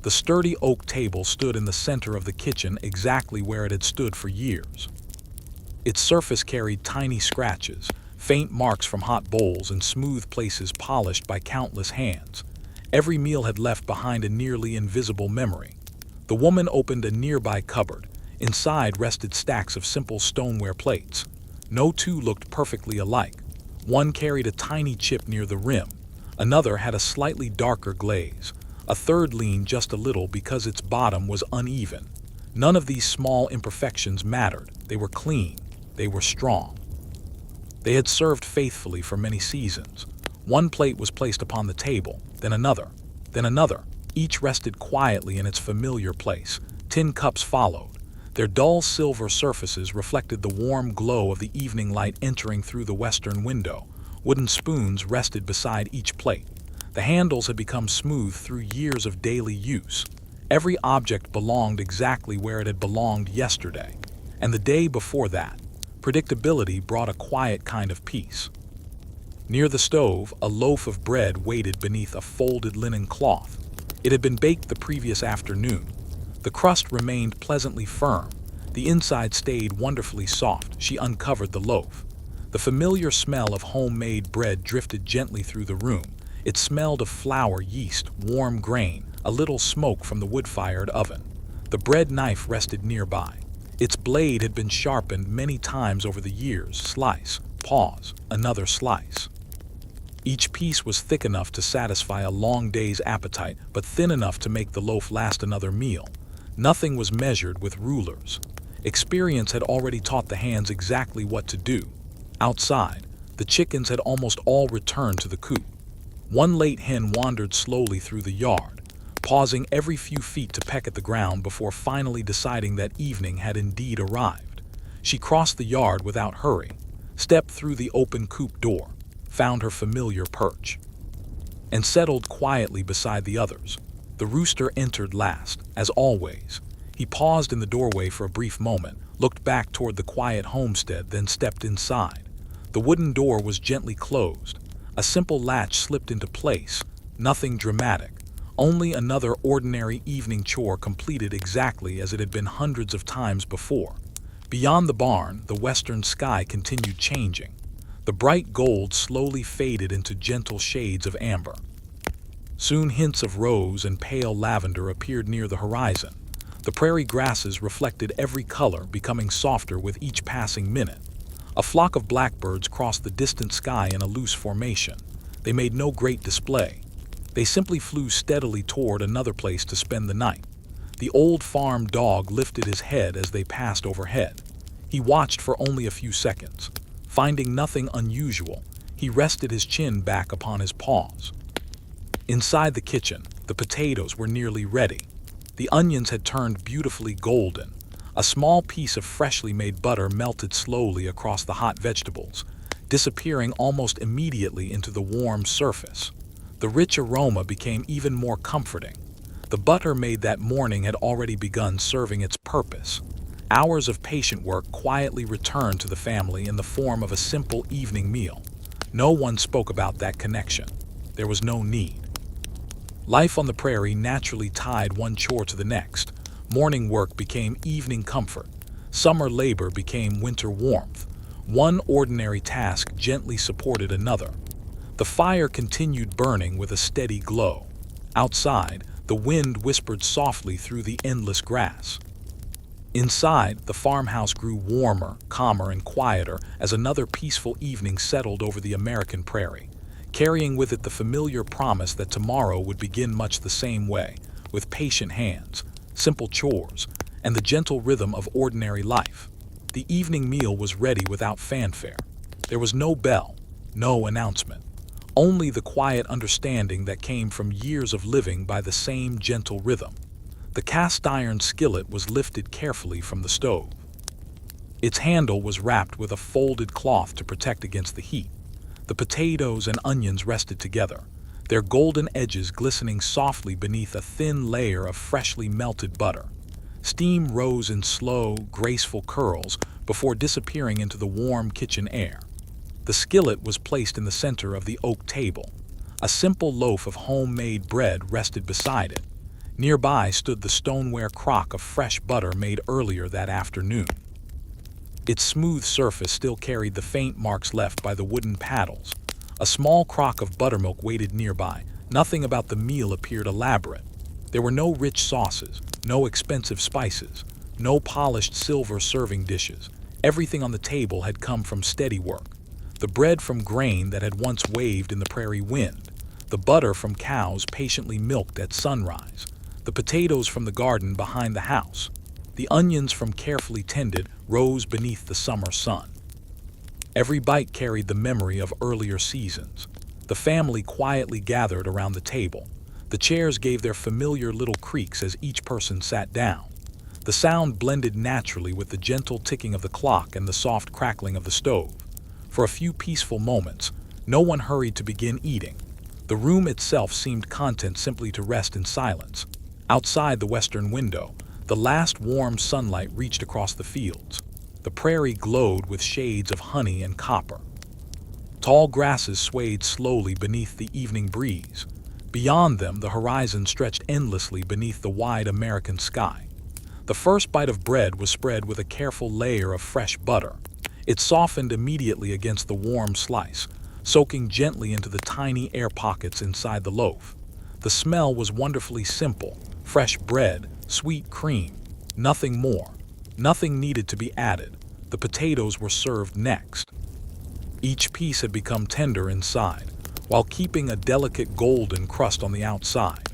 The sturdy oak table stood in the center of the kitchen, exactly where it had stood for years. Its surface carried tiny scratches, faint marks from hot bowls, and smooth places polished by countless hands. Every meal had left behind a nearly invisible memory. The woman opened a nearby cupboard. Inside rested stacks of simple stoneware plates. No two looked perfectly alike. One carried a tiny chip near the rim. Another had a slightly darker glaze. A third leaned just a little because its bottom was uneven. None of these small imperfections mattered. They were clean. They were strong. They had served faithfully for many seasons. One plate was placed upon the table, then another, then another. Each rested quietly in its familiar place. Tin cups followed. Their dull silver surfaces reflected the warm glow of the evening light entering through the western window. Wooden spoons rested beside each plate. The handles had become smooth through years of daily use. Every object belonged exactly where it had belonged yesterday. And the day before that, predictability brought a quiet kind of peace. Near the stove, a loaf of bread waited beneath a folded linen cloth. It had been baked the previous afternoon. The crust remained pleasantly firm. The inside stayed wonderfully soft. She uncovered the loaf. The familiar smell of homemade bread drifted gently through the room. It smelled of flour, yeast, warm grain, a little smoke from the wood-fired oven. The bread knife rested nearby. Its blade had been sharpened many times over the years. Slice, pause, another slice. Each piece was thick enough to satisfy a long day's appetite, but thin enough to make the loaf last another meal. Nothing was measured with rulers. Experience had already taught the hands exactly what to do. Outside, the chickens had almost all returned to the coop. One late hen wandered slowly through the yard, pausing every few feet to peck at the ground before finally deciding that evening had indeed arrived. She crossed the yard without hurry, stepped through the open coop door, found her familiar perch, and settled quietly beside the others. The rooster entered last, as always. He paused in the doorway for a brief moment, looked back toward the quiet homestead, then stepped inside. The wooden door was gently closed. A simple latch slipped into place. Nothing dramatic. Only another ordinary evening chore completed exactly as it had been hundreds of times before. Beyond the barn, the western sky continued changing. The bright gold slowly faded into gentle shades of amber. Soon hints of rose and pale lavender appeared near the horizon. The prairie grasses reflected every color, becoming softer with each passing minute. A flock of blackbirds crossed the distant sky in a loose formation. They made no great display. They simply flew steadily toward another place to spend the night. The old farm dog lifted his head as they passed overhead. He watched for only a few seconds. Finding nothing unusual, he rested his chin back upon his paws. Inside the kitchen, the potatoes were nearly ready. The onions had turned beautifully golden. A small piece of freshly made butter melted slowly across the hot vegetables, disappearing almost immediately into the warm surface. The rich aroma became even more comforting. The butter made that morning had already begun serving its purpose. Hours of patient work quietly returned to the family in the form of a simple evening meal. No one spoke about that connection. There was no need. Life on the prairie naturally tied one chore to the next. Morning work became evening comfort. Summer labor became winter warmth. One ordinary task gently supported another. The fire continued burning with a steady glow. Outside, the wind whispered softly through the endless grass. Inside, the farmhouse grew warmer, calmer, and quieter as another peaceful evening settled over the American prairie, carrying with it the familiar promise that tomorrow would begin much the same way, with patient hands, simple chores, and the gentle rhythm of ordinary life. The evening meal was ready without fanfare. There was no bell, no announcement, only the quiet understanding that came from years of living by the same gentle rhythm. The cast iron skillet was lifted carefully from the stove. Its handle was wrapped with a folded cloth to protect against the heat. The potatoes and onions rested together, their golden edges glistening softly beneath a thin layer of freshly melted butter. Steam rose in slow, graceful curls before disappearing into the warm kitchen air. The skillet was placed in the center of the oak table. A simple loaf of homemade bread rested beside it. Nearby stood the stoneware crock of fresh butter made earlier that afternoon. Its smooth surface still carried the faint marks left by the wooden paddles. A small crock of buttermilk waited nearby. Nothing about the meal appeared elaborate. There were no rich sauces, no expensive spices, no polished silver serving dishes. Everything on the table had come from steady work. The bread from grain that had once waved in the prairie wind, the butter from cows patiently milked at sunrise, the potatoes from the garden behind the house, the onions from carefully tended rose beneath the summer sun. Every bite carried the memory of earlier seasons. The family quietly gathered around the table. The chairs gave their familiar little creaks as each person sat down. The sound blended naturally with the gentle ticking of the clock and the soft crackling of the stove. For a few peaceful moments, no one hurried to begin eating. The room itself seemed content simply to rest in silence. Outside the western window, the last warm sunlight reached across the fields. The prairie glowed with shades of honey and copper. Tall grasses swayed slowly beneath the evening breeze. Beyond them, the horizon stretched endlessly beneath the wide American sky. The first bite of bread was spread with a careful layer of fresh butter. It softened immediately against the warm slice, soaking gently into the tiny air pockets inside the loaf. The smell was wonderfully simple: fresh bread, sweet cream, nothing more. Nothing needed to be added. The potatoes were served next. Each piece had become tender inside, while keeping a delicate golden crust on the outside.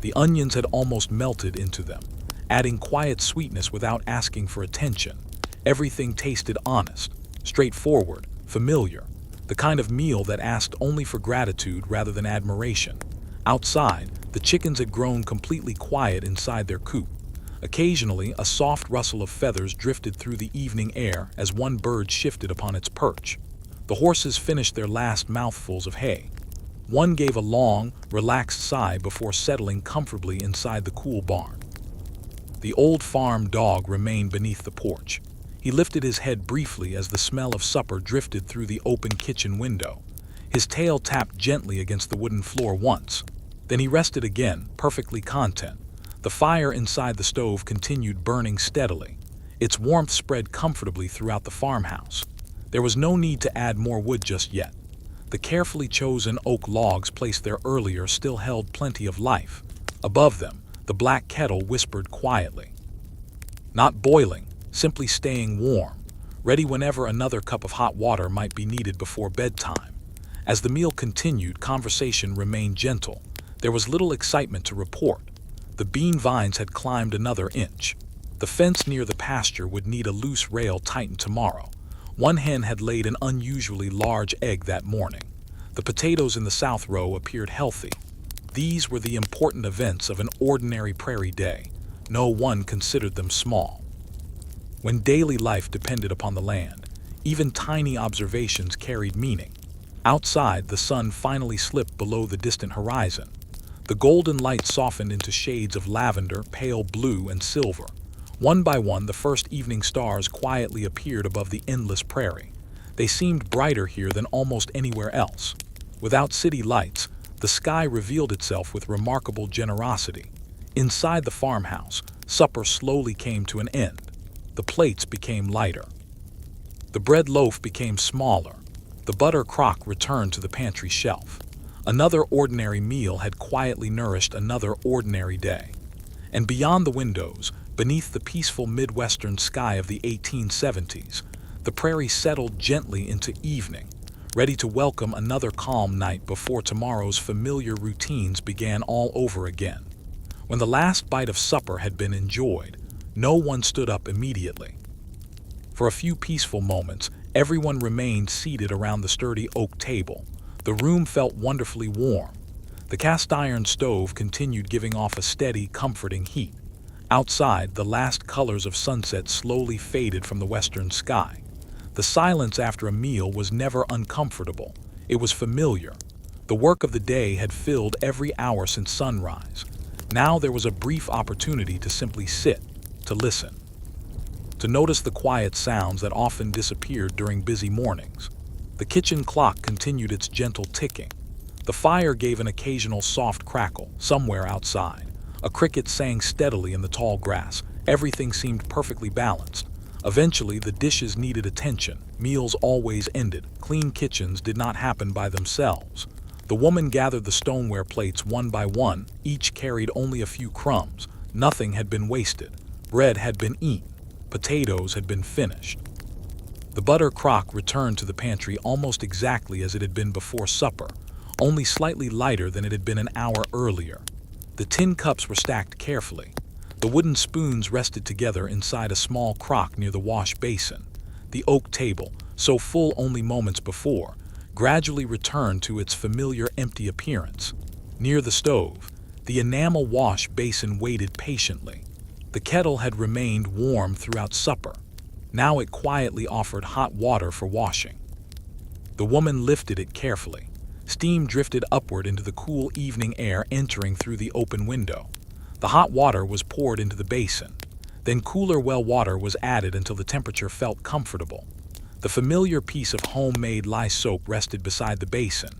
The onions had almost melted into them, adding quiet sweetness without asking for attention. Everything tasted honest, straightforward, familiar, the kind of meal that asked only for gratitude rather than admiration. Outside, the chickens had grown completely quiet inside their coop. Occasionally, a soft rustle of feathers drifted through the evening air as one bird shifted upon its perch. The horses finished their last mouthfuls of hay. One gave a long, relaxed sigh before settling comfortably inside the cool barn. The old farm dog remained beneath the porch. He lifted his head briefly as the smell of supper drifted through the open kitchen window. His tail tapped gently against the wooden floor once. Then he rested again, perfectly content. The fire inside the stove continued burning steadily. Its warmth spread comfortably throughout the farmhouse. There was no need to add more wood just yet. The carefully chosen oak logs placed there earlier still held plenty of life. Above them, the black kettle whispered quietly. Not boiling, simply staying warm, ready whenever another cup of hot water might be needed before bedtime. As the meal continued, conversation remained gentle. There was little excitement to report. The bean vines had climbed another inch. The fence near the pasture would need a loose rail tightened tomorrow. One hen had laid an unusually large egg that morning. The potatoes in the south row appeared healthy. These were the important events of an ordinary prairie day. No one considered them small. When daily life depended upon the land, even tiny observations carried meaning. Outside, the sun finally slipped below the distant horizon. The golden light softened into shades of lavender, pale blue, and silver. One by one, the first evening stars quietly appeared above the endless prairie. They seemed brighter here than almost anywhere else. Without city lights, the sky revealed itself with remarkable generosity. Inside the farmhouse, supper slowly came to an end. The plates became lighter. The bread loaf became smaller. The butter crock returned to the pantry shelf. Another ordinary meal had quietly nourished another ordinary day. And beyond the windows, beneath the peaceful Midwestern sky of the 1870s, the prairie settled gently into evening, ready to welcome another calm night before tomorrow's familiar routines began all over again. When the last bite of supper had been enjoyed, no one stood up immediately. For a few peaceful moments, everyone remained seated around the sturdy oak table. The room felt wonderfully warm. The cast-iron stove continued giving off a steady, comforting heat. Outside, the last colors of sunset slowly faded from the western sky. The silence after a meal was never uncomfortable. It was familiar. The work of the day had filled every hour since sunrise. Now there was a brief opportunity to simply sit, to listen, to notice the quiet sounds that often disappeared during busy mornings. The kitchen clock continued its gentle ticking. The fire gave an occasional soft crackle somewhere outside. A cricket sang steadily in the tall grass. Everything seemed perfectly balanced. Eventually, the dishes needed attention. Meals always ended. Clean kitchens did not happen by themselves. The woman gathered the stoneware plates one by one. Each carried only a few crumbs. Nothing had been wasted. Bread had been eaten. Potatoes had been finished. The butter crock returned to the pantry almost exactly as it had been before supper, only slightly lighter than it had been an hour earlier. The tin cups were stacked carefully. The wooden spoons rested together inside a small crock near the wash basin. The oak table, so full only moments before, gradually returned to its familiar empty appearance. Near the stove, the enamel wash basin waited patiently. The kettle had remained warm throughout supper. Now it quietly offered hot water for washing. The woman lifted it carefully. Steam drifted upward into the cool evening air entering through the open window. The hot water was poured into the basin. Then cooler well water was added until the temperature felt comfortable. The familiar piece of homemade lye soap rested beside the basin.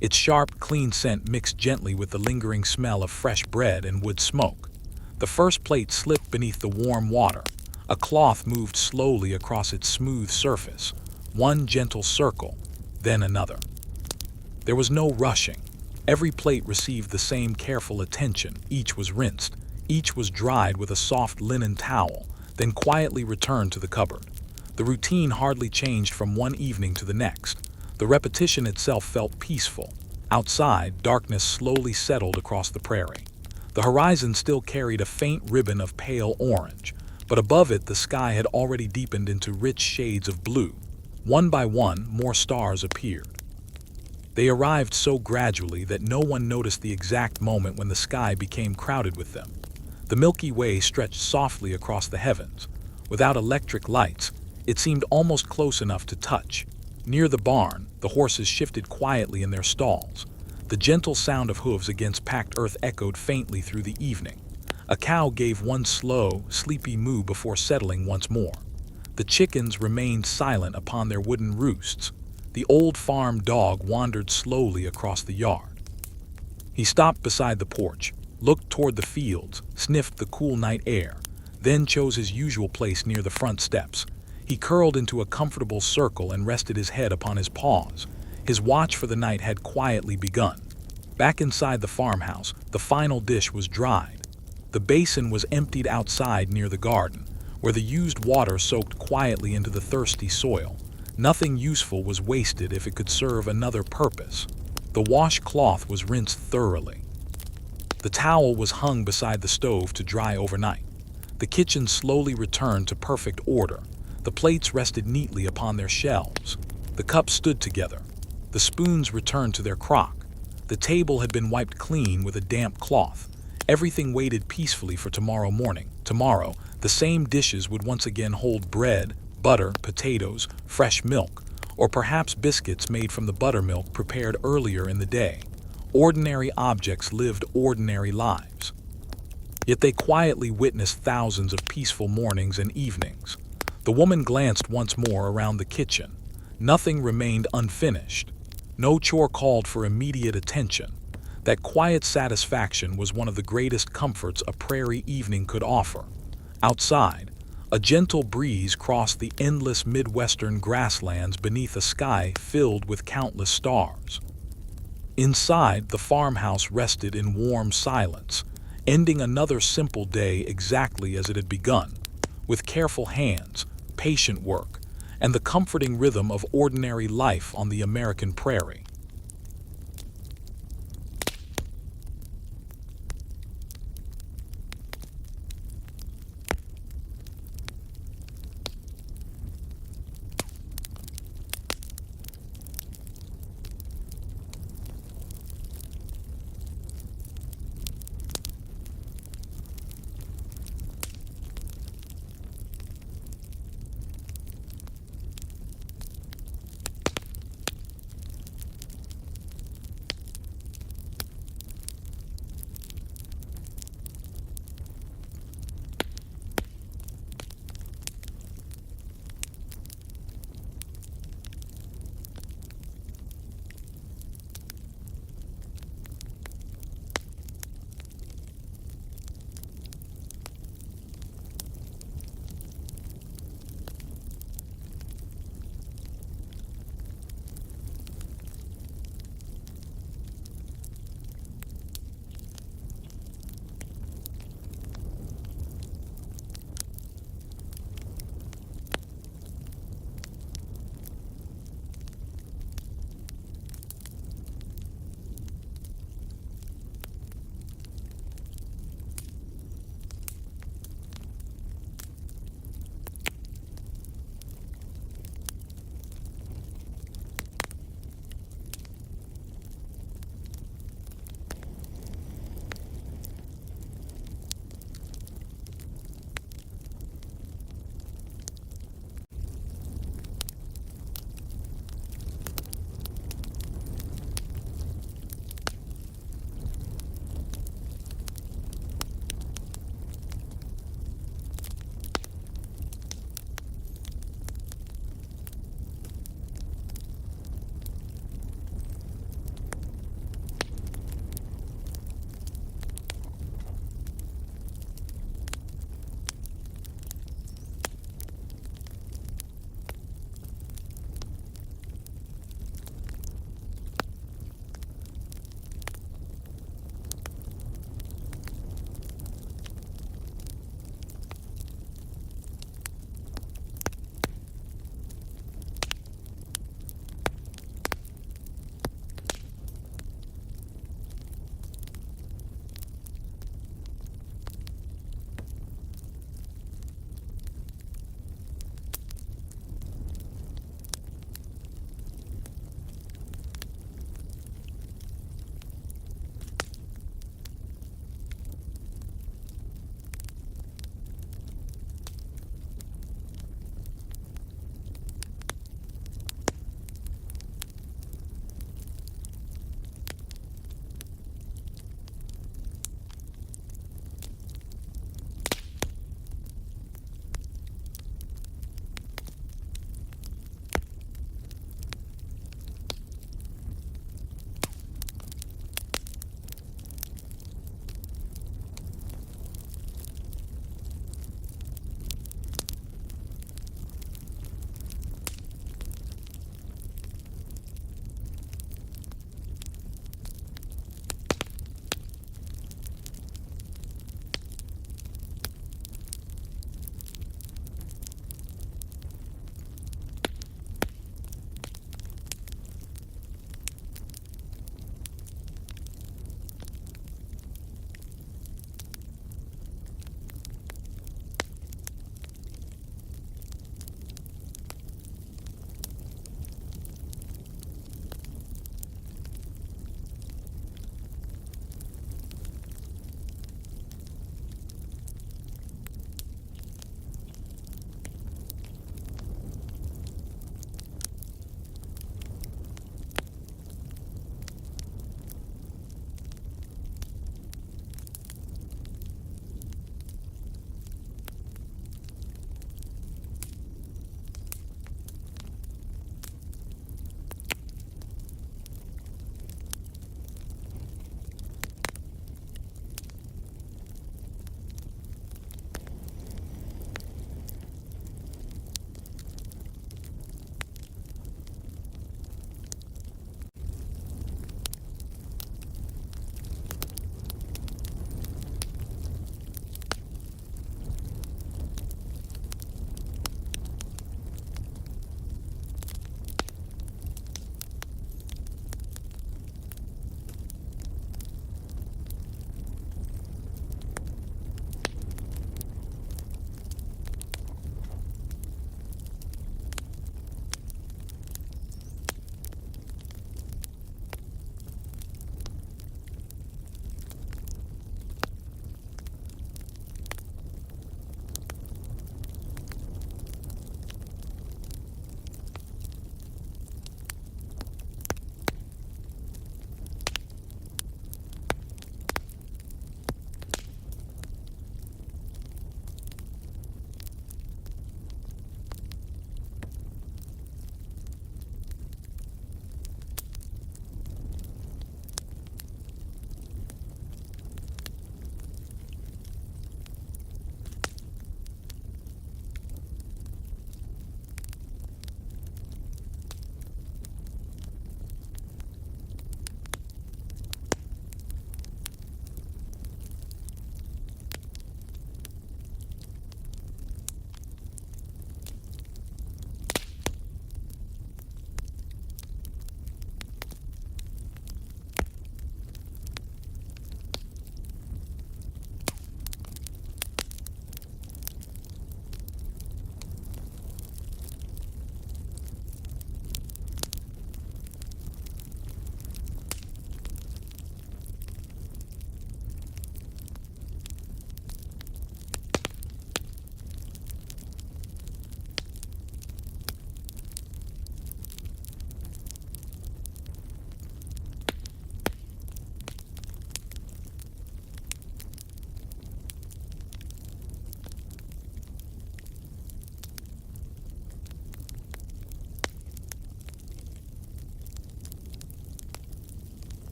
Its sharp, clean scent mixed gently with the lingering smell of fresh bread and wood smoke. The first plate slipped beneath the warm water. A cloth moved slowly across its smooth surface. One gentle circle, then another. There was no rushing. Every plate received the same careful attention. Each was rinsed. Each was dried with a soft linen towel, then quietly returned to the cupboard. The routine hardly changed from one evening to the next. The repetition itself felt peaceful. Outside, darkness slowly settled across the prairie. The horizon still carried a faint ribbon of pale orange, but above it the sky had already deepened into rich shades of blue. One by one, more stars appeared. They arrived so gradually that no one noticed the exact moment when the sky became crowded with them. The Milky Way stretched softly across the heavens. Without electric lights, it seemed almost close enough to touch. Near the barn, the horses shifted quietly in their stalls. The gentle sound of hooves against packed earth echoed faintly through the evening. A cow gave one slow, sleepy moo before settling once more. The chickens remained silent upon their wooden roosts. The old farm dog wandered slowly across the yard. He stopped beside the porch, looked toward the fields, sniffed the cool night air, then chose his usual place near the front steps. He curled into a comfortable circle and rested his head upon his paws. His watch for the night had quietly begun. Back inside the farmhouse, the final dish was dried. The basin was emptied outside near the garden, where the used water soaked quietly into the thirsty soil. Nothing useful was wasted if it could serve another purpose. The washcloth was rinsed thoroughly. The towel was hung beside the stove to dry overnight. The kitchen slowly returned to perfect order. The plates rested neatly upon their shelves. The cups stood together. The spoons returned to their crock. The table had been wiped clean with a damp cloth. Everything waited peacefully for tomorrow morning. Tomorrow, the same dishes would once again hold bread, butter, potatoes, fresh milk, or perhaps biscuits made from the buttermilk prepared earlier in the day. Ordinary objects lived ordinary lives. Yet they quietly witnessed thousands of peaceful mornings and evenings. The woman glanced once more around the kitchen. Nothing remained unfinished. No chore called for immediate attention. That quiet satisfaction was one of the greatest comforts a prairie evening could offer. Outside, a gentle breeze crossed the endless Midwestern grasslands beneath a sky filled with countless stars. Inside, the farmhouse rested in warm silence, ending another simple day exactly as it had begun, with careful hands, patient work, and the comforting rhythm of ordinary life on the American prairie.